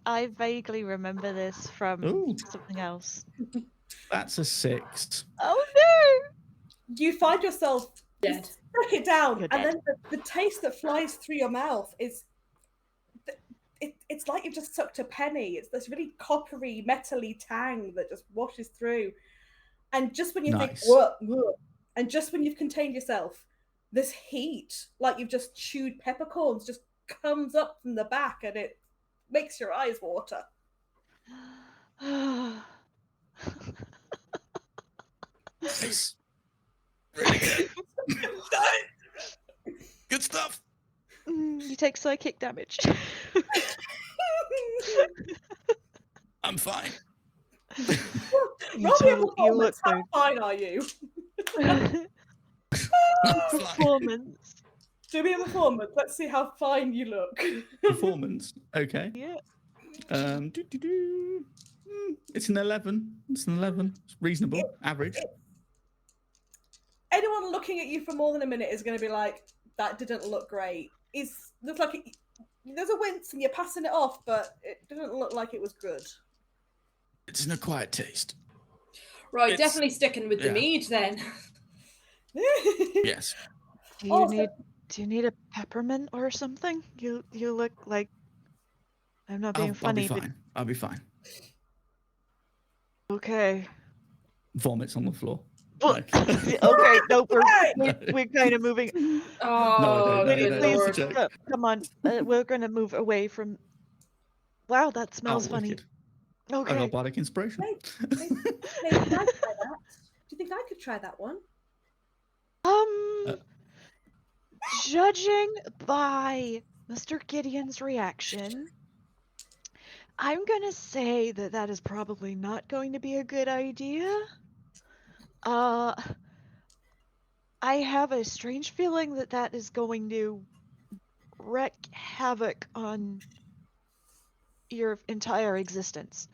Speaker 4: I vaguely remember this from
Speaker 1: Ooh.
Speaker 4: something else.
Speaker 1: That's a 6.
Speaker 4: Oh no!
Speaker 2: You find yourself
Speaker 3: Dead.
Speaker 2: suck it down,
Speaker 4: You're
Speaker 2: and
Speaker 4: dead.
Speaker 2: then the taste that flies through your mouth is. It's like you've just sucked a penny. It's this really coppery, metally tang that just washes through. And just when you
Speaker 1: Nice.
Speaker 2: think, what? And just when you've contained yourself, this heat, like you've just chewed peppercorns, just comes up from the back and it makes your eyes water.
Speaker 1: Nice. Really good. Good stuff.
Speaker 4: You take psychic damage.
Speaker 1: I'm fine.
Speaker 4: You
Speaker 2: Roll me a
Speaker 4: do- you look
Speaker 2: performance. How fine are you?
Speaker 1: I'm fine.
Speaker 4: performance.
Speaker 2: Do me a performance. Let's see how fine you look.
Speaker 1: Performance. Okay.
Speaker 4: Yeah.
Speaker 1: It's an 11. It's an 11. It's reasonable. Average.
Speaker 2: Anyone looking at you for more than a minute is going to be like, that didn't look great. Looks like there's a wince and you're passing it off, but it didn't look like it was good.
Speaker 1: It's an acquired taste.
Speaker 3: Right,
Speaker 1: It's-
Speaker 3: definitely sticking with the
Speaker 1: yeah.
Speaker 3: mead then.
Speaker 1: Yes.
Speaker 4: Do you
Speaker 2: Also-
Speaker 4: need a peppermint or something? You look like I'm not being
Speaker 1: I'll
Speaker 4: funny,
Speaker 1: be fine. I'll be fine.
Speaker 4: but okay.
Speaker 1: Vomits on the floor.
Speaker 4: Well,
Speaker 1: Like-
Speaker 4: okay, no, we're kind of moving.
Speaker 3: Oh,
Speaker 1: no,
Speaker 3: good
Speaker 1: no,
Speaker 3: lord.
Speaker 1: it's a joke.
Speaker 4: Come on, we're gonna move away from. Wow, that smells
Speaker 1: Oh,
Speaker 4: funny.
Speaker 1: wicked. I
Speaker 4: Okay.
Speaker 1: got bardic inspiration.
Speaker 2: Maybe I could try that. Do you think I could try that one?
Speaker 4: Judging by Mr. Gideon's reaction, I'm gonna say that is probably not going to be a good idea. I have a strange feeling that is going to wreak havoc on your entire existence.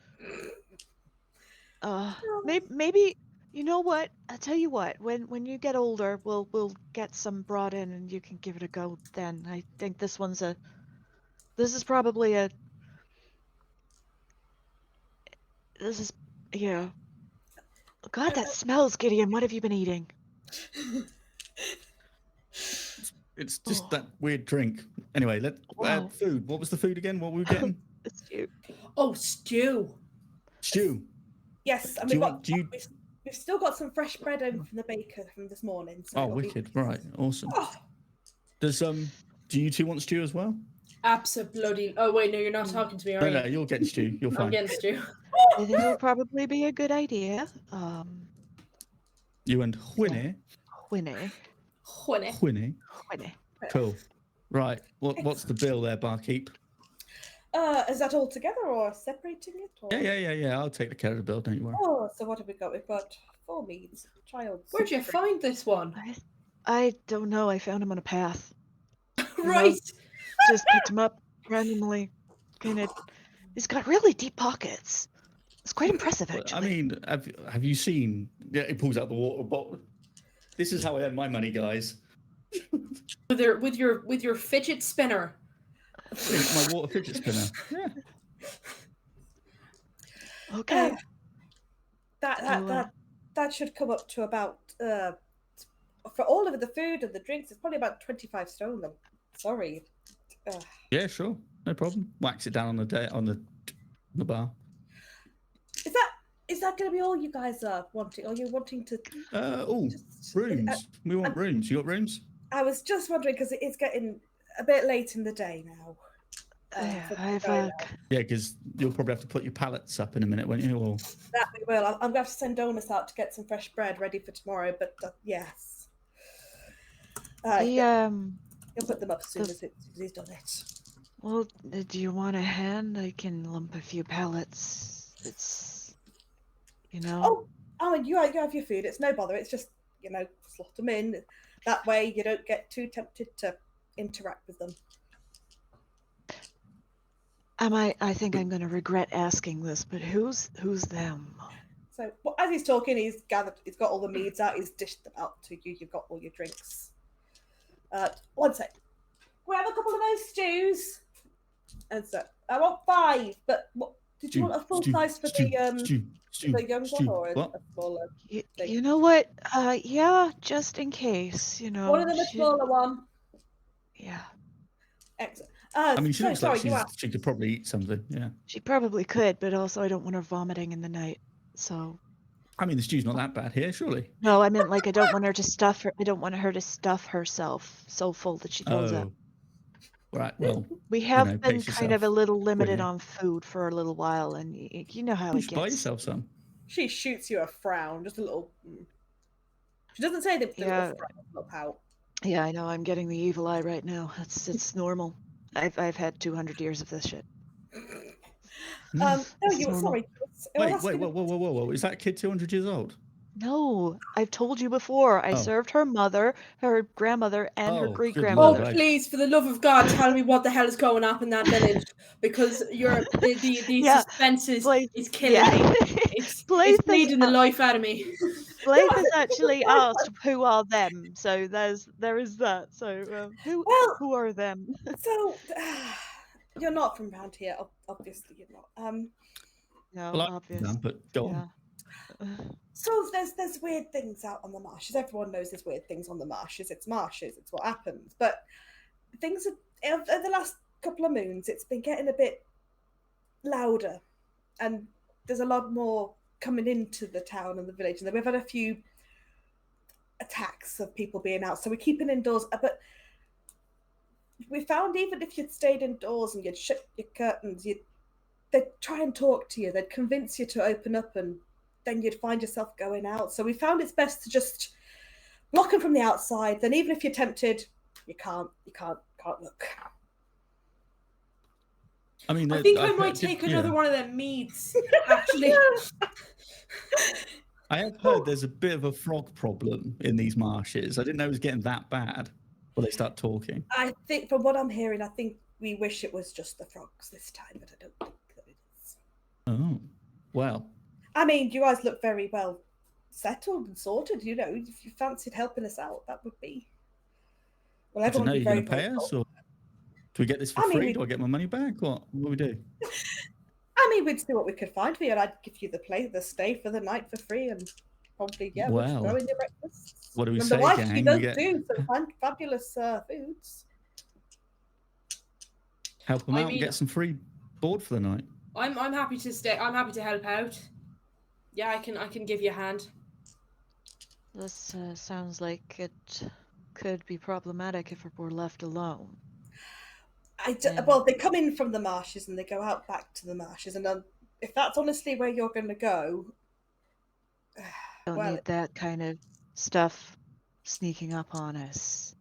Speaker 4: Maybe you know what? I'll tell you what. When you get older, we'll get some brought in, and you can give it a go. Then I think this is probably a. This is yeah. God, that smells, Gideon. What have you been eating?
Speaker 1: It's just that weird drink. Anyway,
Speaker 4: Wow.
Speaker 1: food. What was the food again? What were we getting?
Speaker 4: It's you.
Speaker 3: Oh, stew.
Speaker 1: Stew.
Speaker 2: Yes, and
Speaker 1: Do you
Speaker 2: we've
Speaker 1: want- do you-
Speaker 2: we've still got some fresh bread in from the baker from this morning. So
Speaker 1: Oh,
Speaker 2: it'll be-
Speaker 1: wicked. Right. Awesome.
Speaker 2: Oh,
Speaker 1: Does do you two want stew as well?
Speaker 3: Absolutely. Oh wait, no, you're not talking to me, are you?
Speaker 1: No, you're getting stew. You're
Speaker 3: I'm
Speaker 1: fine.
Speaker 3: getting stew.
Speaker 4: I think it would probably be a good idea.
Speaker 1: You and Whinney.
Speaker 4: Winnie.
Speaker 1: Whinney. Cool. Right. What's the bill there, barkeep?
Speaker 2: Is that all together or separating it? Or...
Speaker 1: Yeah. I'll take the care of the bill. Don't you worry.
Speaker 2: Oh, so what have we got? We've got 4 meats, child.
Speaker 3: Where'd you find this one?
Speaker 4: I don't know. I found him on a path.
Speaker 3: Right.
Speaker 4: Just picked him up randomly. He's got really deep pockets. It's quite impressive, actually.
Speaker 1: I mean, have you seen? Yeah, he pulls out the water bottle. This is how I earn my money, guys.
Speaker 3: With your fidget spinner.
Speaker 1: My water fidget spinner. Yeah.
Speaker 4: Okay.
Speaker 2: That should come up to about for all of the food and the drinks. It's probably about 25 stone. Sorry.
Speaker 1: Yeah, sure, no problem. Wax it down on the bar.
Speaker 2: Is that going to be all you guys are wanting? Are you wanting to?
Speaker 1: Rooms. We want rooms. You got rooms?
Speaker 2: I was just wondering because it is getting a bit late in the day now.
Speaker 1: Yeah, because you'll probably have to put your pallets up in a minute, won't you? Or...
Speaker 2: That we will. I'm going to have to send Domus out to get some fresh bread ready for tomorrow. But yes, he'll put them up as soon as he's done it.
Speaker 4: Well, do you want a hand? I can lump a few pallets. It's,
Speaker 2: Oh, and you have your food. It's no bother. It's just slot them in. That way you don't get too tempted to interact with them.
Speaker 4: I think I'm going to regret asking this, but who's them?
Speaker 2: So as he's talking, he's got all the meads out. He's dished them out to you. You've got all your drinks. One sec. Grab a couple of those stews. And so I want 5. But what did you want a full size for the young one or a smaller?
Speaker 4: You know what? Yeah, just in case.
Speaker 2: One of them a smaller one.
Speaker 4: Yeah.
Speaker 2: Excellent.
Speaker 1: I mean, she looks like she could probably eat something. Yeah.
Speaker 4: She probably could, but also I don't want her vomiting in the night. So.
Speaker 1: I mean, the stew's not that bad here, surely.
Speaker 4: No, I meant I don't want her to stuff her. I don't want her to stuff herself so full that she throws up.
Speaker 1: Right. Well,
Speaker 4: we have been kind of a little limited on food for a little while, and you know how it gets.
Speaker 1: Buy yourself some.
Speaker 2: She shoots you a frown, just a little. She doesn't say the little frown out.
Speaker 4: Yeah, I know. I'm getting the evil eye right now. It's normal. I've had 200 years of this shit.
Speaker 2: No, you were sorry.
Speaker 1: Wait, whoa. Is that kid 200 years old?
Speaker 4: No, I've told you before. I served her mother, her grandmother, and her great-grandmother.
Speaker 3: Oh, please, for the love of God, tell me what the hell is going on in that village, because the suspense is killing me. It's bleeding the life out of me.
Speaker 4: Blythe has actually asked who are them, so there is that. So who are them?
Speaker 2: So you're not from around here, obviously you're not.
Speaker 4: No, obviously.
Speaker 1: But go on.
Speaker 2: So there's weird things out on the marshes. Everyone knows there's weird things on the marshes. It's marshes. It's what happens. But things over the last couple of moons, it's been getting a bit louder, and there's a lot more coming into the town and the village. And we've had a few attacks of people being out, so we're keeping indoors. But we found even if you'd stayed indoors and you'd shut your curtains, they'd try and talk to you. They'd convince you to open up, and then you'd find yourself going out. So we found it's best to just block them from the outside. Then even if you're tempted, you can't look.
Speaker 1: I mean,
Speaker 3: I think I might take another one of them meads. Actually,
Speaker 1: I have heard there's a bit of a frog problem in these marshes. I didn't know it was getting that bad. Well, they start talking.
Speaker 2: I think, from what I'm hearing, I think we wish it was just the frogs this time, but I don't think that it is.
Speaker 1: Oh, well.
Speaker 2: I mean, you guys look very well settled and sorted. If you fancied helping us out, that would be. Well, everyone would be very grateful. You're going to pay us, or do we get this for free? Do I get my money back? What do we do? I mean, we'd see what we could find for you, and I'd give you the stay for the night for free, and probably we'll throw in your breakfast.
Speaker 1: What do we say, gang?
Speaker 2: He does do some fabulous foods.
Speaker 1: Help them out and get some free board for the night.
Speaker 3: I'm happy to stay. I'm happy to help out. Yeah, I can give you a hand.
Speaker 4: This sounds like it could be problematic if we're left alone.
Speaker 2: Well, they come in from the marshes and they go out back to the marshes, and if that's honestly where you're going to go,
Speaker 4: Don't
Speaker 2: well,
Speaker 4: need that kind of stuff sneaking up on us.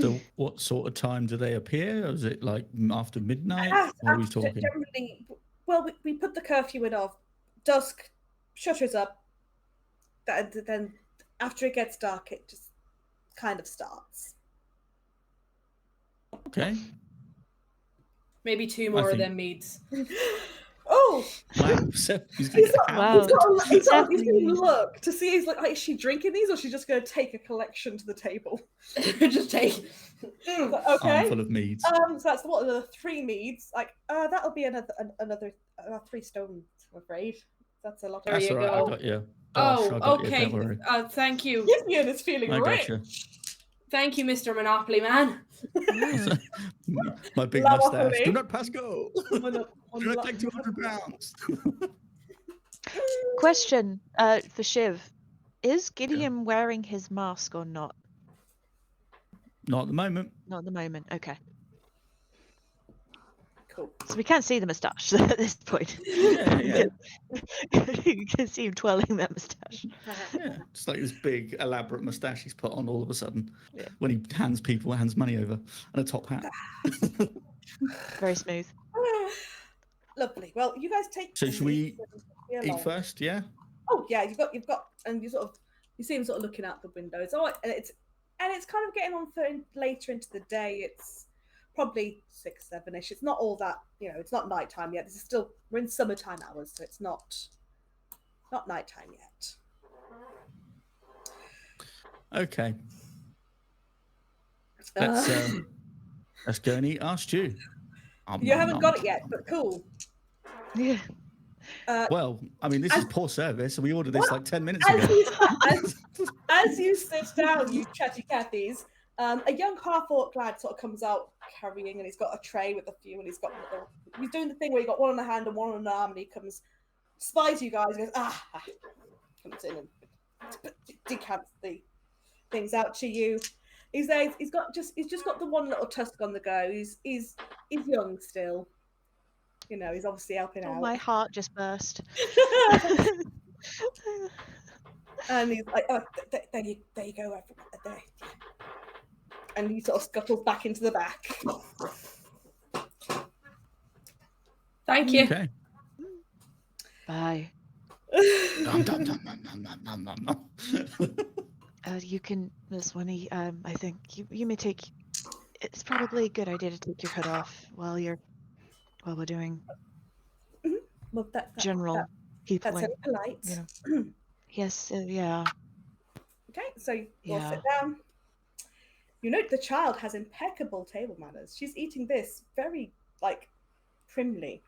Speaker 1: So what sort of time do they appear? Is it like after midnight? What are we talking?
Speaker 2: Generally, well, we put the curfew in of dusk, shutters up. Then after it gets dark, it just kind of starts.
Speaker 1: Okay.
Speaker 3: Maybe 2 more of them meads.
Speaker 2: Oh!
Speaker 1: Wow. So he's gonna get
Speaker 4: Wow.
Speaker 2: He's got look to see. He's like, is she drinking these, or is she just going to take a collection to the table?
Speaker 3: Just take.
Speaker 2: Okay.
Speaker 1: Armful of meads.
Speaker 2: So that's what the 3 meads. Like, that'll be another 3 stones. I'm afraid that's a lot.
Speaker 3: There
Speaker 1: That's
Speaker 3: you
Speaker 1: all right.
Speaker 3: go.
Speaker 1: I got you.
Speaker 3: Oh,
Speaker 1: I got
Speaker 3: okay.
Speaker 1: You, don't worry.
Speaker 3: Thank you.
Speaker 2: Gideon is feeling
Speaker 1: I
Speaker 2: rich.
Speaker 1: got you.
Speaker 3: Thank you, Mr. Monopoly Man.
Speaker 1: My big
Speaker 2: Monopoly.
Speaker 1: mustache. Do not pass go. Do
Speaker 2: On
Speaker 1: not take 200 pounds.
Speaker 4: Question for Shiv. Is Gideon wearing his mask or not?
Speaker 1: Not at the moment.
Speaker 4: Not at the moment. Okay.
Speaker 2: Cool.
Speaker 4: So we can't see the moustache at this point.
Speaker 1: Yeah.
Speaker 4: You can see him twirling that moustache.
Speaker 1: Yeah, it's like this big elaborate moustache he's put on all of a sudden when he hands money over and a top hat.
Speaker 4: Very smooth.
Speaker 2: Lovely. Well, you guys take.
Speaker 1: So should we eat
Speaker 2: along.
Speaker 1: first? Yeah.
Speaker 2: Oh yeah, you've got, and you see him sort of looking out the windows. Oh, and it's kind of getting on for later into the day. It's probably 6, 7-ish. It's not all that, it's not nighttime yet. We're in summertime hours, so it's not nighttime yet.
Speaker 1: Okay. Let's go and eat our stew.
Speaker 2: You haven't got it yet, but cool.
Speaker 4: Yeah.
Speaker 1: Well, I mean, this is poor service. We ordered this like 10 minutes ago.
Speaker 2: As you sit down, you chatty Cathy's, a young half-orc lad sort of comes out carrying, and he's got a tray with a few, and he's doing the thing where you got one on the hand and one on the arm, and he spies you guys, and goes, comes in and decants the things out to you. He's just got the one little tusk on the go. He's young still. He's obviously helping out.
Speaker 4: My heart just burst.
Speaker 2: And he's like, there you go. There. And he sort of scuttles back into the back.
Speaker 3: Thank you.
Speaker 1: Okay.
Speaker 4: Bye.
Speaker 1: Nom, nom, nom, nom, nom, nom, nom.
Speaker 4: You can, Miss Winnie. I think you may take. It's probably a good idea to take your hood off while we're doing
Speaker 2: Well,
Speaker 4: general people.
Speaker 2: That's very polite.
Speaker 4: Yes. Yeah.
Speaker 2: Okay, so we'll sit down. You note the child has impeccable table manners. She's eating this very, primly.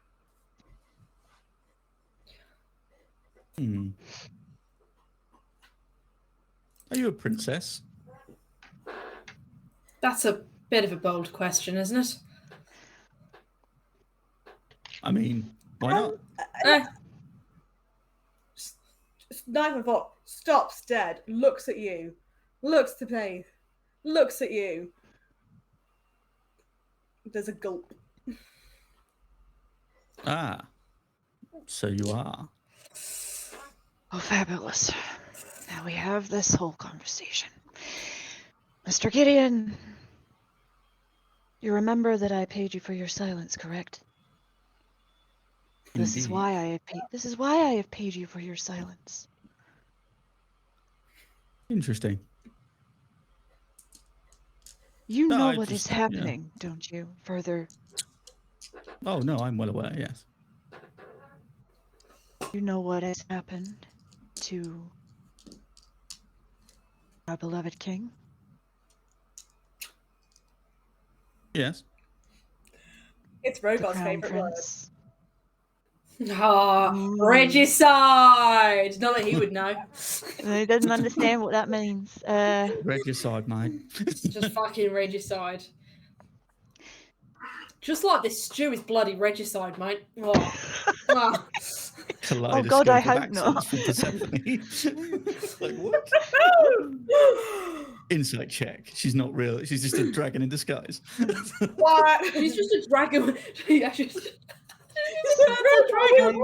Speaker 1: Are you a princess?
Speaker 3: That's a bit of a bold question, isn't it?
Speaker 1: I mean, why not?
Speaker 2: Knife stops dead, looks at you, looks to me, looks at you. There's a gulp.
Speaker 1: Ah, so you are.
Speaker 4: Oh, fabulous. Now we have this whole conversation. Mr. Gideon, you remember that I paid you for your silence, correct? This is why I have paid you for your silence.
Speaker 1: Interesting.
Speaker 4: You know what is happening, don't you? Further.
Speaker 1: Oh no, I'm well aware. Yes.
Speaker 4: You know what has happened to our beloved king?
Speaker 1: Yes.
Speaker 2: It's Rogar's favorite word.
Speaker 3: Regicide! Not that he would know.
Speaker 4: He doesn't understand what that means.
Speaker 1: Regicide, mate.
Speaker 3: Just fucking regicide. Just like this stew is bloody regicide, mate. Oh.
Speaker 4: Oh God, I
Speaker 1: Kaleidoscope of
Speaker 4: hope not.
Speaker 1: accents for Persephone. Like what? Insight check. She's not real. She's just a dragon in disguise.
Speaker 2: What?
Speaker 3: She's just a dragon. Yeah, she's just
Speaker 2: a dragon.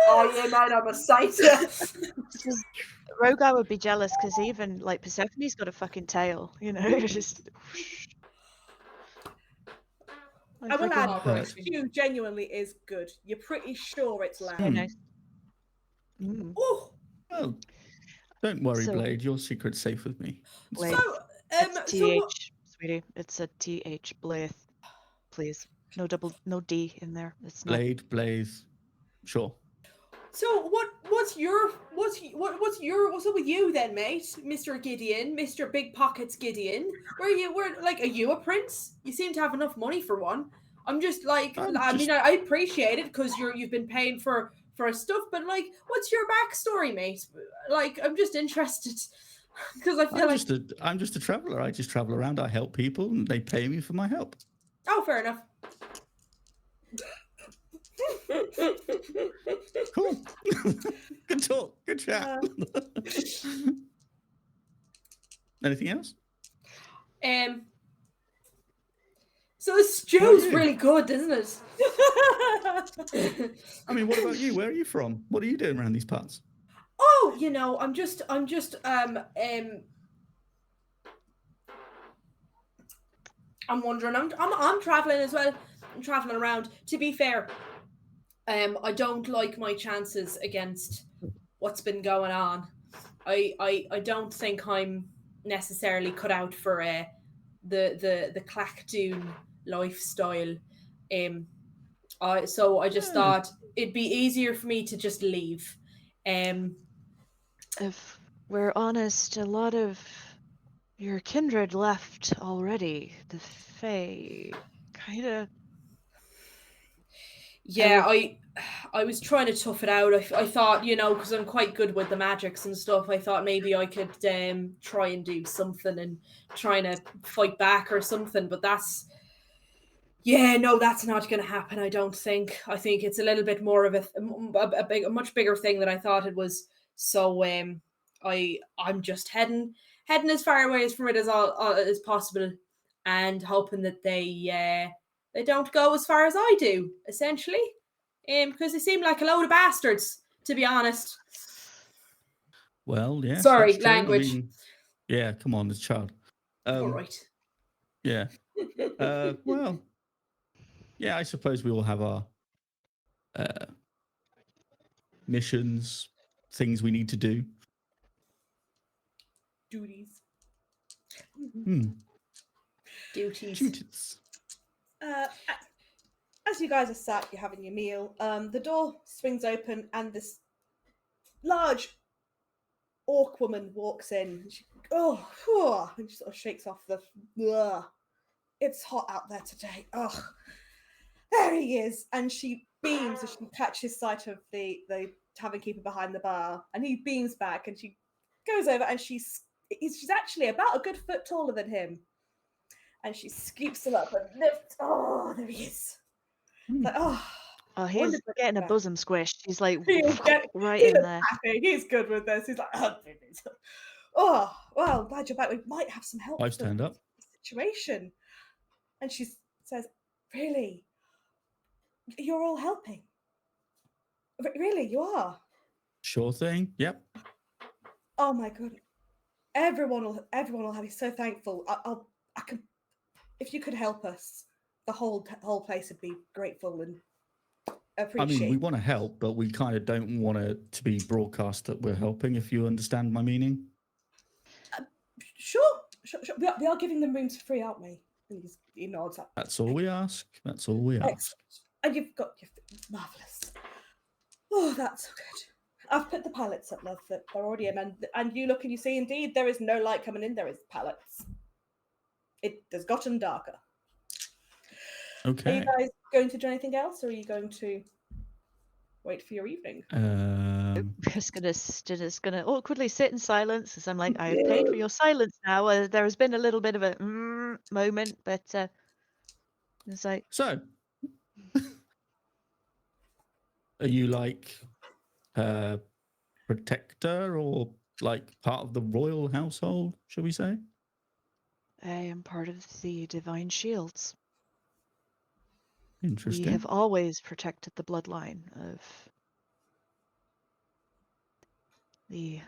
Speaker 3: Oh yeah, man, I'm a sight.
Speaker 4: Rogar would be jealous because even like Persephone's got a fucking tail, you know. Just.
Speaker 2: I will add,
Speaker 1: Right.
Speaker 2: stew genuinely is good. You're pretty sure it's
Speaker 4: Very
Speaker 2: lamb.
Speaker 4: nice. Mm.
Speaker 2: Oh,
Speaker 1: Oh, don't worry,
Speaker 4: So-
Speaker 1: Blade. Your secret's safe with me. It's
Speaker 4: Blade.
Speaker 1: fine.
Speaker 2: so
Speaker 4: It's
Speaker 2: so what,
Speaker 4: TH, sweetie. It's a TH, Blaith. Please. No D in there. It's not.
Speaker 1: Blade, Blaze. Sure.
Speaker 3: So what's up with you then, mate? Mr. Gideon, Mr. Big Pockets Gideon. Are you a prince? You seem to have enough money for one. I'm just like, I appreciate it because you've been paying for stuff, but like, what's your backstory, mate? Like, I'm just interested because I feel
Speaker 1: I'm just a traveler. I just travel around. I help people, and they pay me for my help.
Speaker 3: oh, fair enough.
Speaker 1: Cool. Good talk. Good chat. Anything else?
Speaker 3: So the stew's
Speaker 1: you?
Speaker 3: really good, isn't it?
Speaker 1: I mean, what about you? Where are you from? What are you doing around these parts?
Speaker 3: Oh, I'm just I'm wondering. I'm traveling as well. I'm traveling around. To be fair, I don't like my chances against what's been going on. I don't think I'm necessarily cut out for the Clackdoon lifestyle. So I just thought it'd be easier for me to just leave.
Speaker 4: If we're honest, a lot of your kindred left already. The Fae, kind of.
Speaker 3: Yeah, I was trying to tough it out. I thought, because I'm quite good with the magics and stuff, I thought maybe I could try and do something and trying to fight back or something, but that's not going to happen, I don't think. I think it's a little bit more of a much bigger thing than I thought it was. So I'm just heading as far away from it as possible and hoping that they don't go as far as I do, essentially. Because they seem like a load of bastards, to be honest.
Speaker 1: Well, yeah.
Speaker 3: Sorry, language.
Speaker 1: Yeah, come on, it's a child.
Speaker 3: All right.
Speaker 1: Yeah. Well, yeah, I suppose we all have our missions, things we need to do.
Speaker 2: duties.
Speaker 3: Duties.
Speaker 2: As you guys are sat, you're having your meal. The door swings open, and this large orc woman walks in. She, and she sort of shakes off the. Ugh. It's hot out there today. Ugh. There he is, and she beams as she catches sight of the tavern keeper behind the bar, and he beams back, and she goes over, and she's actually about a good foot taller than him, and she scoops him up and lifts. Oh, there he is. Like,
Speaker 4: Oh, he's getting a bosom squish. He's like right
Speaker 2: he's
Speaker 4: in there.
Speaker 2: Happy. He's good with this. He's like, oh, well, glad you're back. We might have some help.
Speaker 1: I've stand up.
Speaker 2: Situation. And she says, really? You're all helping? Really, you are?
Speaker 1: Sure thing. Yep.
Speaker 2: Oh my god. Everyone will be so thankful. I can, if you could help us, the whole place would be grateful and appreciate.
Speaker 1: I mean, we want to help, but we kind of don't want it to be broadcast that we're helping, if you understand my meaning.
Speaker 2: Sure. We are giving them rooms for free, aren't we? And he nods.
Speaker 1: That's all we ask. That's all we ask.
Speaker 2: Excellent. And you've marvellous. Oh, that's so good. I've put the pallets up, love. That they're already amended. And you look and you see, indeed, there is no light coming in. There is pallets. It has gotten darker.
Speaker 1: Okay.
Speaker 2: Are you guys going to do anything else, or are you going to wait for your evening?
Speaker 4: Just gonna awkwardly sit in silence as I'm like, I have paid for your silence now. There has been a little bit of a moment, but it's like
Speaker 1: So, Are you like protector or like part of the royal household, shall we say?
Speaker 4: I am part of the Divine Shields.
Speaker 1: Interesting.
Speaker 4: We have always protected the bloodline of the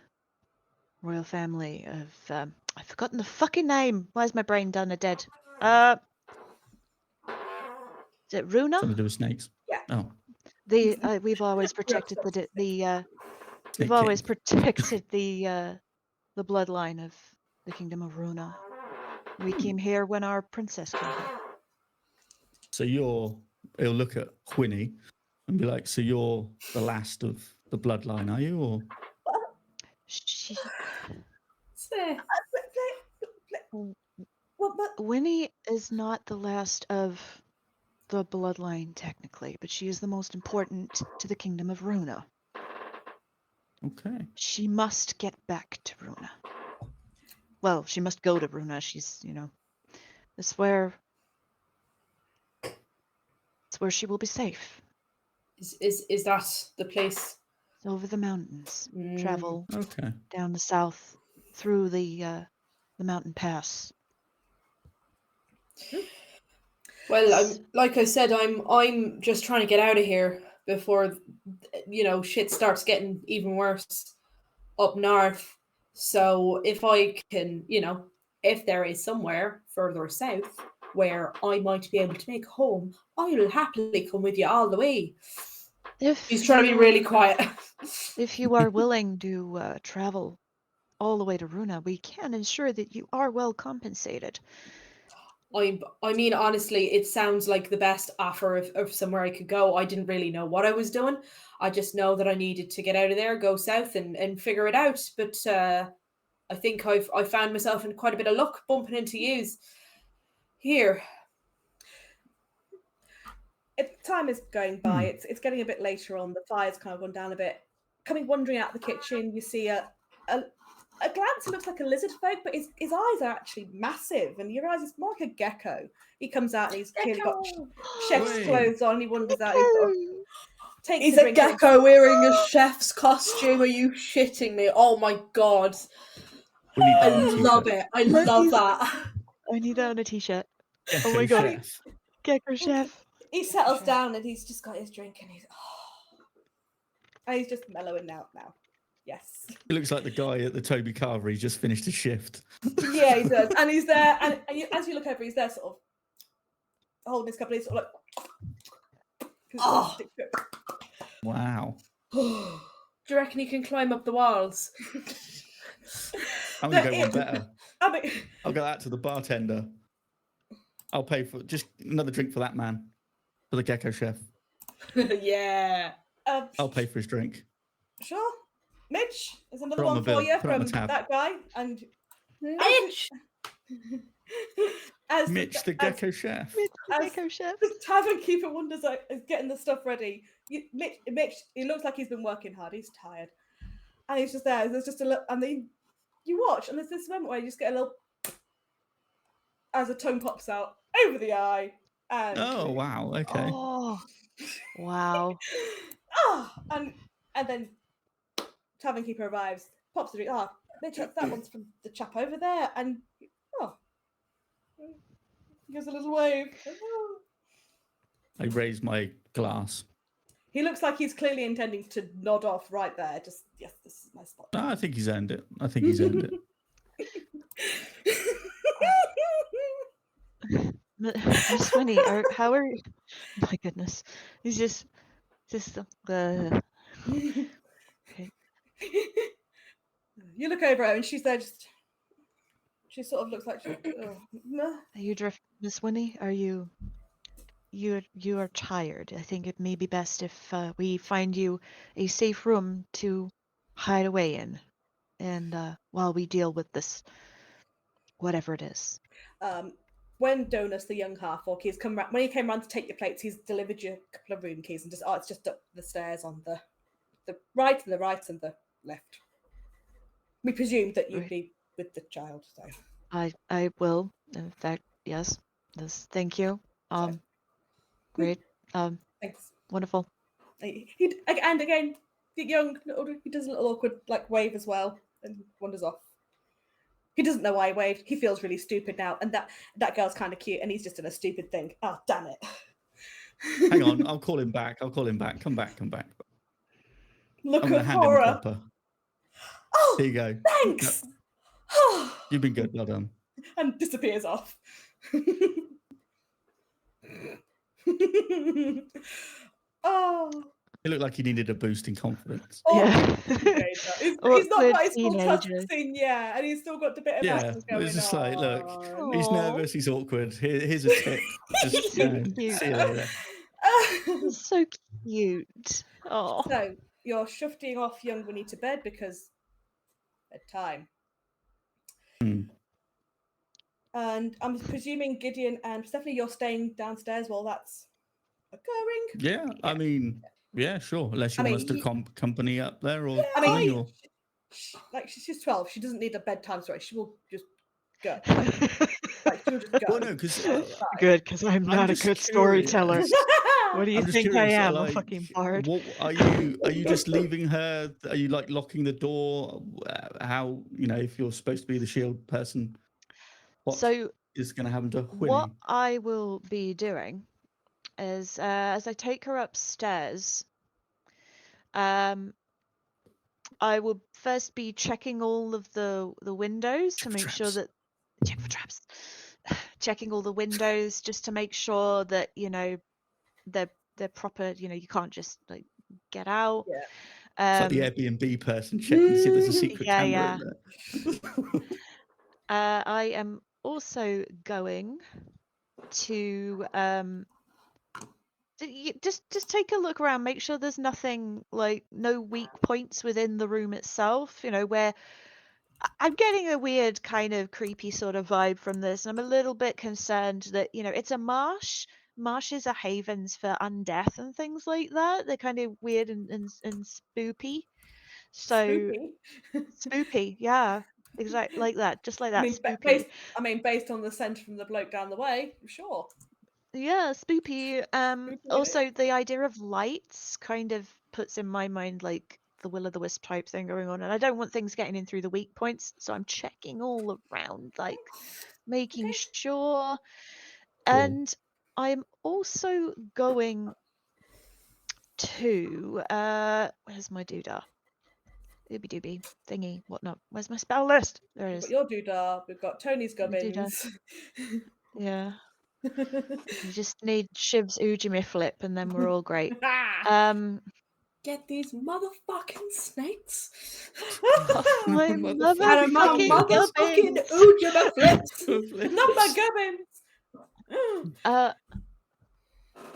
Speaker 4: royal family of I've forgotten the fucking name. Why is my brain done a dead? Is it Runa?
Speaker 1: Something to do with snakes.
Speaker 2: Yeah.
Speaker 1: Oh,
Speaker 4: We've always protected we've
Speaker 1: Snake
Speaker 4: always
Speaker 1: King.
Speaker 4: protected the bloodline of the kingdom of Runa. We came here when our princess came here.
Speaker 1: So he'll look at Quinny and be like, so you're the last of the bloodline, are you? Or
Speaker 4: She,
Speaker 3: Say,
Speaker 2: Well, but
Speaker 4: Winnie is not the last of the bloodline technically, but she is the most important to the kingdom of Runa.
Speaker 1: okay.
Speaker 4: She must get back to Runa. Well, she must go to Runa. She's, it's where she will be safe.
Speaker 3: is that the place?
Speaker 4: It's over the mountains.
Speaker 3: Mm.
Speaker 4: Travel
Speaker 1: Okay.
Speaker 4: down the south through the mountain pass.
Speaker 3: Well, like I said, I'm just trying to get out of here before, shit starts getting even worse up north. So if I can, if there is somewhere further south where I might be able to make a home, I will happily come with you all the way. He's trying to be really quiet.
Speaker 4: If you are willing to travel all the way to Runa, we can ensure that you are well compensated.
Speaker 3: I mean, honestly, it sounds like the best offer of somewhere I could go. I didn't really know what I was doing. I just know that I needed to get out of there, go south and figure it out. But I think I found myself in quite a bit of luck bumping into yous here.
Speaker 2: time is going by. It's getting a bit later on. The fire's kind of gone down a bit. Wandering out the kitchen, you see a glance. It looks like a lizard folk, but his eyes are actually massive, and your eyes is more like a gecko. He comes out and he's clearly got chef's
Speaker 1: Wait.
Speaker 2: clothes on. He wanders out. Takes
Speaker 3: He's
Speaker 2: a
Speaker 3: a
Speaker 2: drink.
Speaker 3: gecko wearing a chef's costume. Are you shitting me? Oh my god.
Speaker 1: We need
Speaker 3: I
Speaker 1: that on a
Speaker 3: love
Speaker 1: t-shirt.
Speaker 3: it. I love that.
Speaker 4: I need that on a t-shirt.
Speaker 1: Gecko
Speaker 4: Oh my God.
Speaker 1: chef.
Speaker 4: Gecko chef.
Speaker 2: He settles down and he's just got his drink and he's just mellowing out now. Yes.
Speaker 1: He looks like the guy at the Toby Carver. He's just finished his shift.
Speaker 2: Yeah, he does. And he's there, and as you look over, he's there sort of holding his cup and he's sort of like...
Speaker 3: Oh.
Speaker 1: Wow.
Speaker 3: Do you reckon you can climb up the walls?
Speaker 1: I'm going to go one better.
Speaker 2: I mean,
Speaker 1: I'll go that to the bartender. I'll pay for just another drink for that man, for the gecko chef.
Speaker 3: Yeah.
Speaker 1: I'll pay for his drink.
Speaker 2: Sure. Mitch, there's another
Speaker 1: Put on
Speaker 2: one
Speaker 1: the
Speaker 2: for
Speaker 1: bill.
Speaker 2: you
Speaker 1: Put it on
Speaker 2: from
Speaker 1: the tab.
Speaker 2: that guy. And
Speaker 3: Mitch!
Speaker 2: as
Speaker 1: Mitch, the gecko chef.
Speaker 4: Mitch, the
Speaker 2: As-
Speaker 4: gecko chef.
Speaker 2: the tavern keeper wonders, is getting the stuff ready. Mitch, he looks like he's been working hard. He's tired, and he's just there. There's just a look, and then you watch, and there's this moment where you just get a little, as a tongue pops out over the eye, and
Speaker 1: Oh, wow. Okay.
Speaker 4: Oh, wow.
Speaker 2: and then tavern keeper arrives, pops the drink. Mitch, that one's from the chap over there, and gives a little wave.
Speaker 1: I raise my glass.
Speaker 2: He looks like he's clearly intending to nod off right there. Just, yes, this is my spot.
Speaker 1: No, I think he's earned it. I think he's earned it.
Speaker 4: Miss Winnie, how are you? My goodness. He's just okay.
Speaker 2: You look over her and she's there just... She sort of looks like...
Speaker 4: Are you drift, Miss Winnie? Are you are tired. I think it may be best if we find you a safe room to hide away in, and while we deal with this, whatever it is.
Speaker 2: When Donus, the young half-orc, when he came round to take your plates, he's delivered you a couple of room keys and just, it's just up the stairs on the right and the left. We presumed that you'd be with the child, so...
Speaker 4: I will, in fact, yes. Thank you. Great.
Speaker 2: Thanks.
Speaker 4: Wonderful.
Speaker 2: And again, the young, he does a little awkward like wave as well and wanders off. He doesn't know why he waved. He feels really stupid now, and that girl's kind of cute, and he's just done a stupid thing. Oh, damn it!
Speaker 1: Hang on, I'll call him back. Come back.
Speaker 2: Look
Speaker 1: I'm gonna
Speaker 2: of
Speaker 1: hand him a
Speaker 2: horror.
Speaker 1: copper.
Speaker 2: Oh,
Speaker 1: Here you go.
Speaker 2: thanks.
Speaker 1: You've been good. Well done.
Speaker 2: And disappears off. Oh.
Speaker 1: It looked like he needed a boost in confidence.
Speaker 2: Oh,
Speaker 4: Yeah.
Speaker 2: he's not
Speaker 4: Awkward
Speaker 2: got his full
Speaker 4: teenager.
Speaker 2: cussing yet, and he's still got the bit of
Speaker 1: Yeah,
Speaker 2: accent going
Speaker 1: it's just like, look,
Speaker 2: on.
Speaker 1: he's
Speaker 4: Aw.
Speaker 1: nervous, he's awkward. Here's a tip. Just
Speaker 4: So
Speaker 1: see
Speaker 4: cute.
Speaker 1: you later.
Speaker 4: He's so cute. Oh.
Speaker 2: So you're shifting off young Winnie to bed because bedtime.
Speaker 1: Hmm.
Speaker 2: And I'm presuming Gideon and Stephanie, you're staying downstairs while that's occurring.
Speaker 1: Yeah, I mean, yeah, sure. Unless you
Speaker 2: I
Speaker 1: want us to
Speaker 2: mean,
Speaker 1: company up there or
Speaker 2: I mean,
Speaker 1: something, or
Speaker 2: like she's 12. She doesn't need a bedtime story. She will just go. Like she'll just go.
Speaker 1: well, no, because
Speaker 4: Good, because I'm not a
Speaker 1: just
Speaker 4: good
Speaker 1: curious.
Speaker 4: storyteller. What do you
Speaker 1: I'm just
Speaker 4: think I
Speaker 1: curious,
Speaker 4: am?
Speaker 1: like,
Speaker 4: A fucking bard?
Speaker 1: what are you just leaving her? Are you like locking the door? How, if you're supposed to be the shield person, what
Speaker 4: So
Speaker 1: is going to happen to
Speaker 4: what
Speaker 1: Winnie?
Speaker 4: I will be doing is as I take her upstairs, I will first be checking all of the windows
Speaker 1: Check
Speaker 4: to
Speaker 1: for
Speaker 4: make sure
Speaker 1: traps.
Speaker 4: that check for traps. Checking all the windows just to make sure that they're proper. You can't just like get out.
Speaker 2: Yeah.
Speaker 1: It's like the Airbnb person checking to see if there's a secret camera in there.
Speaker 4: I am also going to just take a look around, make sure there's nothing like no weak points within the room itself. Where I'm getting a weird kind of creepy sort of vibe from this, and I'm a little bit concerned that it's a marsh. Marshes are havens for undeath and things like that. They're kind of weird and spoopy. So spoopy, yeah, exactly like that, just like that. Spoopy.
Speaker 2: Based on the scent from the bloke down the way, sure.
Speaker 4: Yeah, spoopy.
Speaker 2: Spoopy it
Speaker 4: Also the idea of lights kind of puts in my mind like the will-o'-the-wisp type thing going on, and I don't want things getting in through the weak points, so I'm checking all around, like making
Speaker 2: Okay.
Speaker 4: sure.
Speaker 1: Cool.
Speaker 4: And I'm also going to where's my doodah? Ooby dooby thingy, whatnot. Where's my spell list? There it
Speaker 2: We've
Speaker 4: is.
Speaker 2: got your doodah. We've got Tony's
Speaker 4: My doodah.
Speaker 2: gubbins.
Speaker 4: Yeah. We just need Shiv's Ujimi flip, and then we're all great.
Speaker 3: Get these motherfucking snakes.
Speaker 4: My
Speaker 1: Motherfucking
Speaker 3: motherfucking
Speaker 4: gubbins.
Speaker 3: Ujima flips.
Speaker 2: Number gubbins.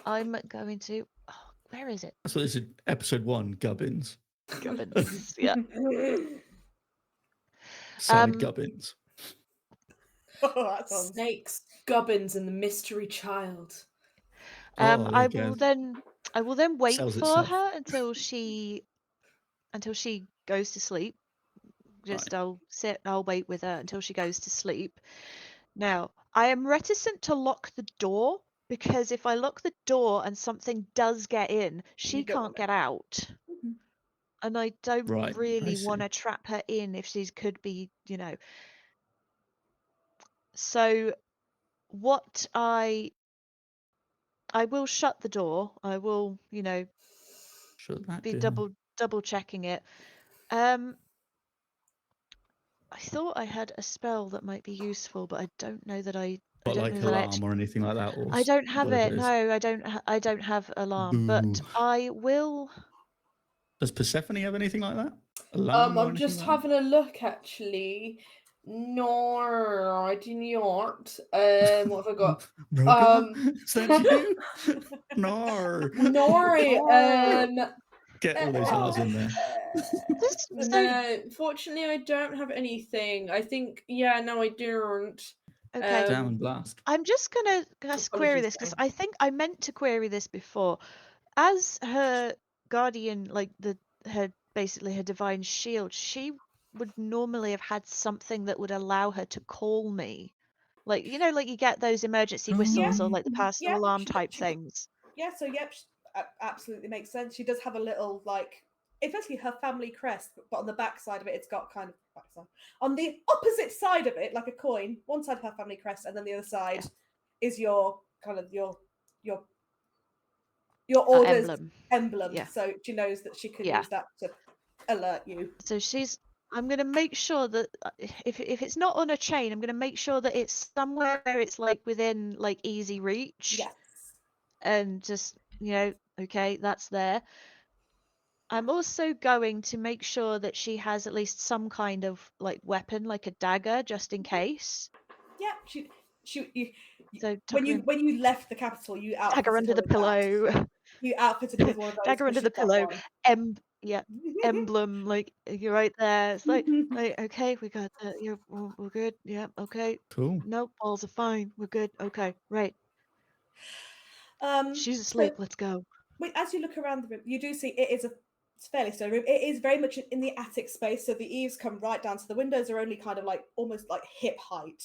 Speaker 4: I'm going to. Oh, where is it?
Speaker 1: So this is episode 1, Gubbins.
Speaker 4: Gubbins. Yeah.
Speaker 1: Side Gubbins.
Speaker 2: Oh, that sounds...
Speaker 3: Snakes, gubbins, and the mystery child.
Speaker 1: Oh,
Speaker 4: I
Speaker 1: there you
Speaker 4: will
Speaker 1: go.
Speaker 4: then wait
Speaker 1: Sells
Speaker 4: for
Speaker 1: itself.
Speaker 4: her until she goes to sleep. Just I'll wait with her until she goes to sleep. Now, I am reticent to lock the door because if I lock the door and something does get in, she
Speaker 2: You don't
Speaker 4: can't
Speaker 2: want
Speaker 4: get out. And I don't
Speaker 1: Right, I
Speaker 4: really
Speaker 1: see.
Speaker 4: want to trap her in if she could be, So what I will shut the door. I will,
Speaker 1: Shut that
Speaker 4: be
Speaker 1: down.
Speaker 4: double checking it. I thought I had a spell that might be useful, but I don't know that I
Speaker 1: Not
Speaker 4: don't
Speaker 1: like
Speaker 4: know that I
Speaker 1: alarm or anything like that, or
Speaker 4: I don't have
Speaker 1: whatever
Speaker 4: it.
Speaker 1: it is.
Speaker 4: No, I don't have alarm, but
Speaker 1: Boo.
Speaker 4: I will.
Speaker 1: Does Persephone have anything like that? Alarm or
Speaker 3: I'm
Speaker 1: anything
Speaker 3: just
Speaker 1: like
Speaker 3: having a look actually. No, I do not. What have I got?
Speaker 1: Roga? Is that you? No.
Speaker 3: Nori.
Speaker 1: Get all those R's in there.
Speaker 3: No, fortunately, I don't have anything. I think, no, I don't.
Speaker 4: Okay.
Speaker 1: Damn and blast.
Speaker 4: I'm just gonna query this because I think I meant to query this before. As her guardian, like her divine shield, she would normally have had something that would allow her to call me, like like you get those emergency whistles or like the personal alarm type things.
Speaker 2: Yeah. So yep. absolutely makes sense. She does have a little, like, it's basically her family crest, but on the back side of it, it's got kind of on the opposite side of it, like a coin. One side of her family crest, and then the other side is your kind of your order's emblem.
Speaker 4: Yeah.
Speaker 2: So she knows that she can
Speaker 4: Yeah.
Speaker 2: use that to alert you.
Speaker 4: So I'm going to make sure that if it's not on a chain, I'm going to make sure that it's somewhere where it's like within like easy reach.
Speaker 2: Yes.
Speaker 4: And just, okay, that's there. I'm also going to make sure that she has at least some kind of like weapon, like a dagger, just in case.
Speaker 2: Yeah,
Speaker 4: So
Speaker 2: when you left the capital, you outfitted
Speaker 4: dagger under the pillow.
Speaker 2: You outfitted her with one of those.
Speaker 4: Dagger under the pillow. Emblem, like you're right there. It's like, okay, we got that. We're good. Yeah, okay.
Speaker 1: Cool.
Speaker 4: Nope, balls are fine. We're good. Okay, right. She's asleep. Let's go.
Speaker 2: As you look around the room, you do see it's fairly stone room. It is very much in the attic space, so the eaves come right down. So the windows are only kind of like almost like hip height.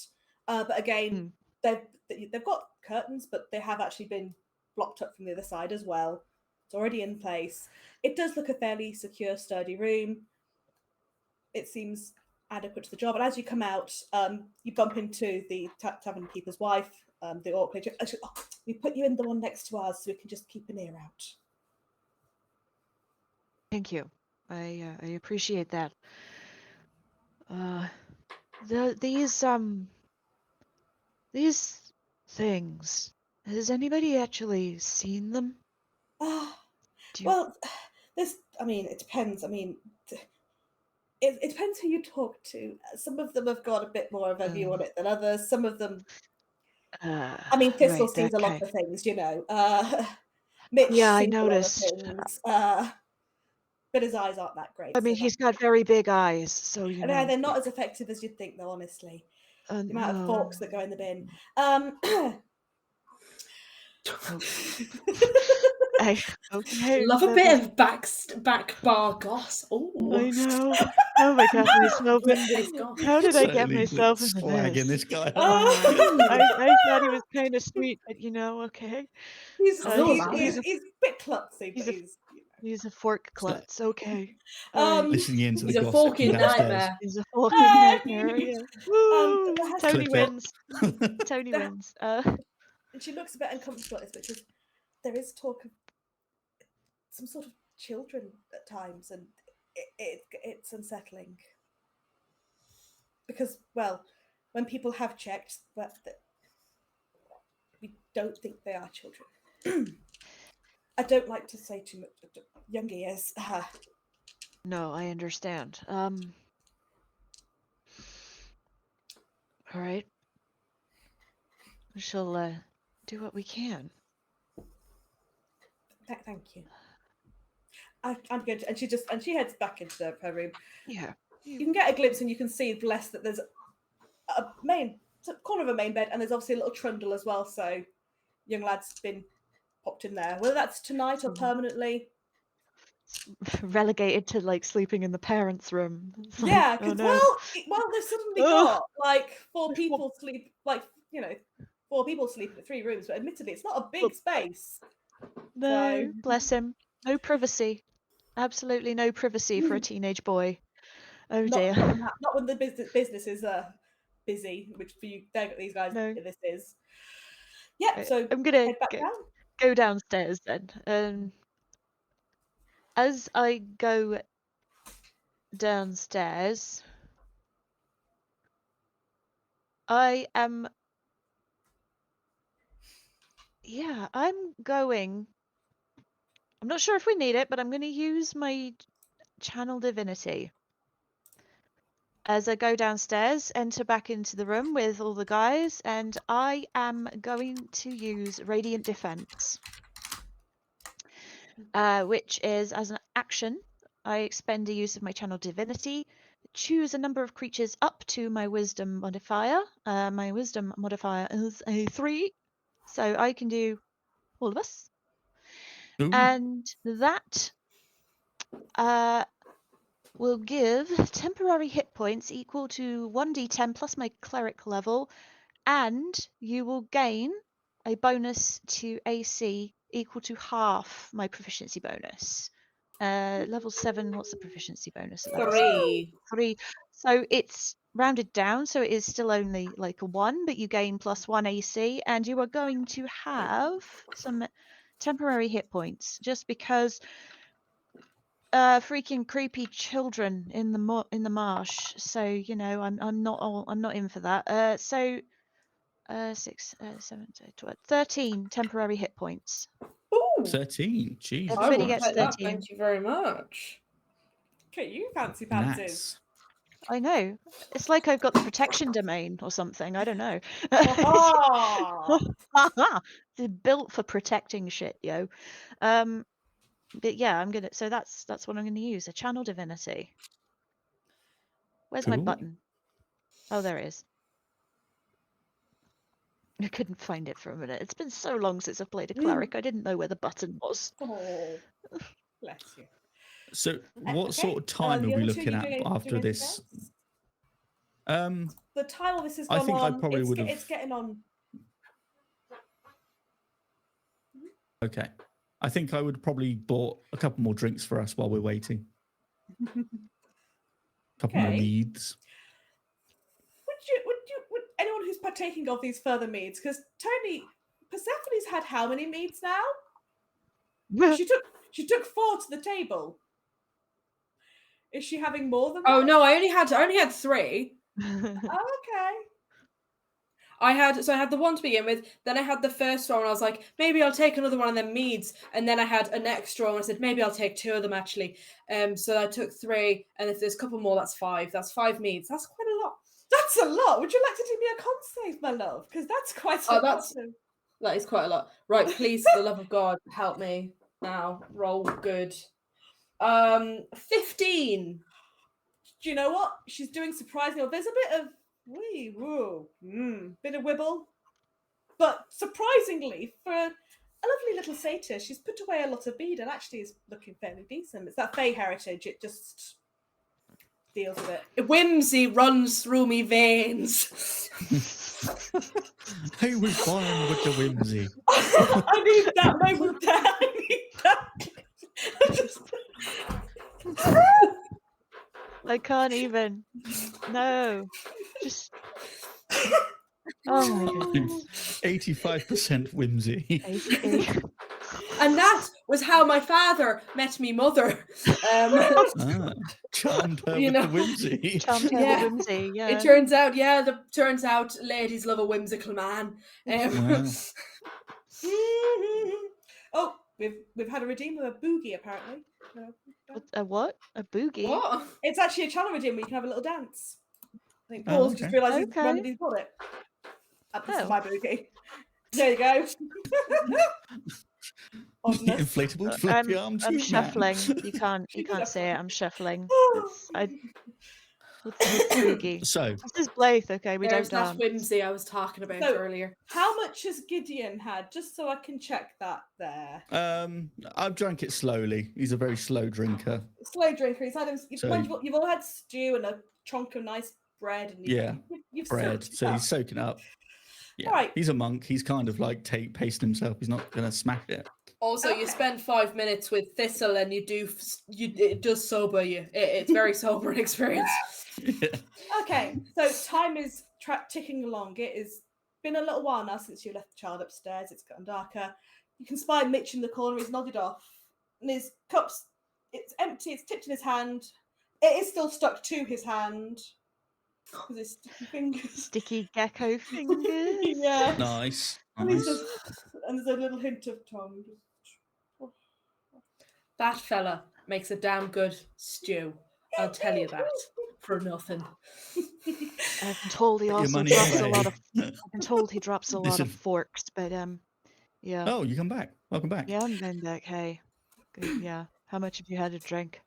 Speaker 2: But again, they've got curtains, but they have actually been blocked up from the other side as well. It's already in place. It does look a fairly secure, sturdy room. It seems adequate to the job. And as you come out, you bump into the tavern keeper's wife, the orc lady. Actually, we put you in the one next to ours so we can just keep an ear out.
Speaker 4: Thank you. I appreciate that. These things. Has anybody actually seen them?
Speaker 2: Well, it depends. It depends who you talk to. Some of them have got a bit more of a view on it than others. Some of them. Thistle sees a lot of things, Mitch
Speaker 4: I
Speaker 2: sees
Speaker 4: noticed.
Speaker 2: a lot of things, but his eyes aren't that great.
Speaker 4: He's got very big eyes, so
Speaker 2: they're not as effective as you'd think, though. Honestly, the amount of forks that go in the bin.
Speaker 4: Okay.
Speaker 3: Love a bit of back bar goss. Oh,
Speaker 4: I know. Oh my God, myself. How did I get myself into
Speaker 1: slagging this guy?
Speaker 4: I thought he was kind of sweet, but okay.
Speaker 2: He's a bit klutzy, but
Speaker 4: he's a fork klutz. Okay.
Speaker 1: Listening into the
Speaker 3: he's a
Speaker 1: gossip
Speaker 3: forking nightmare.
Speaker 4: He's a forking nightmare. Yeah. Woo! Tony wins. Tony wins.
Speaker 2: And she looks a bit uncomfortable at this, because there is talk of some sort of children at times, and it's unsettling. Because, well, when people have checked, we don't think they are children. I don't like to say too much. Young ears.
Speaker 4: No, I understand. All right. We shall do what we can.
Speaker 2: Thank you. I'm good. And she heads back into her room.
Speaker 4: Yeah.
Speaker 2: You can get a glimpse, and you can see, bless, that there's a corner of a main bed, and there's obviously a little trundle as well. So, young lad's been popped in there. Whether that's tonight or permanently.
Speaker 4: Relegated to like sleeping in the parents' room.
Speaker 2: Yeah, because they've suddenly got like four people sleep in 3 rooms, but admittedly it's not a big space.
Speaker 4: No, bless him. No privacy. Absolutely no privacy for a teenage boy. Oh dear.
Speaker 2: Not when the business is busy, which for you, these guys, this is. Yeah, so
Speaker 4: I'm gonna
Speaker 2: head back
Speaker 4: go downstairs then. As I go downstairs, I'm not sure if we need it, but I'm going to use my channel divinity. As I go downstairs, enter back into the room with all the guys, and I am going to use Radiant Defense. Which is, as an action, I expend a use of my channel divinity, choose a number of creatures up to my wisdom modifier. My wisdom modifier is a 3, so I can do all of us. Ooh. And that will give temporary hit points equal to 1d10 plus my cleric level, and you will gain a bonus to AC equal to half my proficiency bonus. Level 7, what's the proficiency bonus at level 7?
Speaker 3: 3.
Speaker 4: 3. So it's rounded down, so it is still only like a 1, but you gain +1 AC, and you are going to have some temporary hit points just because freaking creepy children in the marsh. So you know, I'm not in for that. So 6, 7, 12, 13 temporary hit points.
Speaker 3: Ooh,
Speaker 1: 13. Jeez.
Speaker 3: I
Speaker 4: Everybody
Speaker 3: will
Speaker 4: gets
Speaker 3: take that.
Speaker 4: 13.
Speaker 3: Thank you very much.
Speaker 2: Okay, you fancy pantsies.
Speaker 1: Nice.
Speaker 4: I know. It's like I've got the protection domain or something. I don't know.
Speaker 2: Aha!
Speaker 4: It's built for protecting shit, yo. But yeah, I'm gonna. So that's what I'm gonna use. A channel divinity. Where's my
Speaker 1: Cool.
Speaker 4: button? Oh, there it is. I couldn't find it for a minute. It's been so long since I've played a cleric. I didn't know where the button was.
Speaker 2: Oh, bless you.
Speaker 1: So, what
Speaker 2: Okay,
Speaker 1: sort of time
Speaker 2: the
Speaker 1: are we
Speaker 2: other two,
Speaker 1: looking
Speaker 2: you
Speaker 1: at
Speaker 2: doing
Speaker 1: after
Speaker 2: anything
Speaker 1: this?
Speaker 2: else? The time all this has
Speaker 1: I
Speaker 2: gone
Speaker 1: think I
Speaker 2: on,
Speaker 1: probably
Speaker 2: it's,
Speaker 1: would've-
Speaker 2: it's getting on.
Speaker 1: Okay. I think I would probably bought a couple more drinks for us while we're waiting. Couple more
Speaker 2: Okay.
Speaker 1: meads.
Speaker 2: Would anyone who's partaking of these further meads? Because Tony, Persephone's had how many meads now? She took 4 to the table. Is she having more than
Speaker 3: Oh
Speaker 2: that?
Speaker 3: no, I only had 3.
Speaker 2: Oh, okay.
Speaker 3: I had the one to begin with, then I had the first one, and I was like, maybe I'll take another one of them meads, and then I had an extra one, and I said, maybe I'll take 2 of them actually. So I took 3, and if there's a couple more, that's 5. That's 5 meads. That's quite a lot.
Speaker 2: That's a lot. Would you like to do me a con save, my love? Because that's quite a lot.
Speaker 3: That is quite a lot. Right, please, for the love of God, help me now. Roll good. 15.
Speaker 2: Do you know what? She's doing surprisingly well. There's a bit of bit of wibble. But surprisingly, for a lovely little satyr, she's put away a lot of bead and actually is looking fairly decent. It's that Fey heritage, it just deals with it.
Speaker 3: Whimsy runs through me veins.
Speaker 1: I was born with the whimsy.
Speaker 2: I need that moment there. I need that.
Speaker 4: I can't even. No. Just. Oh my goodness.
Speaker 1: 85% whimsy.
Speaker 3: And that was how my father met me mother.
Speaker 1: Charmed her with the whimsy.
Speaker 4: Charmed her with whimsy, yeah.
Speaker 3: It turns out, ladies love a whimsical man.
Speaker 1: Wow.
Speaker 2: Oh, we've had a redeem with a boogie apparently.
Speaker 4: A what? A boogie?
Speaker 3: What?
Speaker 2: It's actually a channel redeem where you can have a little dance. I think Paul's just realised he's randomly got it. This is my boogie. There you go.
Speaker 1: Inflatable flippy arms.
Speaker 4: I'm shuffling. You can't see it. I'm shuffling. With boogie.
Speaker 1: So
Speaker 4: this is Blythe, okay? We
Speaker 3: There's
Speaker 4: don't
Speaker 3: that
Speaker 4: dance.
Speaker 3: whimsy I was talking about earlier.
Speaker 2: How much has Gideon had? Just so I can check that there.
Speaker 1: I've drank it slowly. He's a very slow drinker.
Speaker 2: Slow drinker. He's had you've all had stew and a chunk of nice bread and you've
Speaker 1: bread. So he's soaking up. Yeah, right. He's a monk. He's kind of like pacing himself. He's not gonna smash it.
Speaker 3: Also, you spend 5 minutes with Thistle, and it does sober you. It's very sobering experience.
Speaker 1: Yeah.
Speaker 2: Okay, so time is ticking along. It has been a little while now since you left the child upstairs. It's gotten darker. You can spy Mitch in the corner. He's nodded off, and his cup's it's empty. It's tipped in his hand. It is still stuck to his hand. With his sticky fingers.
Speaker 4: Sticky gecko fingers.
Speaker 2: Yeah.
Speaker 1: Nice.
Speaker 2: And there's a little hint of tongue.
Speaker 3: That fella makes a damn good stew. I'll tell you that for nothing.
Speaker 4: I've been told he also drops a lot of. I've been told he drops a lot of forks, but yeah.
Speaker 1: Oh, you come back. Welcome back.
Speaker 4: Yeah, I'm going back. Hey, good. Yeah. How much have you had to drink?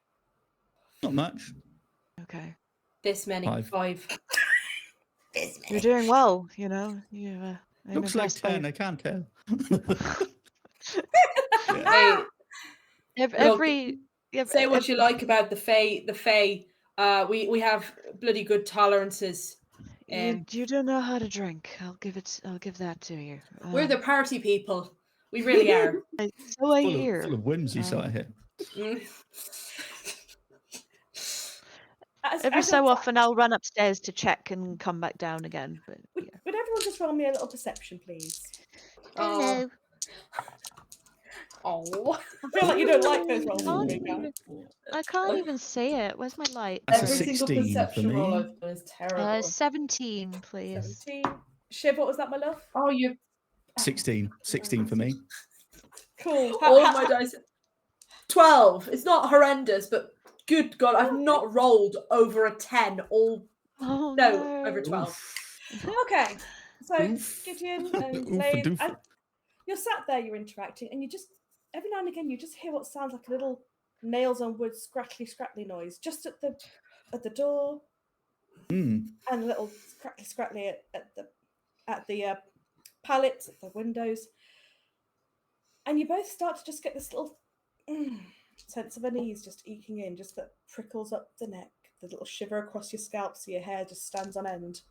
Speaker 1: Not much.
Speaker 4: Okay.
Speaker 3: This many. 5.
Speaker 2: This many.
Speaker 4: You're doing well. You know. You.
Speaker 1: Looks like 10. I can't tell.
Speaker 3: Say what you like about the Fae. The Fae. We have bloody good tolerances.
Speaker 4: You don't know how to drink. I'll give that to you.
Speaker 3: We're the party people. We really are.
Speaker 4: So I
Speaker 1: Full
Speaker 4: hear.
Speaker 1: of whimsy, so I hear.
Speaker 3: Mm.
Speaker 4: Every so often, I'll run upstairs to check and come back down again. But
Speaker 2: Would everyone just roll me a little perception, please?
Speaker 3: Oh. Oh.
Speaker 2: I feel like you don't like those rolls.
Speaker 4: Can't
Speaker 2: Rebecca.
Speaker 4: even- I can't even see it. Where's my light?
Speaker 1: That's a
Speaker 3: Every single
Speaker 1: 16 for
Speaker 3: perception roll
Speaker 1: me.
Speaker 3: I've done is terrible.
Speaker 4: 17, please.
Speaker 2: 17. Shiv, what was that, my love?
Speaker 3: Oh, you.
Speaker 1: 16 for me.
Speaker 2: Cool.
Speaker 3: All of my dice. 12. It's not horrendous, but good God, I've not rolled over a 10.
Speaker 4: Oh
Speaker 3: No, over 12.
Speaker 1: Oof.
Speaker 2: Okay. So,
Speaker 1: Oof.
Speaker 2: Gideon and
Speaker 1: Oof,
Speaker 2: Lane,
Speaker 1: doof.
Speaker 2: and you're sat there, you're interacting, and you just, every now and again, you just hear what sounds like a little nails on wood scrackly noise just at the door,
Speaker 1: Mm.
Speaker 2: and a little scrackly at the pallets, at the windows. And you both start to just get this little sense of unease just eking in, just that prickles up the neck, the little shiver across your scalp so your hair just stands on end.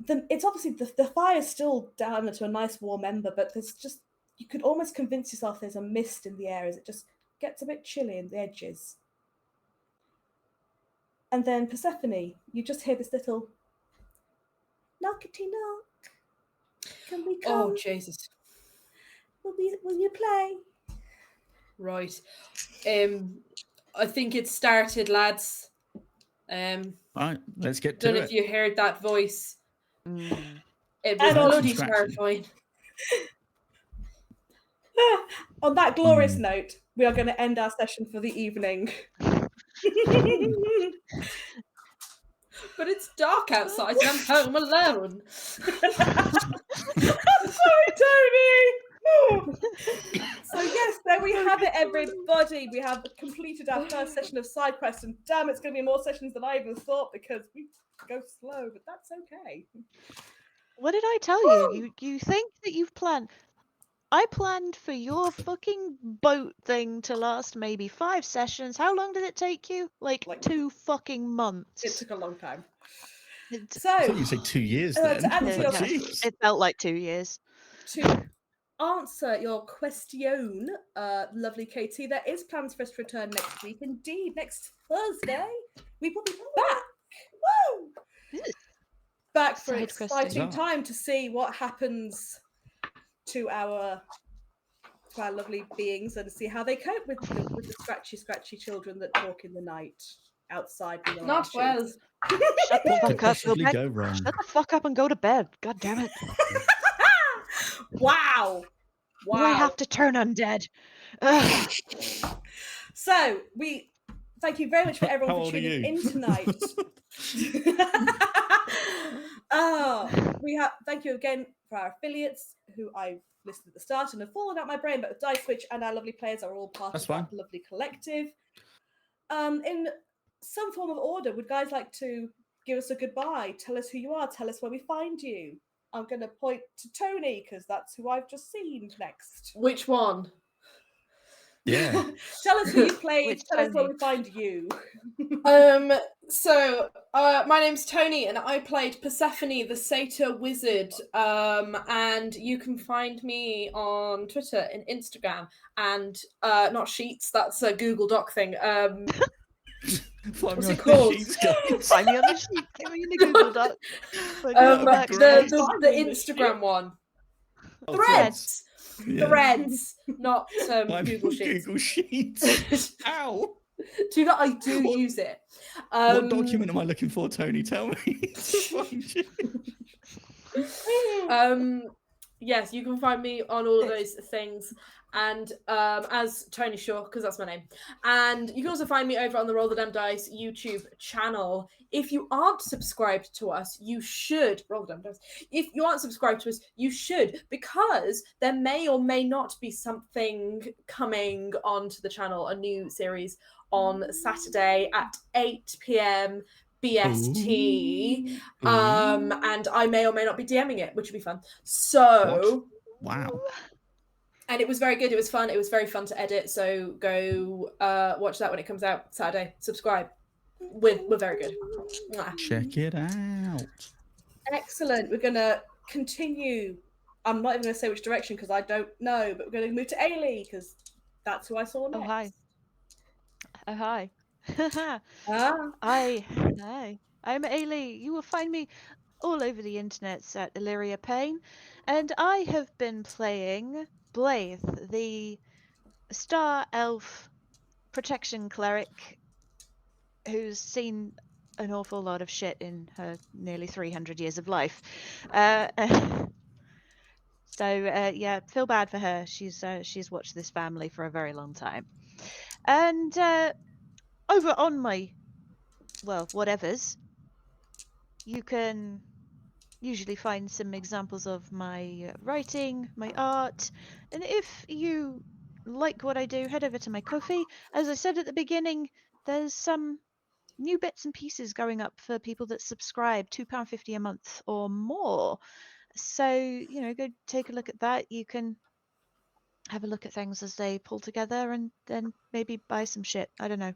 Speaker 2: It's obviously the fire's still down to a nice warm ember, but there's just, you could almost convince yourself there's a mist in the air as it just gets a bit chilly in the edges. And then Persephone, you just hear this little knockety knock. Can we come?
Speaker 3: Oh, Jesus.
Speaker 2: Will you play?
Speaker 3: Right. I think it started, lads.
Speaker 1: All right, let's get
Speaker 3: Don't
Speaker 1: to
Speaker 3: know if
Speaker 1: it.
Speaker 3: you heard that voice.
Speaker 4: Mm.
Speaker 3: It was
Speaker 2: And on-
Speaker 3: bloody
Speaker 1: Scratching.
Speaker 3: terrifying.
Speaker 2: On that glorious note, we are going to end our session for the evening.
Speaker 3: But it's dark outside and I'm home alone.
Speaker 2: Sorry, Tony. So yes, there we have it, everybody. We have completed our first session of side quest, and damn, it's going to be more sessions than I even thought because we go slow, but that's okay.
Speaker 4: What did I tell you? You think that you've planned? I planned for your fucking boat thing to last maybe 5 sessions. How long did it take you? Like 2 fucking months.
Speaker 2: It took a long time.
Speaker 4: It,
Speaker 2: So
Speaker 1: I thought you said 2 years then.
Speaker 2: to answer
Speaker 1: I was
Speaker 2: your
Speaker 1: like,
Speaker 2: question,
Speaker 1: "Jeez."
Speaker 4: it felt like 2 years.
Speaker 2: to answer your question, lovely KT, there is plans for us to return next week. Indeed, next Thursday we will be back. Woo!
Speaker 4: Yes.
Speaker 2: Back for
Speaker 4: Side
Speaker 2: exciting
Speaker 1: quest.
Speaker 2: time to see what happens to our lovely beings and see how they cope with the scratchy children that talk in the night outside.
Speaker 3: Not well.
Speaker 4: Shut the
Speaker 1: What could
Speaker 4: fuck up. Go
Speaker 1: possibly
Speaker 4: back.
Speaker 1: go wrong?
Speaker 4: Shut the fuck up and go to bed. God damn it.
Speaker 2: Wow.
Speaker 4: Do I have to turn undead? Ugh.
Speaker 2: So we thank you very much for everyone
Speaker 1: How
Speaker 2: for
Speaker 1: old are
Speaker 2: tuning
Speaker 1: you?
Speaker 2: in tonight. Thank you again for our affiliates who I've listed at the start and have fallen out my brain, but Dice Switch and our lovely players are all part
Speaker 1: That's
Speaker 2: of
Speaker 1: fine.
Speaker 2: that lovely collective. In some form of order, would guys like to give us a goodbye? Tell us who you are. Tell us where we find you. I'm going to point to Tony because that's who I've just seen next.
Speaker 3: Which one?
Speaker 1: Yeah.
Speaker 2: Tell us who you played.
Speaker 4: Which
Speaker 2: Tell us where
Speaker 4: Tony?
Speaker 2: we find you.
Speaker 3: So my name's Tony and I played Persephone the Satyr Wizard, and you can find me on Twitter and Instagram and not Sheets, that's a Google Doc thing.
Speaker 1: Find
Speaker 3: What's
Speaker 1: me
Speaker 3: it
Speaker 1: on the
Speaker 3: called?
Speaker 1: sheets, guys.
Speaker 4: Find me on the sheet. Get me in the Google Doc.
Speaker 1: that'd be great.
Speaker 3: the Instagram one.
Speaker 1: Oh,
Speaker 3: Threads.
Speaker 1: Yeah.
Speaker 3: Threads, not
Speaker 1: Find me
Speaker 3: Google
Speaker 1: on
Speaker 3: Sheets.
Speaker 1: Google Sheets. Ow.
Speaker 3: I do use it.
Speaker 1: What document am I looking for, Tony? Tell me. To find you.
Speaker 3: Yes, you can find me on all of those things, and as Tony Shaw, because that's my name. And you can also find me over on the Roll the Damn Dice YouTube channel. If you aren't subscribed to us, you should. Roll the Damn Dice. If you aren't subscribed to us, you should, because there may or may not be something coming onto the channel, a new series on Saturday at 8 p.m. BST. And I may or may not be DMing it, which would be fun. So
Speaker 1: Wow.
Speaker 3: and it was very good, it was fun, it was very fun to edit, so go watch that when it comes out Saturday. Subscribe. We're very good. Mwah.
Speaker 1: Check it out.
Speaker 2: Excellent. We're going to continue I'm not even going to say which direction because I don't know, but we're going to move to Ailey because that's who I saw next.
Speaker 4: Oh, hi. Oh, hi.
Speaker 2: Ah.
Speaker 4: Hi. I'm Ailey. You will find me all over the internet at Illyria Payne, and I have been playing Blaith, the star elf protection cleric who's seen an awful lot of shit in her nearly 300 years of life. Yeah, feel bad for her. She's watched this family for a very long time. And over on my, well, whatevers, you can usually find some examples of my writing, my art, and if you like what I do, head over to my Ko-fi. As I said at the beginning, there's some new bits and pieces going up for people that subscribe, £2.50 a month or more. So, you know, go take a look at that. You can have a look at things as they pull together and then maybe buy some shit. I don't know.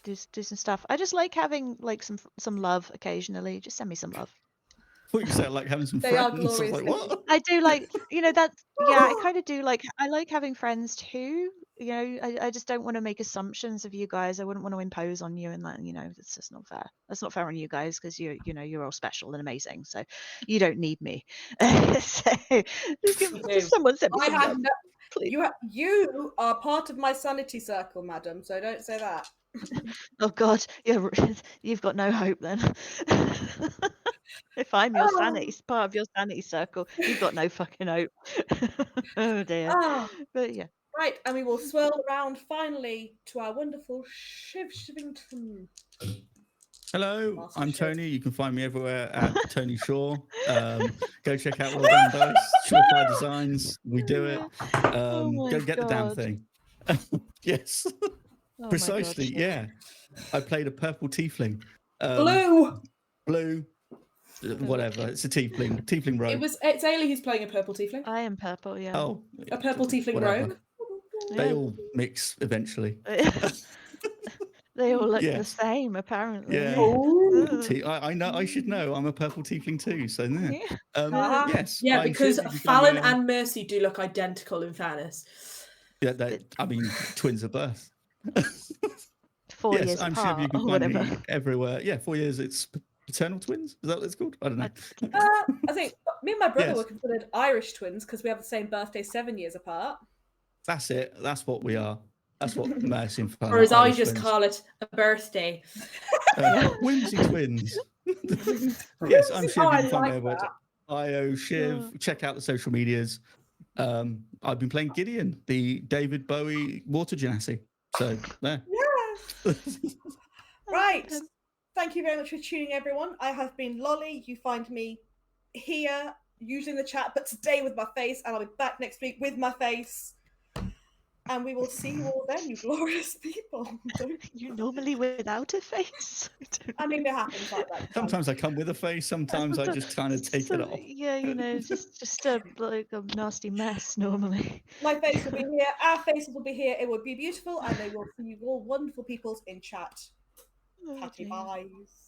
Speaker 4: Do some stuff. I just like having like some love occasionally. Just send me some love.
Speaker 1: I thought you said like having some
Speaker 2: They are
Speaker 1: friends. I was
Speaker 2: glorious
Speaker 1: like,
Speaker 2: things.
Speaker 1: what?
Speaker 4: I do like, you know, that's, yeah, I kind of do like, I like having friends too. You know, I just don't want to make assumptions of you guys. I wouldn't want to impose on you and that, you know, it's just not fair. That's not fair on you guys because you know, you're all special and amazing. So you don't need me. So just someone send me
Speaker 2: I
Speaker 4: some
Speaker 2: have
Speaker 4: love,
Speaker 2: no,
Speaker 4: please.
Speaker 2: you are part of my sanity circle, madam, so don't say that.
Speaker 4: Oh God, you've got no hope then. If I'm your sanity, part of your sanity circle, you've got no fucking hope. Oh dear.
Speaker 2: Ah,
Speaker 4: But yeah.
Speaker 2: right, and we will swirl around finally to our wonderful Shivington.
Speaker 1: Hello,
Speaker 2: Master
Speaker 1: I'm
Speaker 2: Shiv.
Speaker 1: Tony. You can find me everywhere at Tony Shaw. Go check out Well Done Dice, Surefire Designs. We do it.
Speaker 4: Oh my
Speaker 1: Go get the damn
Speaker 4: God.
Speaker 1: thing. Yes,
Speaker 4: Oh my
Speaker 1: precisely.
Speaker 4: God,
Speaker 1: Yeah, I played a purple tiefling. Blue, whatever. It's a tiefling rogue.
Speaker 2: It's Ailey who's playing a purple tiefling.
Speaker 4: I am purple, yeah.
Speaker 1: Oh,
Speaker 2: A purple tiefling
Speaker 1: whatever.
Speaker 2: rogue.
Speaker 1: They
Speaker 4: Yeah.
Speaker 1: all mix eventually.
Speaker 4: They all look the
Speaker 1: Yes.
Speaker 4: same, apparently.
Speaker 1: Yeah.
Speaker 2: Oh.
Speaker 1: I know. I should know. I'm a purple tiefling too. So yeah.
Speaker 2: Ah.
Speaker 1: Yes.
Speaker 3: Yeah,
Speaker 1: I'm
Speaker 3: because
Speaker 1: Shiv. You can find me
Speaker 3: Fallon
Speaker 1: on-
Speaker 3: and Mercy do look identical in fairness.
Speaker 1: Yeah, I mean, twins of birth.
Speaker 4: 4
Speaker 1: Yes,
Speaker 4: years
Speaker 1: I'm Shiv.
Speaker 4: apart
Speaker 1: You can
Speaker 4: or
Speaker 1: find
Speaker 4: whatever.
Speaker 1: me everywhere. Yeah, 4 years. It's paternal twins. Is that what it's called? I don't know.
Speaker 2: I think me and my brother
Speaker 1: Yes.
Speaker 2: were considered Irish twins because we have the same birthday 7 years apart.
Speaker 1: That's it. That's what we are. That's what Mercy and Fallon
Speaker 3: Or as
Speaker 1: are,
Speaker 3: I
Speaker 1: Irish
Speaker 3: just
Speaker 1: twins.
Speaker 3: call it, a birthday.
Speaker 1: Whimsy twins. Yes, I'm Shiv.
Speaker 2: Oh,
Speaker 1: You
Speaker 2: I
Speaker 1: can find me
Speaker 2: like
Speaker 1: everywhere.
Speaker 2: that.
Speaker 1: IO Shiv. Check out the social medias. I've been playing Gideon, the David Bowie water genasi. So there.
Speaker 2: Yes. Right. Thank you very much for tuning, everyone. I have been Lolly. You find me here, usually in the chat, but today with my face, and I'll be back next week with my face. And we will see you all then, you glorious people.
Speaker 4: You're normally without a face.
Speaker 2: I mean, it happens like that.
Speaker 1: Sometimes I come with a face. Sometimes I just kind of take it off.
Speaker 4: Yeah, you know, just a like a nasty mess normally.
Speaker 2: My face will be here. Our faces will be here. It will be beautiful, and they will see you all wonderful peoples in chat.
Speaker 4: Oh,
Speaker 2: Happy
Speaker 4: dear.
Speaker 2: buys.